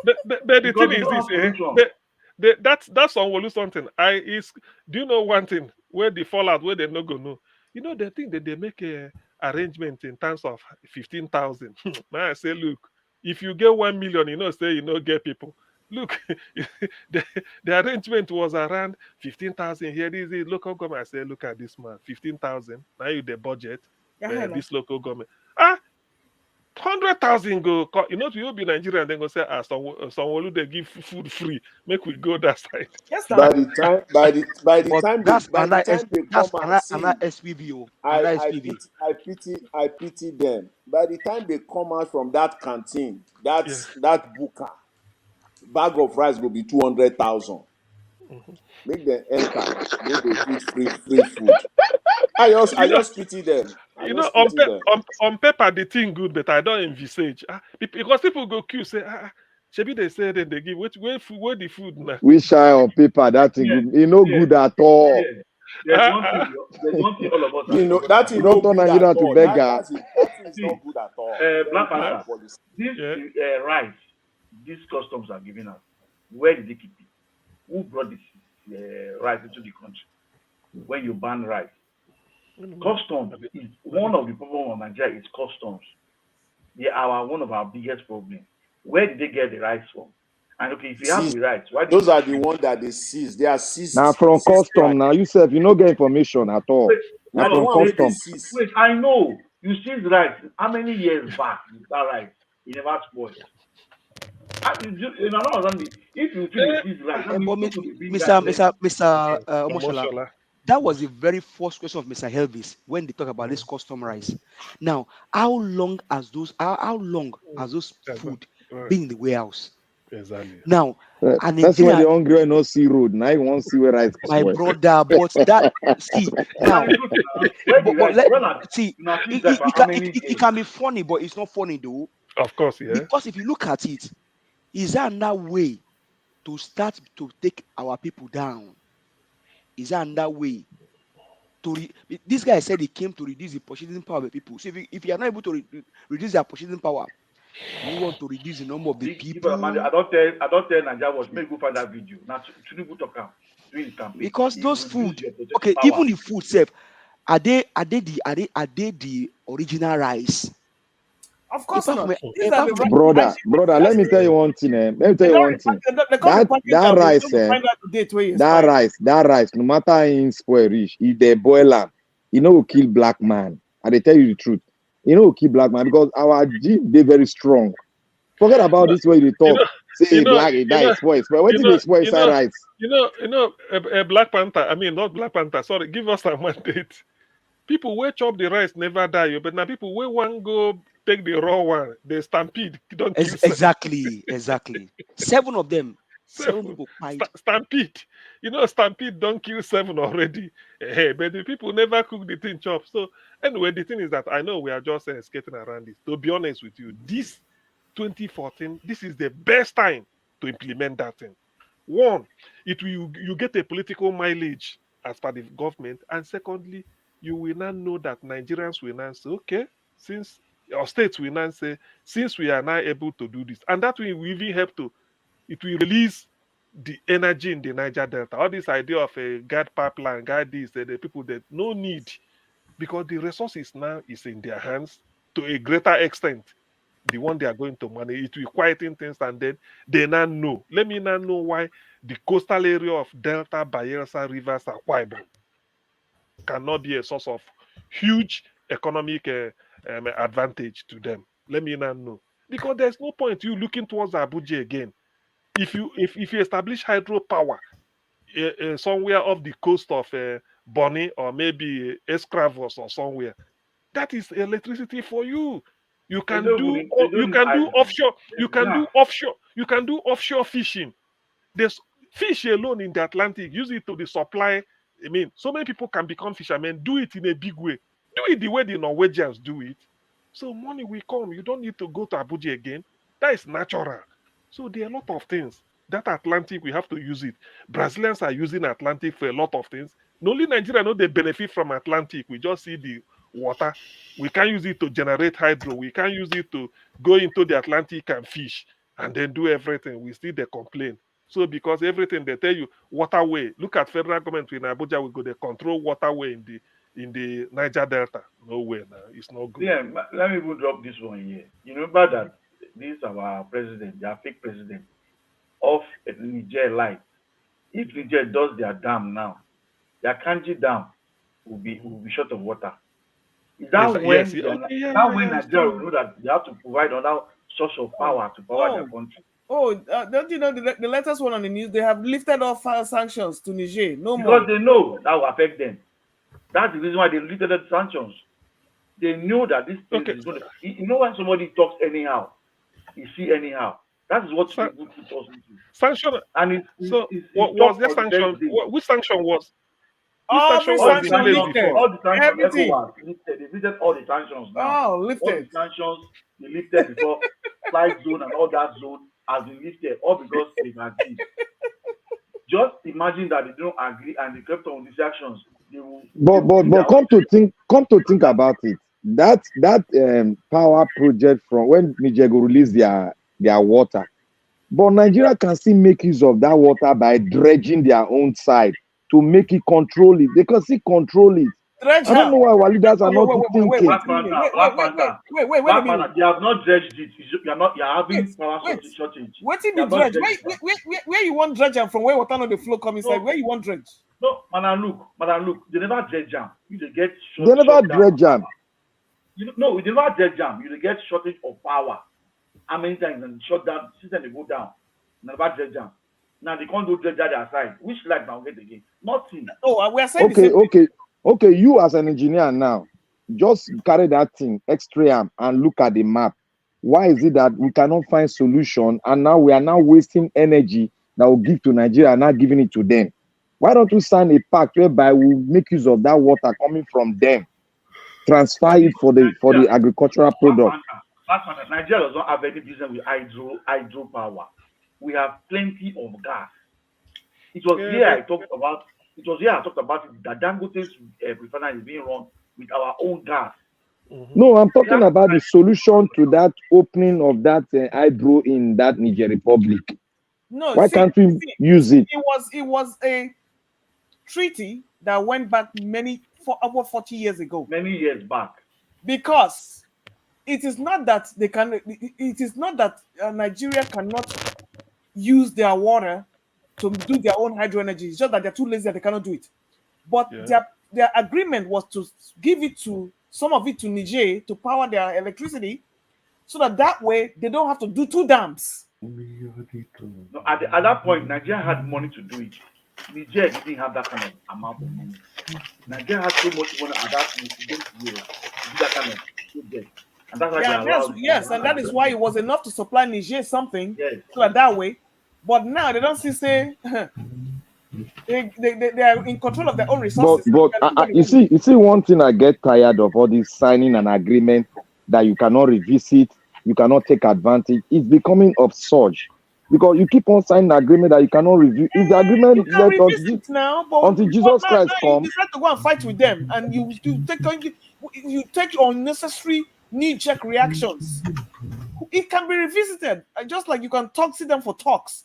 but the Because thing they is don't this, have solution. that's on Wolu something. Do you know one thing where the fallout where they no go know? You know the thing that they make a arrangement in terms of 15,000. Man, I say, look, if you get 1 million, say get people. Look, the, the arrangement was around 15,000 here. This is local government. I say, look at this man, 15,000. Now you the budget, this local government. 100,000 go. You be Nigerian, then go say, someone they give food free. Make we go that side. yes, By now. the time, by the But time that's they come and another see, SPV. I Another I SPV. pity I pity I pity them. By the time they come out from that canteen, that Yeah. that buka, bag of rice will be 200,000. Mhm. Make them enter, make them eat free food. I You know, just pity them. I you know, just pity them. on paper the thing good, but I don't envisage. Because people go queue say, maybe they say then they give where the food now. We shy on paper. That thing Yeah, good. It no yeah, good at all. yeah. There's one thing all of us have You know forgotten that about. is You don't no turn good Nigeria at to all. beggar. That is See, not good at all. Black Very Panther, bad policy. this Yeah. rice, these customs are giving us. Where did they keep it? Who brought this rice into the country? When you ban rice, customs is one of the problems of Nigeria. Is customs. They are one of our biggest problems. Where did they get the rice from? And okay, if you have Seize. the rice, why did Those you are the distribute? ones that they seize. They are seized. Now from Seized custom. rice. Now you said you no get information at all. Wait, Now Now the from one wey they custom. seize. wait, I know you seized rice. How many years back is that rice? It never spoiled. If you feel it seize rice, that means But people will bring rice Mr. there. Omoshola, Commercial. that was the very first question of Mr. Helvis when they talk about this custom rice. Now, how long has those food been in the warehouse? Exactly. Now, and Person when Nigeria, they hungry no see road. Now you want see where rice my spoil. brother, but that see now, Where the but rice? let When I see now seize it, rice it, for it, how can, many it years? can be funny, but it's not funny though. Of course, yeah. Because if you look at it, is that another way to start to take our people down? Is that another way this guy said he came to reduce the purchasing power of the people. So if you are not able to reduce their purchasing power, do you want to reduce the number of the people? I don't tell Nigeria watch. Make go find that video. Now Tinubu talk am during his campaign. Because He those reduce food, your purchasing okay, power. even the food self, are they the original rice? Of course Apart not. from These are the Brother, let me tell you one thing. Let me tell They you don't one thing. they come the package That and we rice, don't find out the date where you that rice, no matter how in spoil reach, if they boil am, you know will kill black man. And they tell you the truth. You know will kill black man because our gene they very strong. Forget about this way you talk. Say black, it die spoil. What did they spoil inside rice? A Black Panther. I mean, not Black Panther. Sorry, give us a mandate. People who chop the rice never die, but now people who want go take the raw one, they stampede. Don't kill Exactly. 7 of them. 7 7 people fight. stampede. Stampede don't kill 7 already. But the people never cook the thing chop. So anyway, the thing is that I know we are just skating around this. To be honest with you, this 2014, this is the best time to implement that thing. One, you get a political mileage as per the government, and secondly, you will not know that Nigerians will not say, okay, since our states will not say, since we are now able to do this, and that will even help to, it will release the energy in the Niger Delta. All this idea of a guard pipeline, guard this, the people that no need, because the resources now is in their hands to a greater extent. The one they are going to manage, it will quieten things, and then they now know. Let me now know why the coastal area of Delta, Bayelsa, Rivers, and Akwa Ibom cannot be a source of huge economic advantage to them. Let me now know, because there's no point you looking towards Abuja again. If you establish hydropower somewhere off the coast of Bonny or maybe Escravos or somewhere, that is electricity for you. You can do offshore. You can do offshore. You can do offshore fishing. There's fish alone in the Atlantic. Use it to the supply. I mean, so many people can become fishermen. Do it in a big way. Do it the way the Norwegians do it. So money will come. You don't need to go to Abuja again. That is natural. So there are a lot of things. That Atlantic, we have to use it. Brazilians are using Atlantic for a lot of things. Not only Nigeria know they benefit from Atlantic. We just see the water. We can use it to generate hydro. We can use it to go into the Atlantic and fish and then do everything. We still they complain. So because everything they tell you, waterway. Look at federal government in Abuja, we go they control waterway in the Niger Delta. No way now. It's not good. Yeah, let me even drop this one here. You remember that this is our president, their fake president, of Niger light. If Niger does their dam now, their Kanji dam will be short of water. Is that when Nigeria will know that they have to provide another source of power to power their country? Don't you know the latest one on the news? They have lifted off sanctions to Niger. No because more. Because they know that will affect them. That's the reason why they lifted the sanctions. They know that this thing is going to. You know when somebody talks anyhow, you see anyhow. That is what people put us into. Sanction. And what was the sanction? Which sanction was? All the sanctions lifted. All the sanctions Everything. Lifted. They lifted all the sanctions now. Oh, lifted. All the sanctions they lifted before flight zone and all that zone has been lifted, all because they've agreed. Just imagine that they don't agree and they kept on these actions. But come to think about it. That power project from when Niger go release their water, but Nigeria can still make use of that water by dredging their own side to make it control it. They can still control it. Dredge I don't know why our leaders are not thinking. Wait. They have not dredged it. You're having power shortage. What did you dredge? Where you want dredge from? Where water no the flow come inside? Where you want dredge? No, madam, look. They never dredge jam. You get short. They never dredge jam. No, we never dredge jam. You get shortage of power. How many times and shut down? System they go down. Never dredge jam. Now they can't do dredge their side. Which light now get again? Nothing. Oh, we are saying Okay. You as an engineer now, just carry that thing, X-ray and look at the map. Why is it that we cannot find solution and now we are now wasting energy that will give to Nigeria and not giving it to them? Why don't we sign a pact whereby we make use of that water coming from them, transfer it for the agricultural product? Nigeria does not have any business with hydro power. We have plenty of gas. It was here I talked about it, that Dangote's refinery is being run with our own gas. No, I'm talking about the solution to that opening of that hydro in that Niger Republic. No, why can't we use it? It was a treaty that went back over 40 years ago. Many years back. Because it is not that Nigeria cannot use their water to do their own hydro energy. It's just that they're too lazy that they cannot do it. But their agreement was to give it to some of it to Niger to power their electricity, so that way they don't have to do two dams. No, at that point, Nigeria had money to do it. Niger didn't have that kind of amount of money. Nigeria had so much money at that point to do that kind of project. And that's why and that is why it was enough to supply Niger something that way. But now they don't say they are in control of their own resources. But you see one thing I get tired of, all this signing an agreement that you cannot revisit, you cannot take advantage. It's becoming absurd. because you keep on signing agreement that you cannot review. If the agreement You can let us revisit now, but until Jesus now Christ you come, decide to go and fight with them, and you take unnecessary knee-jerk reactions. It can be revisited, just like you can see them for talks.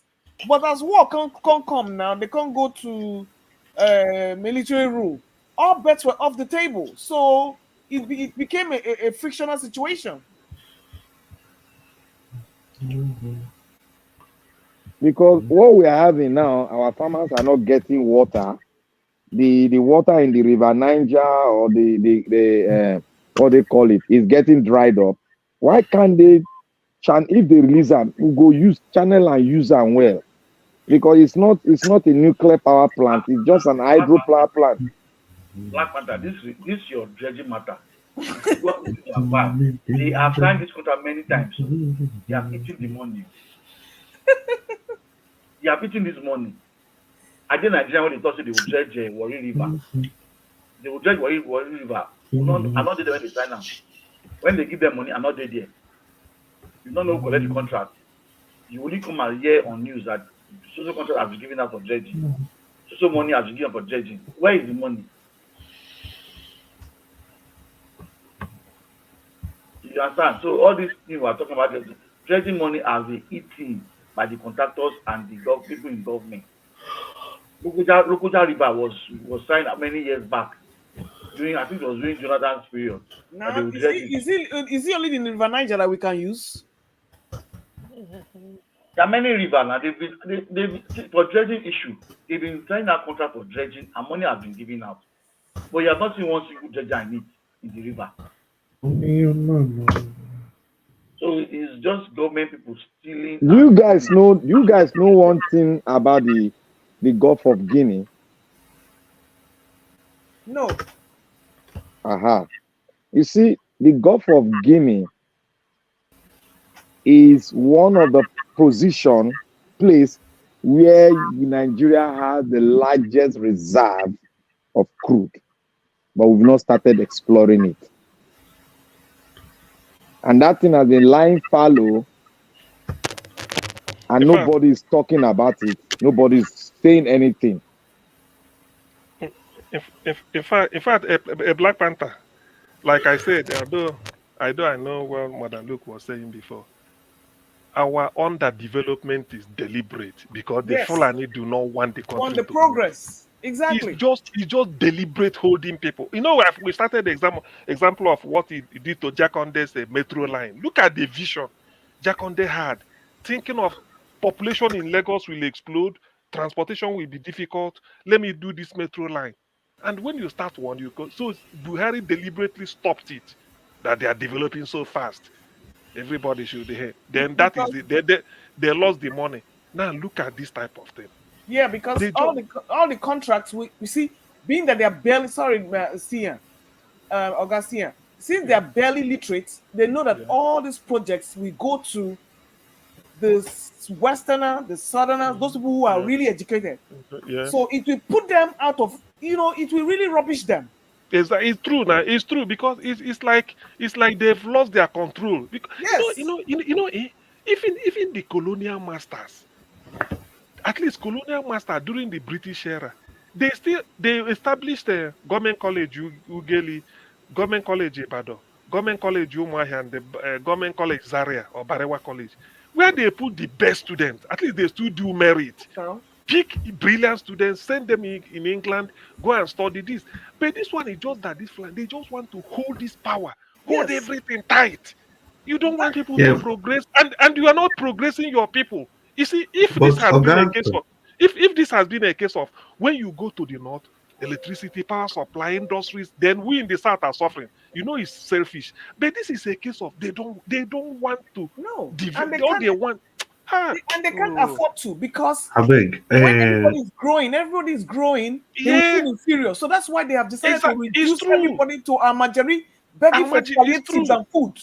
But as war can't come now, they can't go to military rule. All bets were off the table, so it became a frictional situation. because what we are having now, our farmers are not getting water. The water in the river Niger or the what they call it is getting dried up. Why can't they if they release them, we go use channel and use them well? Because it's not a nuclear power plant, it's just an hydropower plant. Black Panther, this is your dredging matter. They have signed this contract many times. They have eaten the money. They have eaten this money. I did Nigeria when they thought they would dredge Warri River. They will dredge Warri River. I'm not there when they sign them. When they give them money, I'm not there. You don't know who collect the contract. You only come and hear on news that social contract has been given out for dredging. Social money has been given for dredging. Where is the money? You understand? So all these things we are talking about, dredging money has been eaten by the contractors and the people in government. Lokoja River was signed many years back. I think it was during Jonathan's period. Now, is it only in River Niger that we can use? There are many rivers now. They've for dredging issue. They've been signing out contract for dredging, and money has been given out. But you have not seen one single dredger in the river. So it's just government people stealing. You guys know one thing about the Gulf of Guinea? No. You see, the Gulf of Guinea is one of the place where Nigeria has the largest reserve of crude, but we've not started exploring it. And that thing has been lying fallow, and nobody is talking about it. Nobody's saying anything. In fact, a Black Panther, like I said, I know what Madam Luke was saying before. Our underdevelopment is deliberate because the Fulani do not want the country to progress. Exactly. It's just deliberate holding people. You know, we started the example of what he did to Jakonde's metro line. Look at the vision Jakonde had, thinking of population in Lagos will explode, transportation will be difficult. Let me do this metro line. And when you start one, you go. So Buhari deliberately stopped it, that they are developing so fast. Everybody should hear. Then that is it. They lost the money. Now look at this type of thing. Yeah, because all the contracts we see, being that they are barely Augustina, since they are barely literate, they know that all these projects will go to the Westerner, the Southerner, those people who are really educated. So it will put them out of, it will really rubbish them. It's true now. It's true because it's like they've lost their control. Because, even the colonial masters, at least colonial master during the British era, they established a government college Ugeli, government college Ibadan, government college Umuahia, and the government college Zaria or Barewa College, where they put the best students. At least they still do merit. Pick brilliant students, send them in England, go and study this. But this one is just that they just want to hold this power, hold everything tight. You don't want people to progress, and you are not progressing your people. You see, if this has been a case of when you go to the north, electricity, power supply, industries, then we in the south are suffering. It's selfish. But this is a case of they don't want to. No, all they want. And they can't afford to, because when everybody's growing, they will feel inferior. So that's why they have decided to reduce everybody to Amajari, begging for palliatives and food.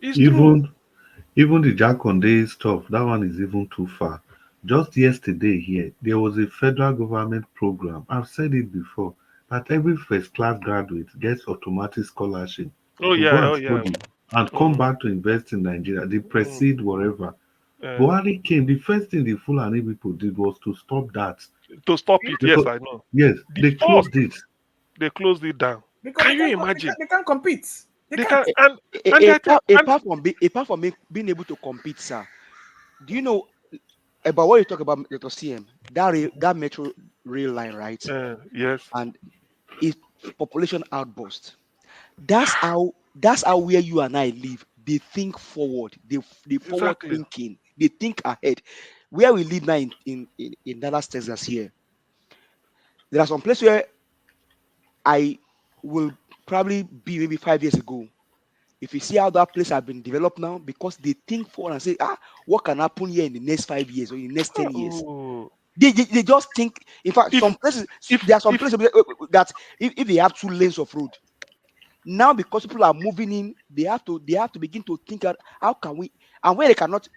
Even the Jakonde stuff, that one is even too far. Just yesterday here, there was a federal government program. I've said it before, that every first class graduate gets automatic scholarship and come back to invest in Nigeria. They proceed wherever. Buhari came, the first thing the Fulani people did was to stop that. To stop it, yes, Because, I know. yes, The they closed first, it. they closed it down. Because Can you imagine? they can't compete. They can, A- and a- I tell, and apart from being able to compete, sir, do you know about what you talk about, Dr. CM? That metro rail line, right? yes, And if population outburst, that's how where you and I live. They think forward. They forward exactly. thinking. They think ahead. Where we live now in Dallas, Texas, here, there are some places where I will probably be maybe 5 years ago. If you see how that place has been developed now, because they think forward and say, what can happen here in the next 5 years or in the next 10 years? Oh, They just think. In fact, if some places, if there are some if places that if they have 2 lanes of road, now because people are moving in, they have to begin to think out how can we, and where they cannot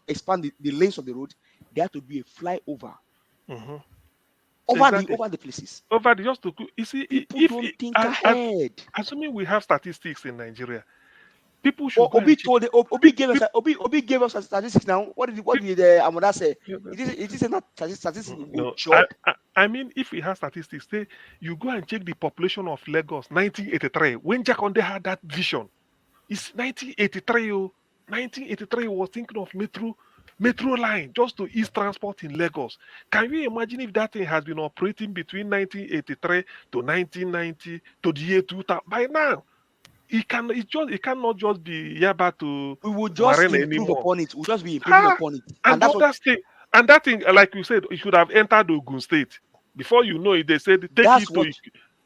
expand the lanes of the road, they have to do a flyover Mhm. over the Exactly. over the places. Over the just to you see People if don't think ahead. assuming we have statistics in Nigeria, people But should go and check. Obi gave us a statistics now. What did Amoda say? It is not statistics will go No, job. I mean, if we have statistics, say you go and check the population of Lagos 1983 when Jakonde had that vision. It's 1983. 1983 was thinking of metro line just to ease transport in Lagos. Can you imagine if that thing has been operating between 1983 to 1990 to the year 2000? By now, it cannot just be Yaba to We will just Warren improve anymore. upon it. We'll just be improving Ah, upon it. and And the that's what other thing, and that thing, like you said, it should have entered Ogun State. Before you know it, they said that's what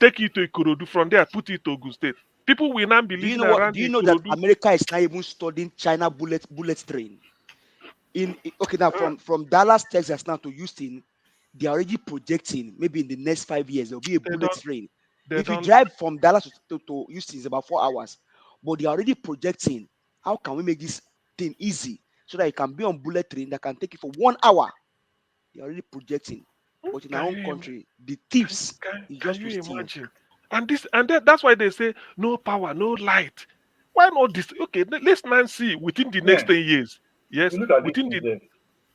take it to Ikorodu. From there, put it to Ogun State. People will not be do you living know what around do you the know that Ikorodu. America is now even studying China bullet train? Okay, now Ah, from Dallas, Texas now to Houston, they are already projecting maybe in the next 5 years there'll be a they bullet don't, train. they If you don't. drive from Dallas to Houston, it's about 4 hours. But they are already projecting how can we make this thing easy so that you can be on bullet train that can take you for 1 hour. They are already projecting. But in our Can own you country, the thieves is can just to you steal. imagine? And that's why they say no power, no light. Why not this? Okay, let's now see within the next Yeah. 10 years. If Yes, you look at this within the thing,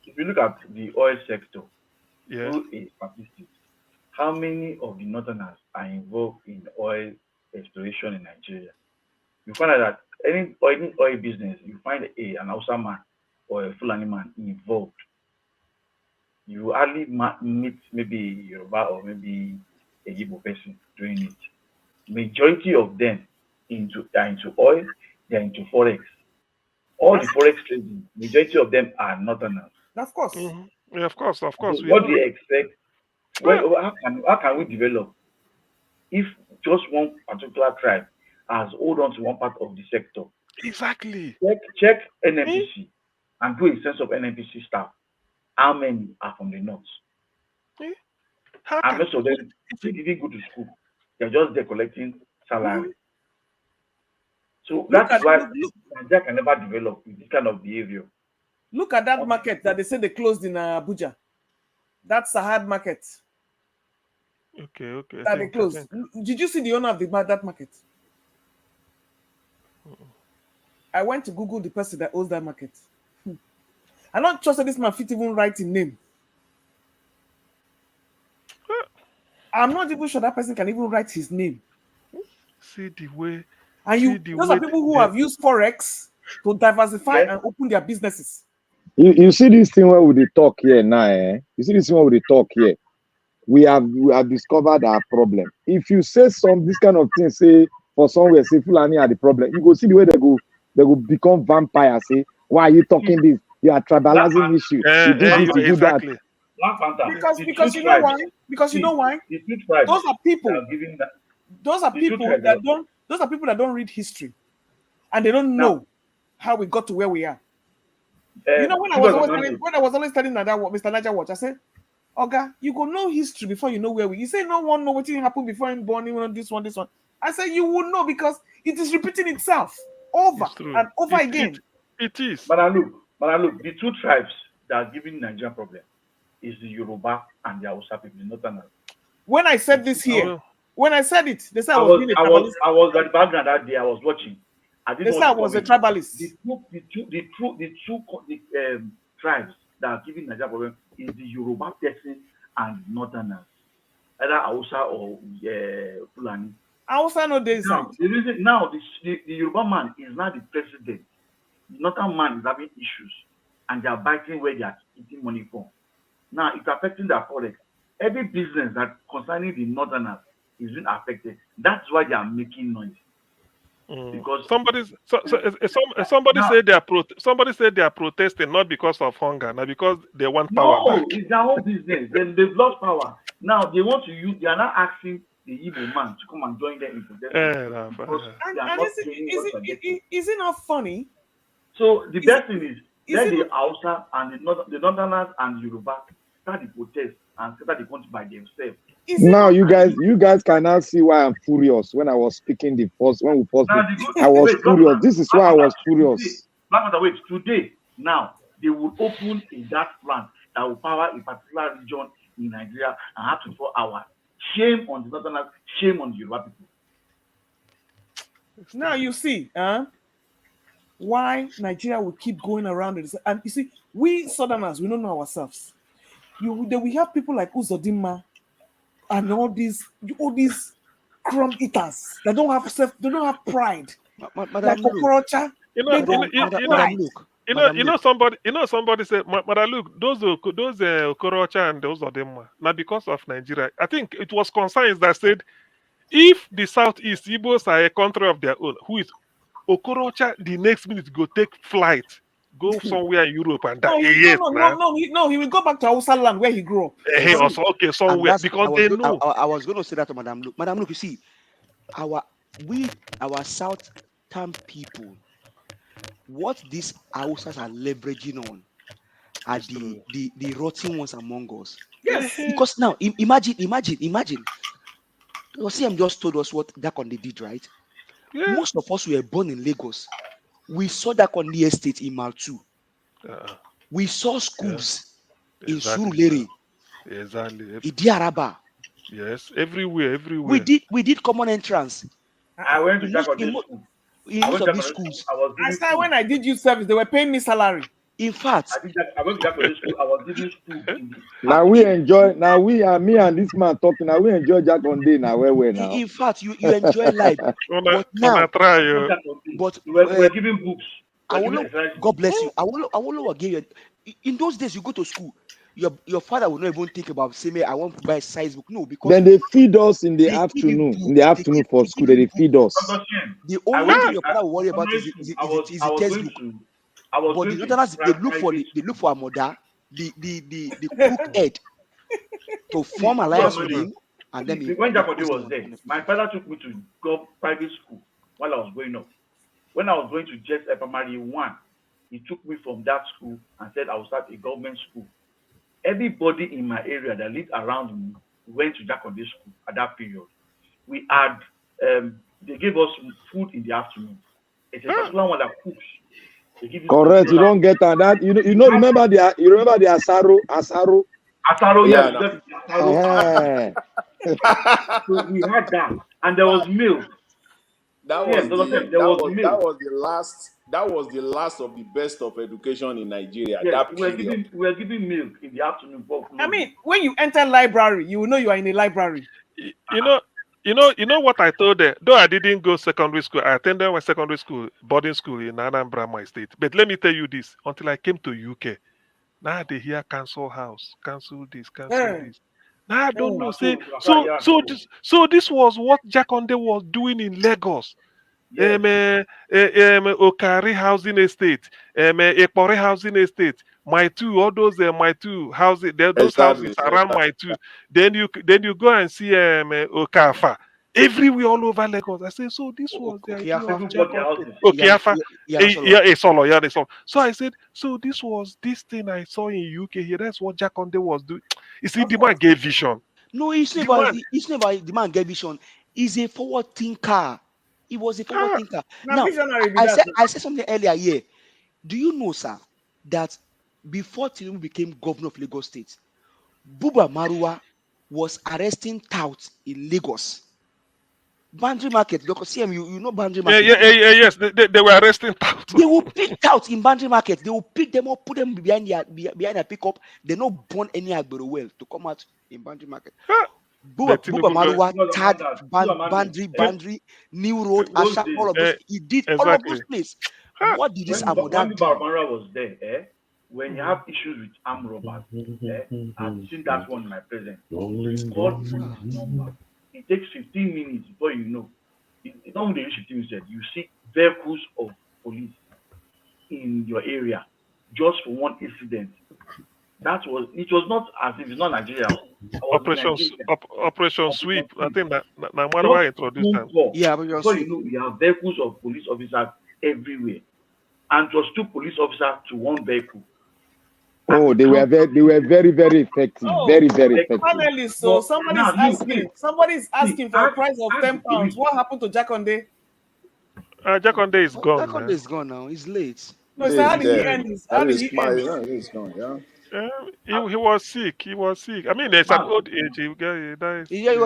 if you look at the oil sector yeah. through a statistics, how many of the northerners are involved in oil exploration in Nigeria? You find out that any oil business, you find an Hausa man or a Fulani man involved. You hardly meet maybe a Yoruba or maybe a Igbo person doing it. Majority of them are into oil, they're into forex. All the That's forex trading, majority of them are northerners. of course. Mhm. Yeah, of course, So we what do know. you expect? Well, How can we develop if just one particular tribe has hold on to one part of the sector? exactly. Check Eh? NNPC and do a sense of NNPC staff. How many are from the north? Eh? How And can most of them they didn't go to school. They're just there collecting Mhm. salary. So Look that is at why look, Nigeria can never develop with this kind of behavior. look at that market that they say they closed in Abuja. That Sahad market Okay, that they I closed. think. Did you see the owner of that market? I went to Google the person that owns that market. I'm not trust that this man fit even write his name. I'm not even sure that person can even write his name. See the way, And those are people who they, have used forex to diversify Yes, and open their businesses. You see this thing where we dey talk here now, eh? You see this thing where we dey talk here. We have discovered our problem. If you say this kind of thing, say for somewhere, say Fulani are the problem, you go see the way they go become vampires. Say, why are you talking this? You are Black tribalizing Panther, issue. You do this, you do that. exactly. Black Panther, the two Because you know tribes. why? Because you know See, why? the two tribes Those are that people. are giving that Those are the two people tribes that that don't. Those are people that don't read history, and they don't now know how we got to where we are. You know, when I was figures of always telling, knowledge. when I was always telling that Mr. Naja Watch, I said, "Oga, you go know history before you know where we." You say no one know what happened before him born. You know this one. I say you will know because it is repeating itself over It's true. and over again. It is. But look, the two tribes that are giving Nigeria problem is the Yoruba and the Hausa people, the northerners. When I said The this two here, Well, when I said it, they said I I was was being a I was tribalist. I was at the background that day. I was watching. I didn't They want said I to was a comment. tribalist. The tribes that are giving Nigeria problem is the Yoruba person and Northerners, either Hausa or Fulani. I also know they Now, side. the reason now the Yoruba man is now the president. The Northern man is having issues, and they are biting where they are eating money from. Now, it's affecting their forex. Every business that concerning the Northerners is being affected. That's why they are making noise. Because somebody now, said somebody said they are protesting not because of hunger, not because they want power no, back. it's their own business. They've lost power. Now they want to use. They are now asking the Igbo man to come and join them in protesting because they are And not gaining what they're getting. is it not funny? So the best thing is let it the not- Hausa and the Northerners and Yoruba start the protest and start the country by themselves. Is it Now not you guys can now see why I'm furious when I was speaking when we first Now speak. I was furious. This is why I was furious. Wait, today, now they will open a gas plant that will power a particular region in Nigeria and have 24 hours. Shame on the Northerners, shame on the Yoruba people. now you see, why Nigeria will keep going around it. And you see, we Southerners, we don't know ourselves. We have people like Uzodinma and all these crumb eaters that don't have they don't have pride. Like Madam Luke, Okorocha, they don't have pride. Somebody said, Madam Luke, those Okorocha and those Odemma, now because of Nigeria, I think it was concerns that said, if the Southeast Igbos are a country of their own, who is Okorocha the next minute go take flight, go somewhere in Europe and die. He will go back to Hausa land where he grew up. Also, okay, somewhere because they know. I was going to say that to Madam Luke. Madam Luke, you see, our southern people, what these Hausas are leveraging on are the rotten ones among us. Yes. Because now imagine. CM just told us what Dakonde did, right? Yeah. Most of us were born in Lagos. We saw Dakonde estate in Maltu. We saw schools in Surulere. Exactly. Idiaraba. Yes, everywhere. We did common entrance. I went to Dakonde school. In most of these schools. I said when I did youth service, they were paying me salary. In fact, I went to Dakonde school. I was giving school. Now me and this man talking. Now we enjoy Jack on day now. Where now? In fact, you enjoy life. But now, we're giving books. God bless you. I will give you. In those days, you go to school. Your father will not even think about saying, I want to buy a size book. No, because then they feed us in the afternoon. In the afternoon for school, they feed us. The only thing your father will worry about is the textbook. But the Northerners, they look for a mother, the crook head to form alliance with him. And then when Dakonde was there, my father took me to go private school while I was growing up. When I was going to just primary 1, he took me from that school and said I will start a government school. Everybody in my area that lived around me went to Dakonde school at that period. We had they gave us food in the afternoon. It's a particular one that cooks. Correct. You don't get that. You know. Remember the asaro. Asaro, yeah. So we had that, and there was milk. That was the last of the best of education in Nigeria. Yes, that we were giving milk in the afternoon. I mean, when you enter library, you will know you are in a library. You know what I told them? Though I didn't go secondary school, I attended my secondary school, boarding school in Anambra, my state. But let me tell you this, until I came to UK, now they hear cancel house, cancel this. Now I don't know. So this was what Jakonde was doing in Lagos. Yes. Okari housing estate, Ekpore housing estate, all those houses, those houses around my two. Then you go and see Okafa everywhere all over Lagos. I say, so this was the idea of Okafa. Solo. So I said, so this was this thing I saw in UK here. That's what Jakonde was doing. You see, the man gave vision. No, it's never the man gave vision. He's a forward thinker. He was a forward thinker. Now, I said something earlier here. Do you know, sir, that before Tinubu became governor of Lagos State, Buba Marwa was arresting touts in Lagos. Boundary market, because CM, you know boundary Yeah, market. yes. They were arresting tout. They will pick out in boundary market. They will pick them up, put them behind their pickup. They not burn any agbero well to come out in boundary market. The Buba Tinubu Maruwa, Because Tad, Amanda, Boundary, New Road, those Asha, days, all of those. Eh, He did all of those exactly. places. Ah, What did this when Amuda do? Barbara was there, when you have issues with armed robbers, I've seen that one in my presence. You call police number. It takes 15 minutes before you know. It's not only 15 minutes, you see vehicles of police in your area just for one incident. It was not as if it's not Nigeria. I was in Nigeria. Operation Sweep. I think that Just Marwa introduced phone them. call. Yeah, but Before you know, you have vehicles of police officers everywhere. And it was 2 police officers to 1 vehicle. Oh, they were very, very effective. Oh, Very, very effective. Panelists, so But somebody's now, asking for a price of ask the £10. police. What happened to Jack Onde? Jaconde is gone. That one Man. is gone now. It's late. No, so He's how did he dead. end his? That How did is he my, end? yeah, he's gone, yeah. He was sick. He was sick. I mean, it's an Man, old age. He died. Yeah, it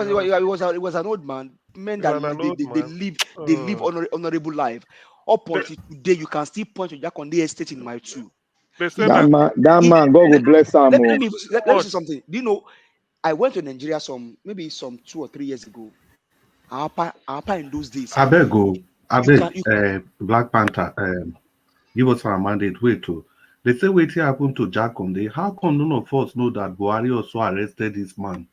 was an old man. Men He that was an they, old they, they man. live honorable life. Up They, until today, you can still point to Jack on the estate in my two. they He said That that. man, God will bless him. let Oh. me say something. Do you know? I went to Nigeria maybe 2 or 3 years ago. Apa in those days. I beg go. I You beg. can Black Panther. Give us our mandate. Wait to. They say wait here happened to Jack Conde. How come none of us know that Buhari also arrested this man?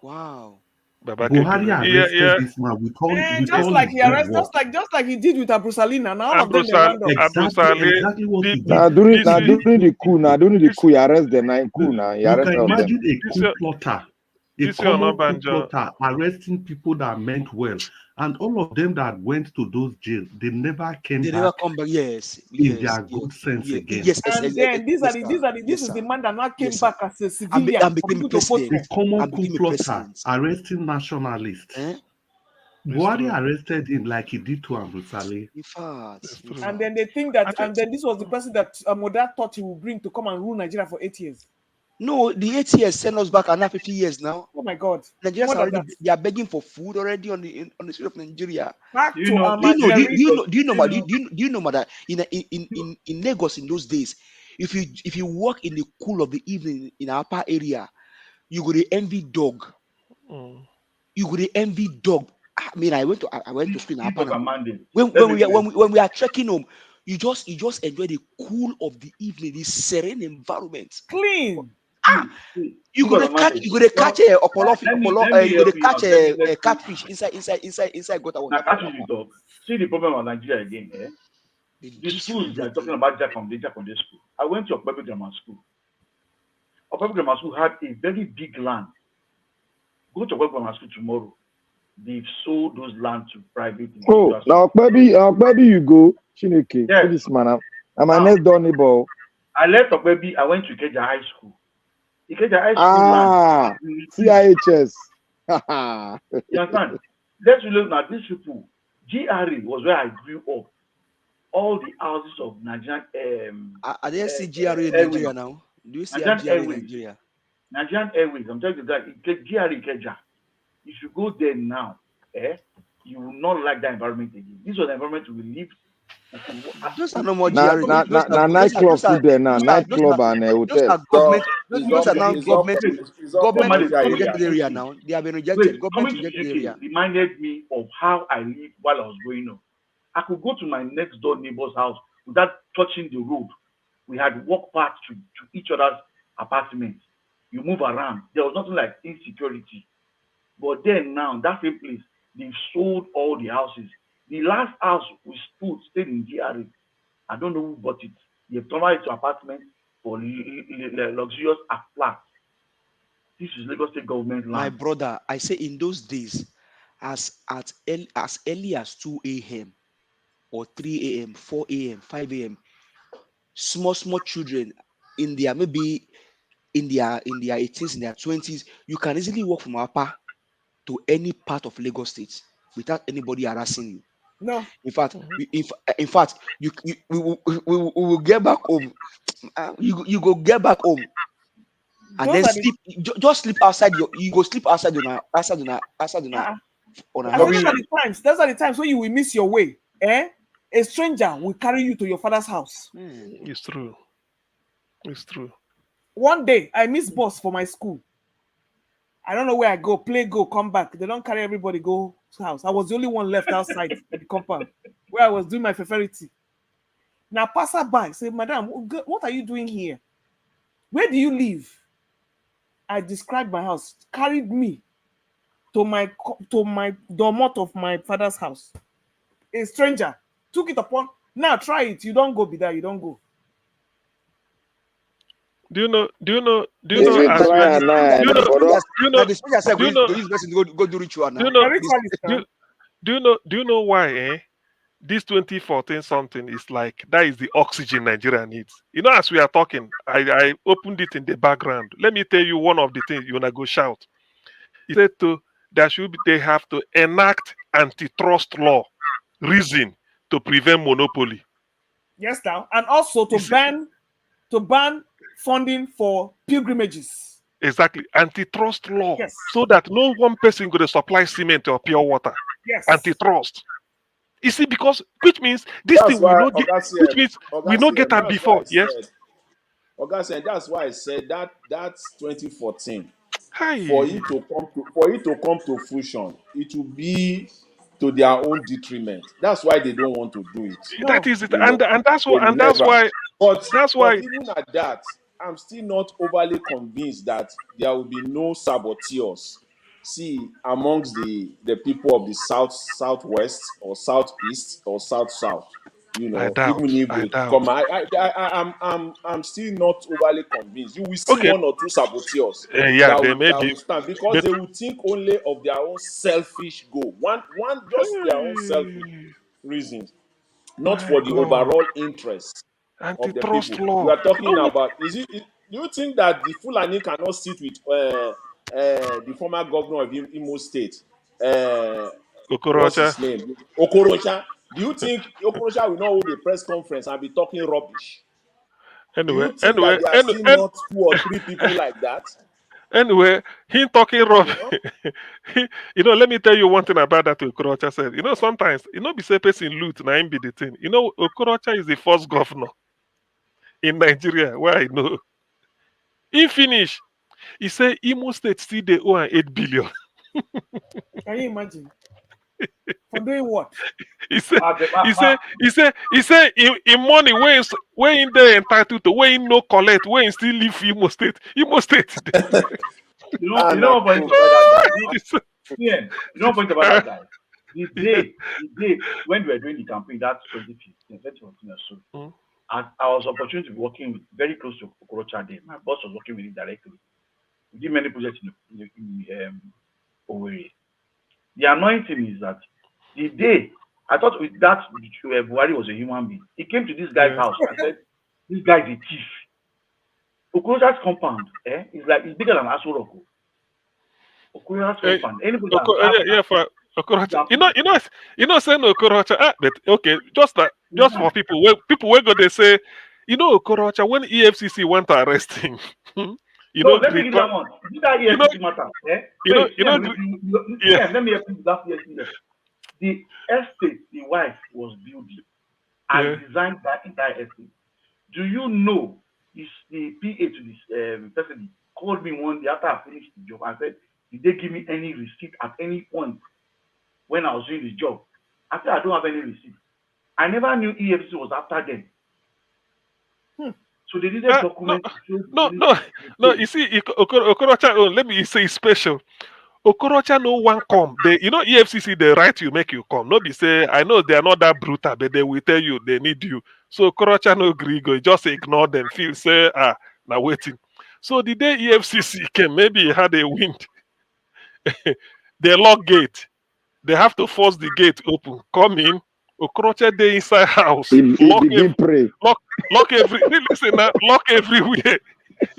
wow. Buhari arrested this man with all Just like his he good arrested, work. just like he did with Abrusalina. Now all of them they round up. Exactly what he did. During the coup, he arrested them. Now coup, now he You arrested can them. imagine a coup plotter, a this common coup Onabanjo. plotter arresting people that meant well, and all of them that went to those jails, they never came They back never come back. Yes, in their good sense again. Yes, And then this is the man that now came back as a civilian and became a president. The common and coup became a plotter president. arresting nationalists. Buhari arrested him like he did to Ambrosale. In fact. And then they think that, and then this was the person that Moda thought he would bring to come and rule Nigeria for 8 years. No, the 8 years sent us back another 50 years now. Oh my God! Nigerians they are begging for food already on the street of Nigeria. Do you know that in Lagos in those days, if you walk in the cool of the evening in our upper area, you go to envy dog. You go to envy dog. I mean, I went to school in Upper. When we are trekking home, you just enjoy the cool of the evening, the serene environment. Clean. You could catch a catfish inside gutter water. See the problem of Nigeria again, The schools they're talking about Jack on the school. I went to a public grammar school. A public grammar school had a very big land. Go to a public grammar school tomorrow. They've sold those land to private. Oh, now baby, you go. Chineke, this man. I'm my next door neighbor. I left Okwebi. I went to Ikeja High School. Ikeja High School. CIHS. You understand? Let's look at these people. GRA was where I grew up. All the houses of Nigerian. Are there GRA in Nigeria now? Do you see GRA in Nigeria? Nigerian Airways. I'm telling you that GRA Ikeja. If you go there now, you will not like that environment again. This was the environment we lived. Those are no more nightclub there now. Nightclub and hotel. Those are now government rejected area now. They have been rejected. Government rejected area. Reminded me of how I lived while I was growing up. I could go to my next door neighbor's house without touching the road. We had walk paths to each other's apartments. You move around. There was nothing like insecurity. But then now, that same place, they've sold all the houses. The last house we stayed in GRA. I don't know who bought it. They've turned it to apartments for luxurious flats. This is Lagos State government land. My brother, I say in those days, as early as 2 a.m. or 3 a.m., 4 a.m., 5 a.m., small children in their 18s, in their 20s, you can easily walk from Apa to any part of Lagos State without anybody harassing you. No. In fact, we will get back home. You go get back home, and then sleep. Just sleep outside. You go sleep outside the night. On a I said, Bobby, those are the times. Those are the times when you will miss your way. A stranger will carry you to your father's house. It's true. It's true. One day, I missed bus for my school. I don't know where I go, play, go, come back. They don't carry everybody go to house. I was the only one left outside the compound where I was doing my favority. Now, passerby say, Madam, what are you doing here? Where do you live? I described my house. Carried me to my domot of my father's house. A stranger took it upon. Now try it. You don't go be there. You don't go. Do you know? Do you know? Do you Is know? it As try we, and lie? do you know? Now the stranger said, Do you go know? use person go do ritual Do you now. know? The ritualist Do, now. do you know? Do you know why? This 2014 something is like that is the oxygen Nigeria needs. You know, as we are talking, I opened it in the background. Let me tell you one of the things you're gonna go shout. He said they have to enact antitrust law, reason to prevent monopoly. Yes, now, and also You to see, ban funding for pilgrimages. exactly, antitrust law, Yes, so that no one person going to supply cement or pure water. yes. Antitrust. You see, because which means this That's thing we why not get, which means we not get them That's why I before. Yes. said, that's why I said that that's 2014. For Hi. it to come to fruition, it will be to their own detriment. That's why they don't want to do it. That No, is it, You know, and that's they what, and never. that's But why even at that, I'm still not overly convinced that there will be no saboteurs. See, amongst the people of the southwest or southeast or south, I even doubt. if I they doubt. come, I'm still not overly convinced. You will see Okay. one or two saboteurs Yeah, that there may will be. stand because But they will think only of their own selfish goal. One just their own selfish hey, reasons, not my for the God, overall interest of the antitrust people. We law. are talking No, about, do you think that the Fulani cannot sit with the former governor of Imo State? What's Okorocha. his name? Okorocha. Do you think Okorocha will not hold a press conference and be talking rubbish? Do Anyway, you think that there are still not two or three people like that? anyway, he talking You rubbish. know? Let me tell you one thing about that Okorocha said. Sometimes, be say person loot, na him be the thing. Okorocha is the first governor in Nigeria where I know. He finish. He say Imo State still they owe am 8 billion. can you imagine? For doing what? He say, Ah, he say, he say, in money where in there entitled to, where in no collect, where in still live for Imo State. Imo State. you And know what point about that guy? Yeah, you know what point about Uh, that guy? The day when we were doing the campaign, that's 2015, 2014 or so. mm, I was opportunity to be working with very close to Okorocha there. My boss was working with him directly. We did many projects in Owerri. The annoying thing is that the day I thought with that Buhari was a human being, he came to this guy's yeah. house and said, "This guy's a thief." Okorocha's compound, is like it's bigger than Aso Rock. Okorocha's Eh, compound. Anybody that yeah, for Okorocha. that Saying Okorocha. But okay, just for people where go they say, Okorocha when EFCC went to arrest him, no, let me give you that one. Did that you know, EFCC matter? you know, Wait, yeah, let me help you with that EFCC. The estate the wife was building yeah. and designed that entire estate. Do you know the PA to this person called me one day after I finished the job and said, "Did they give me any receipt at any point when I was doing the job?" I said, "I don't have any receipt." I never knew EFCC was after them. So they needed No, documents to show no, the no, no. You see, Okorocha. Let me say it's special. Okorocha no one come. EFCC they write you make you come. No be say I know they are not that brutal, but they will tell you they need you. So Okorocha no gree go. Just ignore them. Feel say now waiting. So the day EFCC came, maybe he had a wind. They lock gate. They have to force the gate open. Come in. Okorocha dey inside house. He begin pray. Lock, lock every. Listen now. Lock everywhere.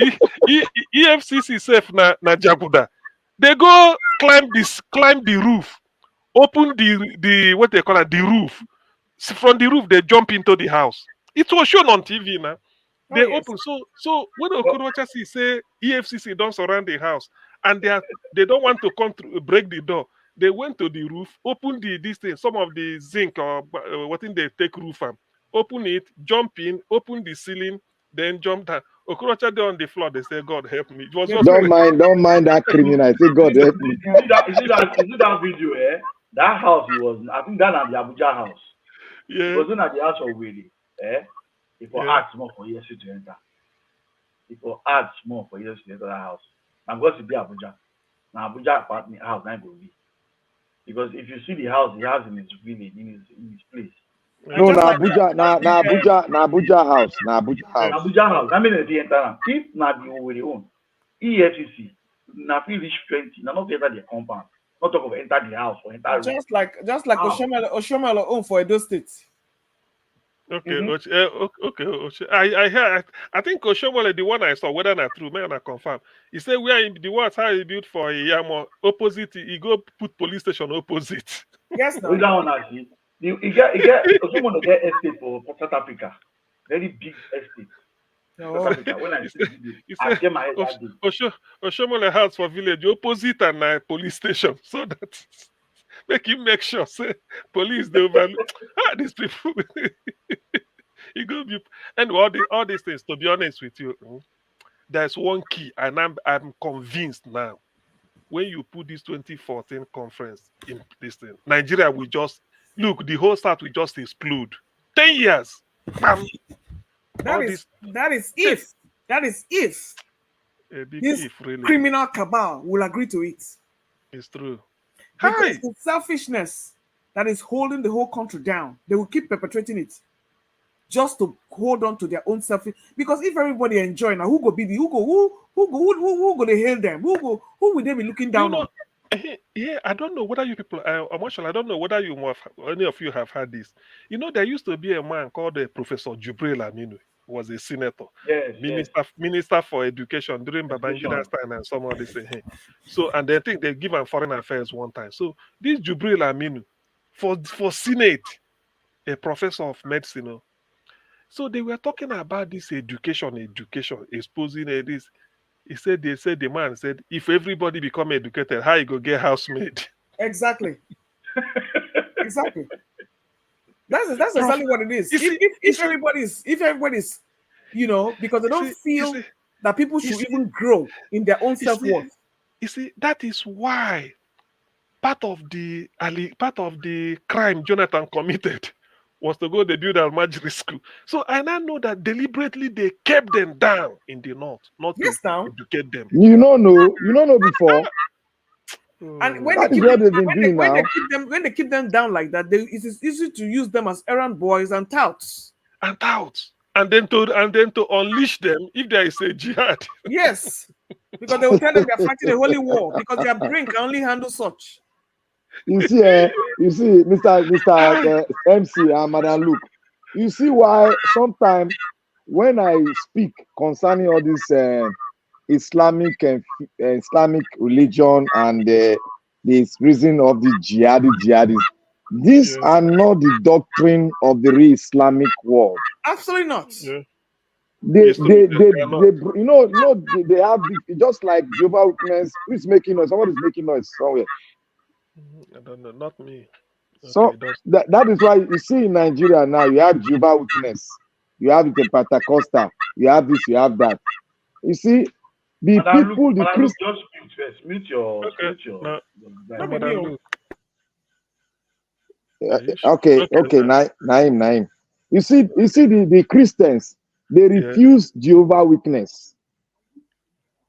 E- EFCC safe na Jaguda. They go climb the roof, open the what they call it, the roof. From the roof, they jump into the house. It was shown on TV now. Oh They yes. open. So when But Okorocha say EFCC don't surround the house and they don't want to come through break the door, They went to the roof, opened this thing, some of the zinc or what in they take roof and open it, jump in, open the ceiling, then jump down. Okorocha there on the floor, they say, God help me. It was just Don't mind that criminal. I say, God help me. You see that video, eh? That house he was, I think that at the Abuja house. He yeah, wasn't at the house of Willie, eh? If I yeah. ask more for years to enter. If I ask more for years to enter that house. I'm going to be Abuja. Now Abuja apartment house now will be. Because if you see the house he has in his village, in his place. No, just na like Abuja, na Abuja house, na Abuja house. Abuja house, I mean the enter. If na the Owerri own, EFCC, na fit reach 20, na not enter the compound. Not talk of enter the house or enter room. just like Wow. Oshomalo own for Edo State. Okay, Mhm. okay. I think Oshomole, the one I saw, whether not true, may not confirm. He said we are in the words how he built for Iyamo opposite. He go put police station opposite. Yes, With now. that one actually, you get someone to get estate for South Africa, very big estate. South Oh, Africa. When I see the video, He I said get my head that day. Oshomole house for village opposite and police station, so that make him make sure say police they overlook these people. He go be and all these things. To be honest with you, there's one key, and I'm convinced now. When you put this 2014 conference in this thing, Nigeria will just look. The whole South will just explode. 10 years. Bam. All this that is if a big this if really criminal cabal will agree to it. is true. Because Hi. it's selfishness that is holding the whole country down. They will keep perpetrating it just to hold on to their own selfish. Because if everybody enjoy now, who go be the who go they hail them? Who will they be looking down on? Yeah, I don't know whether you people, Marshall, I don't know whether any of you have had this. You know, there used to be a man called Professor Jubril Aminu, who was a senator, Yes, minister for education during Babangida time and some of this. So, and they think they give him foreign affairs one time. So, this Jubril Aminu, for Senate, a professor of medicine. So they were talking about this education, exposing this. They said the man said, if everybody become educated, how you go get housemaid? Exactly. Exactly. That's exactly what it is. If everybody's, because they don't feel that people should even grow in their own self-worth. You see, that is why part of the crime Jonathan committed was to go they build Almajiri school. So I now know that deliberately they kept them down in the north, not to educate them. You don't know before. And when that they is keep what them, they've been doing now. when they keep them down like that, it is easy to use them as errand boys and touts. And then to unleash them if there is a jihad. Yes. Because they will tell them they're fighting a holy war because their brain can only handle such. You see, Mr. MC and Madam Luke. You see why sometimes when I speak concerning all this Islamic religion and this reason of the jihadis, these are not the doctrine of the real Islamic world. Absolutely not. Yeah. They have just like Jehovah's Witness. Who's making noise? Somebody's making noise somewhere. I don't know, not me. So that is why you see in Nigeria now you have Jehovah's Witness, you have the Pentecostal, you have this, you have that. You see, the people, the Christians. Just mute your. Okay. Naim. You see the Christians, they refuse Jehovah's Witness.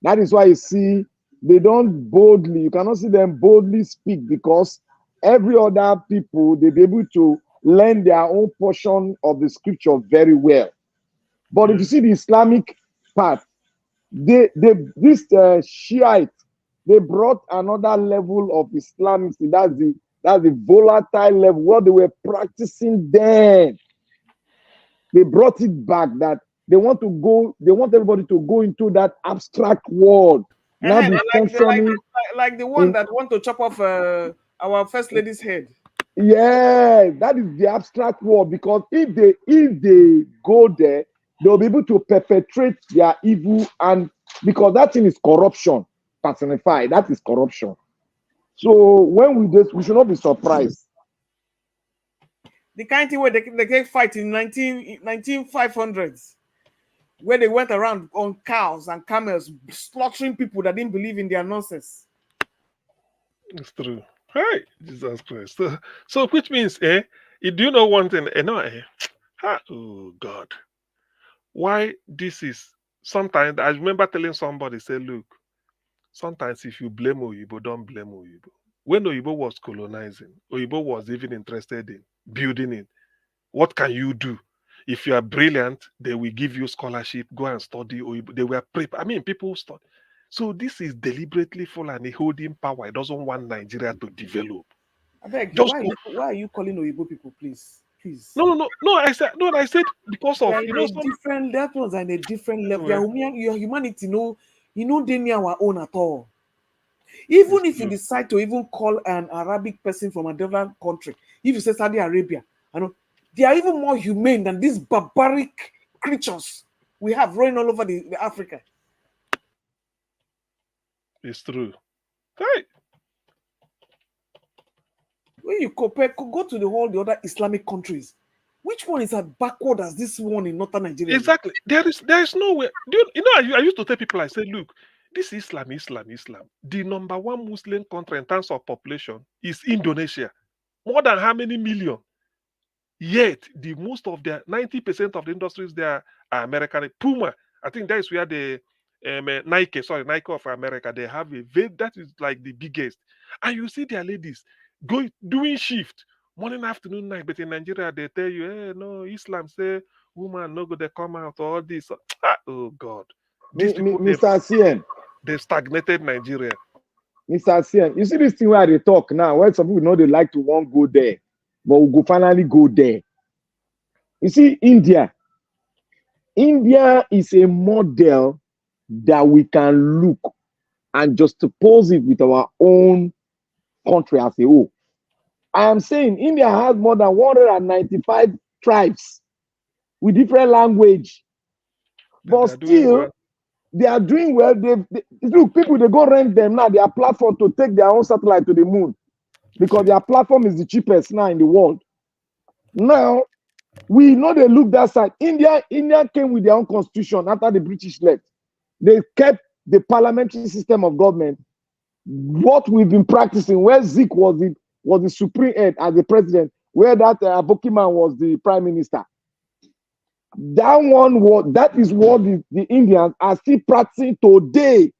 That is why you see they don't boldly. You cannot see them boldly speak because every other people they be able to learn their own portion of the scripture very well. But if you see the Islamic part, this Shiite, they brought another level of Islamism. That's the volatile level what they were practicing then. They brought it back that they want everybody to go into that abstract world. Now be functioning like the one that want to chop off our first lady's head. Yeah, that is the abstract world because if they go there, they'll be able to perpetrate their evil, and because that thing is corruption personified. That is corruption. So when we do, we should not be surprised. The kind of thing where they get fight in 1900s, where they went around on cows and camels, slaughtering people that didn't believe in their nonsense. It's true. Hey, Jesus Christ. So which means, do you know one thing? Oh God. Why this is sometimes I remember telling somebody, say, look, sometimes if you blame Oyibo, don't blame Oyibo. When Oyibo was colonizing, Oyibo was even interested in building it. What can you do? If you are brilliant, they will give you scholarship, go and study Oyibo. They were I mean, people study. So this is deliberately Fulani holding power. It doesn't want Nigeria to develop. I beg, Just why are you calling Oyibo people, please? Please. No. I said because of different levels and a different level. Your humanity, they near our own at all. Even if you decide to even call an Arabic person from a different country, if you say Saudi Arabia, they are even more humane than these barbaric creatures we have running all over the Africa. It's true. Hey. When you compare, go to all the other Islamic countries. Which one is as backward as this one in northern Nigeria? Exactly. There is no way. I used to tell people, I said, look, this Islam. The number one Muslim country in terms of population is Indonesia. More than how many million? Yet, most of their 90% of the industries there are American. Puma, I think that is where the Nike of America, they have that is like the biggest. And you see their ladies doing shift morning, afternoon, night. But in Nigeria, they tell you, hey, no, Islam say woman no go they come out or all this. Oh God, these people, Mr. CN, they stagnated Nigeria. Mr. CN, you see this thing where they talk now, where some people know they like to want go there, but we'll go finally go there. You see, India is a model that we can look and juxtapose it with our own country as a whole. I am saying India has more than 195 tribes with different language, but still they are doing well. Look, people, they go rent them now, their platform to take their own satellite to the moon because their platform is the cheapest now in the world. Now, we know they look that side. India came with their own constitution after the British left. They kept the parliamentary system of government. What we've been practicing, where Zik was the supreme head as the president, where that Abokiman was the prime minister. That is what the Indians are still practicing today,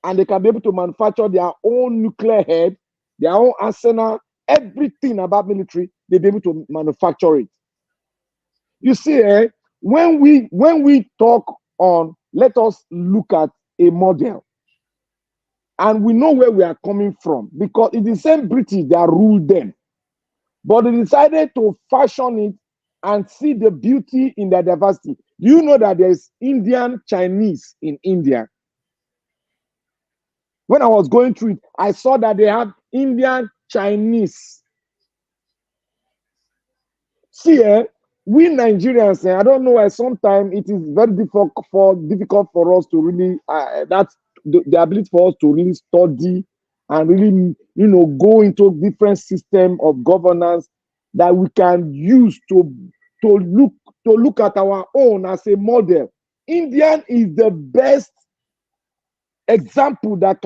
and they can be able to manufacture their own nuclear head, their own arsenal, everything about military. They'll be able to manufacture it. You see, when we talk on, let us look at a model, and we know where we are coming from because it's the same British that ruled them, but they decided to fashion it and see the beauty in their diversity. You know that there's Indian Chinese in India. When I was going through it, I saw that they have Indian Chinese. See, we Nigerians, I don't know why sometimes it is very difficult for us to really, that's the ability for us to really study and really, go into different system of governance that we can use to look at our own as a model. Indian is the best example that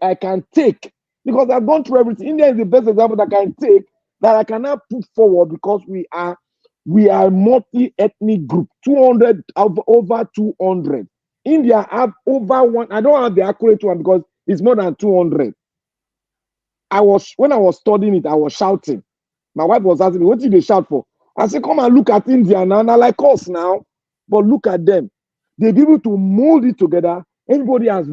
I can take because I've gone through everything. India is the best example that I can take that I cannot put forward because we are multi-ethnic group, 200 over 200. India have over one. I don't have the accurate one because it's more than 200. When I was studying it, I was shouting. My wife was asking me, what did they shout for? I said, come and look at India now, like us now, but look at them. They've been able to mold it together. Everybody has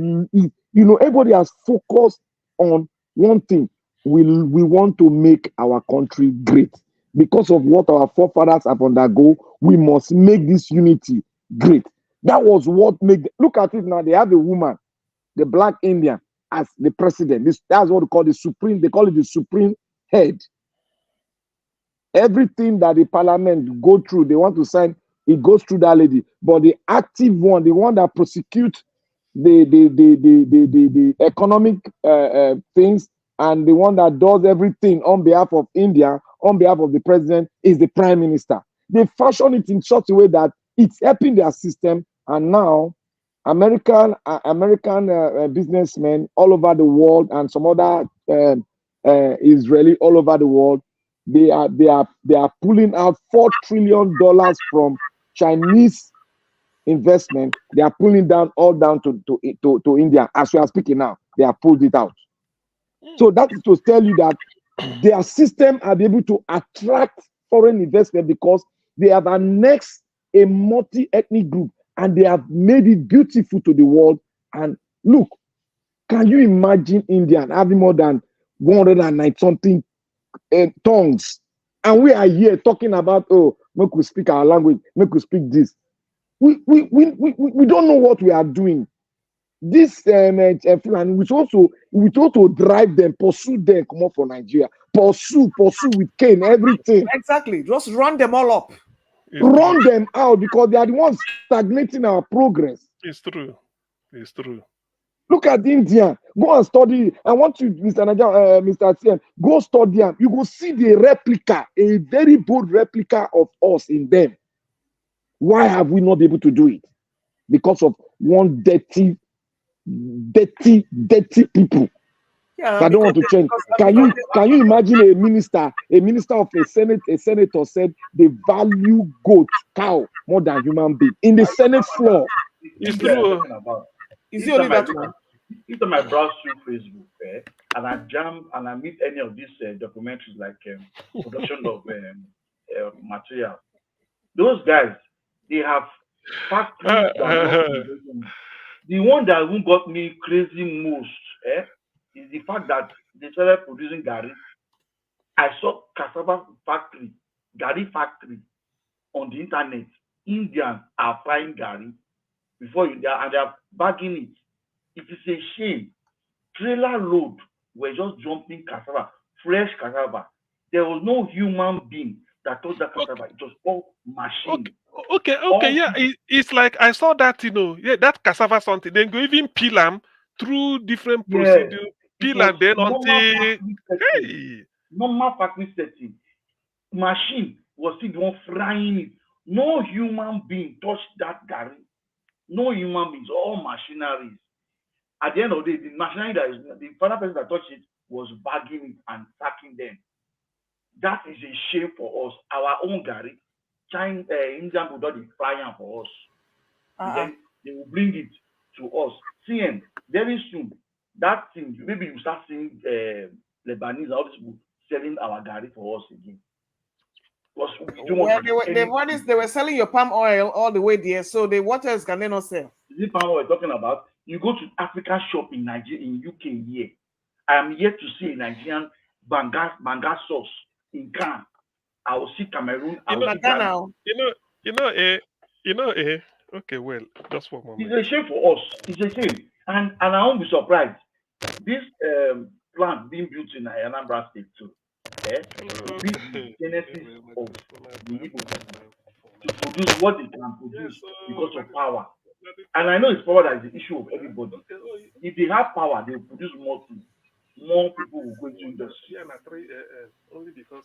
focused on one thing. We want to make our country great. Because of what our forefathers have undergone, we must make this unity great. That was what made. Look at it now. They have a woman, the black Indian, as the president. That's what they call the supreme. They call it the supreme head. Everything that the parliament go through, they want to sign, it goes through that lady. But the active one, the one that prosecutes the economic things, and the one that does everything on behalf of India, on behalf of the president, is the prime minister. They fashion it in such a way that it's helping their system, and now American businessmen all over the world and some other Israeli all over the world, they are pulling out $4 trillion from Chinese investment. They are pulling down to India as we are speaking now. They have pulled it out. So that is to tell you that their system are able to attract foreign investment because they have annexed a multi-ethnic group and they have made it beautiful to the world. And look, can you imagine India having more than 190 something tongues? And we are here talking about, oh, make we speak our language, make we speak this. We don't know what we are doing. This and we also drive them, pursue them, come up for Nigeria, pursue with cane, everything. Exactly, just run them all up. Run them out because they are the ones stagnating our progress. It's true. It's true. Look at India. Go and study. I want you, Mr. Naja, Mr. Tien, go study them. You will see the replica, a very bold replica of us in them. Why have we not been able to do it? Because of one dirty people. Yeah, I don't want to change. Can you imagine a minister of a senator said they value goat, cow more than human being in the Senate floor? It's true. Is it only that one? Each time I browse through Facebook, and I jam and I meet any of these documentaries like production of material, those guys, they have factories. The one that even got me crazy most is the fact that they started producing gari. I saw cassava factory, gari factory on the internet. Indians are frying gari before you there, and they are bagging it. It is a shame. Trailer load were just jumping cassava, fresh cassava. There was no human being that touched that cassava. It was all machine. Okay, yeah. It's like I saw that, that cassava something. Then go even peel them through different procedures. Peel and then until normal factory setting. Machine was still the one frying it. No human being touched that gari. No human beings, all machineries. At the end of the day, the machinery the final person that touched it was bagging it and sacking them. That is a shame for us. Our own gari, China, Indian will not be frying for us. And then they will bring it to us. CN, very soon, that thing, maybe you start seeing Lebanese and all these people selling our gari for us again. They were selling your palm oil all the way there. So what else can they not sell? Is it palm oil we're talking about? You go to African shop in Nigeria, in UK here. I am yet to see a Nigerian banga sauce in Ghana. I will see Cameroon. Okay, well, just one moment. It's a shame for us. It's a shame, and I won't be surprised. This plant being built in Anambra State too. Will be the genesis of the Igbo to produce what they can produce because of power. And I know it's power that is the issue of everybody. If they have power, they will produce more things. More people will go into industry. Only because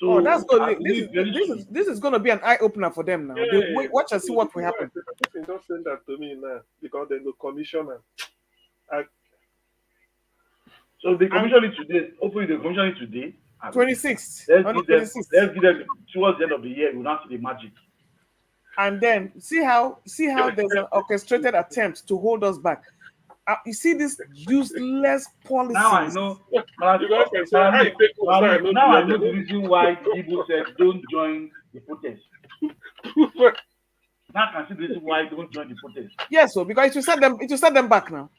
so that's good. This is going to be an eye opener for them now. Watch and see what will happen. Don't send that to me now because they will commission. So they commission it today. Hopefully they commission it today. 26th. Let's give them towards the end of the year. We'll not see the magic. And then see how there's an orchestrated attempt to hold us back. You see this useless policy. Now I know. Now I know the reason why people said don't join the protest. Now I can see the reason why don't join the protest. Yes, so because it will set them back now.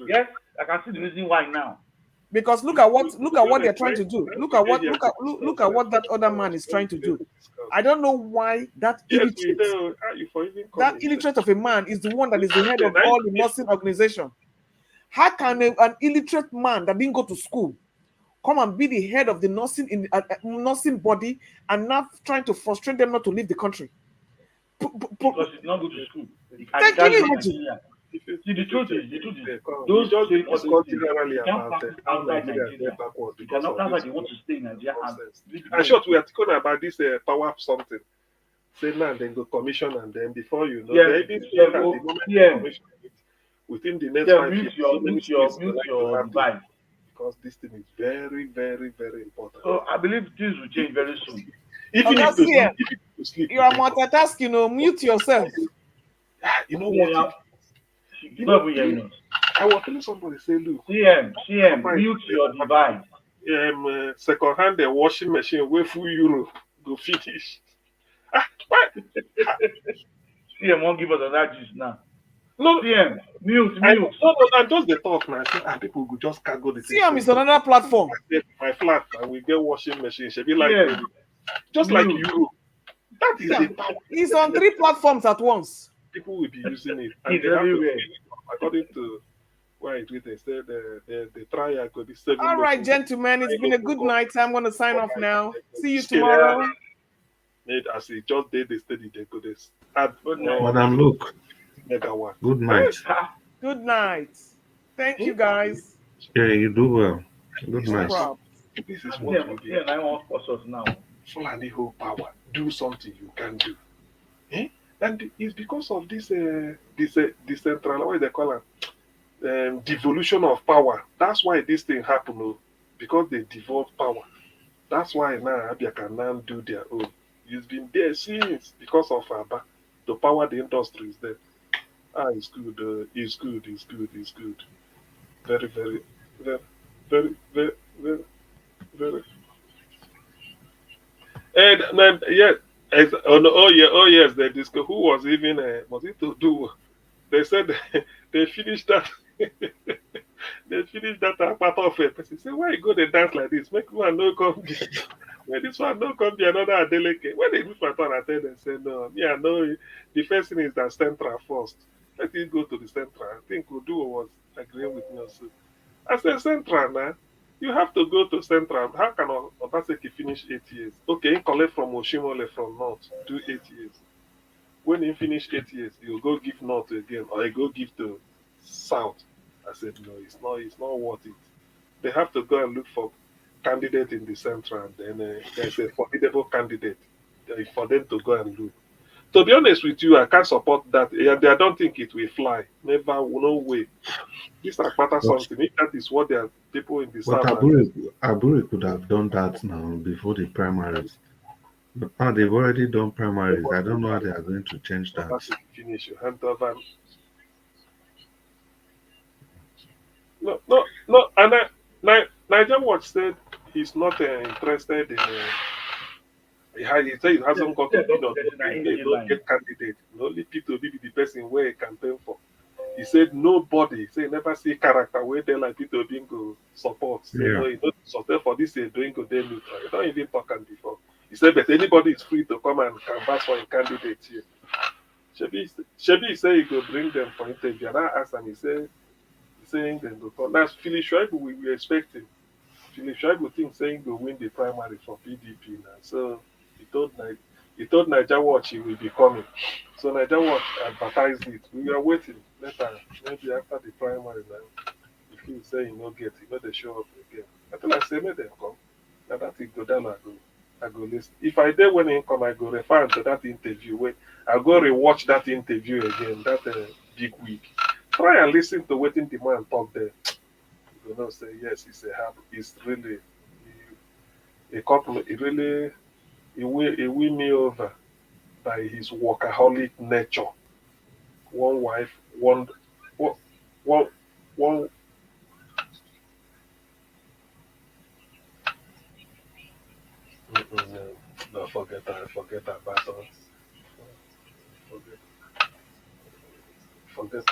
Yes, I can see the reason why now. Because look at what they're trying to do. Look at what that other man is trying to do. I don't know why that illiterate of a man is the one that is the head of all the nursing organization. How can an illiterate man that didn't go to school come and be the head of the nursing body and now trying to frustrate them not to leave the country? Because it's not good to school. Can you imagine? See, the truth is, those those just saying all discuss those things, generally you can't about practice how outside Nigeria Nigeria. get backward You because cannot, of that's why this they want to stay in Nigeria and nonsense. live In there. short, we are talking about this power something. Say now, then go commission, and then before you know, Yeah, they even yeah, think at oh, the moment they yeah, commission it, within the next yeah, 5 years, so many states would mute like to your have this device. because this thing is very, very, very important. So I believe things will change very soon. Even Okay, if to see ya. sleep, if to sleep, You are multitasking, mute yourself. you know Yeah, what? you're not even hearing us. I was telling somebody, say, look, CM, mute your device. second hand the washing machine way full euro go finish. Why? CM won't give us another juice now. No, CM, mute. I'm just the talk now. I say, people go just cargo the thing. CM is on another platform. My flat, and we get washing machine. Should be like CM, just like mute. euro. That is the power. He's on 3 platforms at once. People will be using it, and It's they have to everywhere. according to why it they said the triangle, the 7 All right, gentlemen, it's been a good night. I'm going to sign off now. See you tomorrow. As it just did the study, they could add Madam Luke, megawatt. good night. Good night. Thank you, guys. Yeah, you do well. Good No night. problem. This is what we Yeah, I want us now. Fulani whole power. Do something you can do. And it's because of this decentralized, what they call it, devolution of power. That's why this thing happened, because they devolve power. That's why now Abia can now do their own. It's been there since because of Aba. The power the industry is there. It's good, it's good, it's good, it's good. Very, very, very, very, very, very, very. And yeah, oh yes, the disco. Who was even was it to do? They said they finished that. They finished that part of it. Person say, why you go they dance like this? Make one no come be. When this one no come be another Adeleke. When they do my turn, I tell them say no. Me I know the first thing is that central first. Let it go to the central. I think Udu was agreeing with me also. I said central now. You have to go to central. How can Obaseki finish 8 years? Okay, he collect from Oshimole from north, do 8 years. When he finish 8 years, he'll go give north again, or he go give to south. I said no, it's not worth it. They have to go and look for candidate in the central, and then there's a formidable candidate for them to go and look. To be honest with you, I can't support that. I don't think it will fly. Never, no way. This is matter something. If that is what their people in the But south are Aburi could have done that now before the primaries. But now they've already done primaries. I don't know how they are going to change that. finish. You hand over. No. And Nigel Watch said he's not interested in. He said he hasn't got opinion. They don't get candidate. Only people be the person where he campaign for. He said nobody. Say never see character where they like people being go support. Say no, he don't support for this. Doing go they neutral. He don't even talk and before. He said, but anybody is free to come and canvass for a candidate here. Shebi say he go bring them for interview. And I asked him, he's saying them go come. That's Philip Schreiber we expect him. Philip Schreiber think saying go win the primary for PDP now. So he told Niger Watch he will be coming. So Niger Watch advertised it. We are waiting. Later, maybe after the primary now. If he say he no get, he no they show up again. I tell I say make them come. Now that he go down, I go listen. If I did when he come, I go refer to that interview. Wait, I go rewatch that interview again. That big week. Try and listen to what the man talk there. You know, say yes, it's really a couple. It really he win me over by his workaholic nature. One wife, one. No, forget that. Forget that battle. Forget.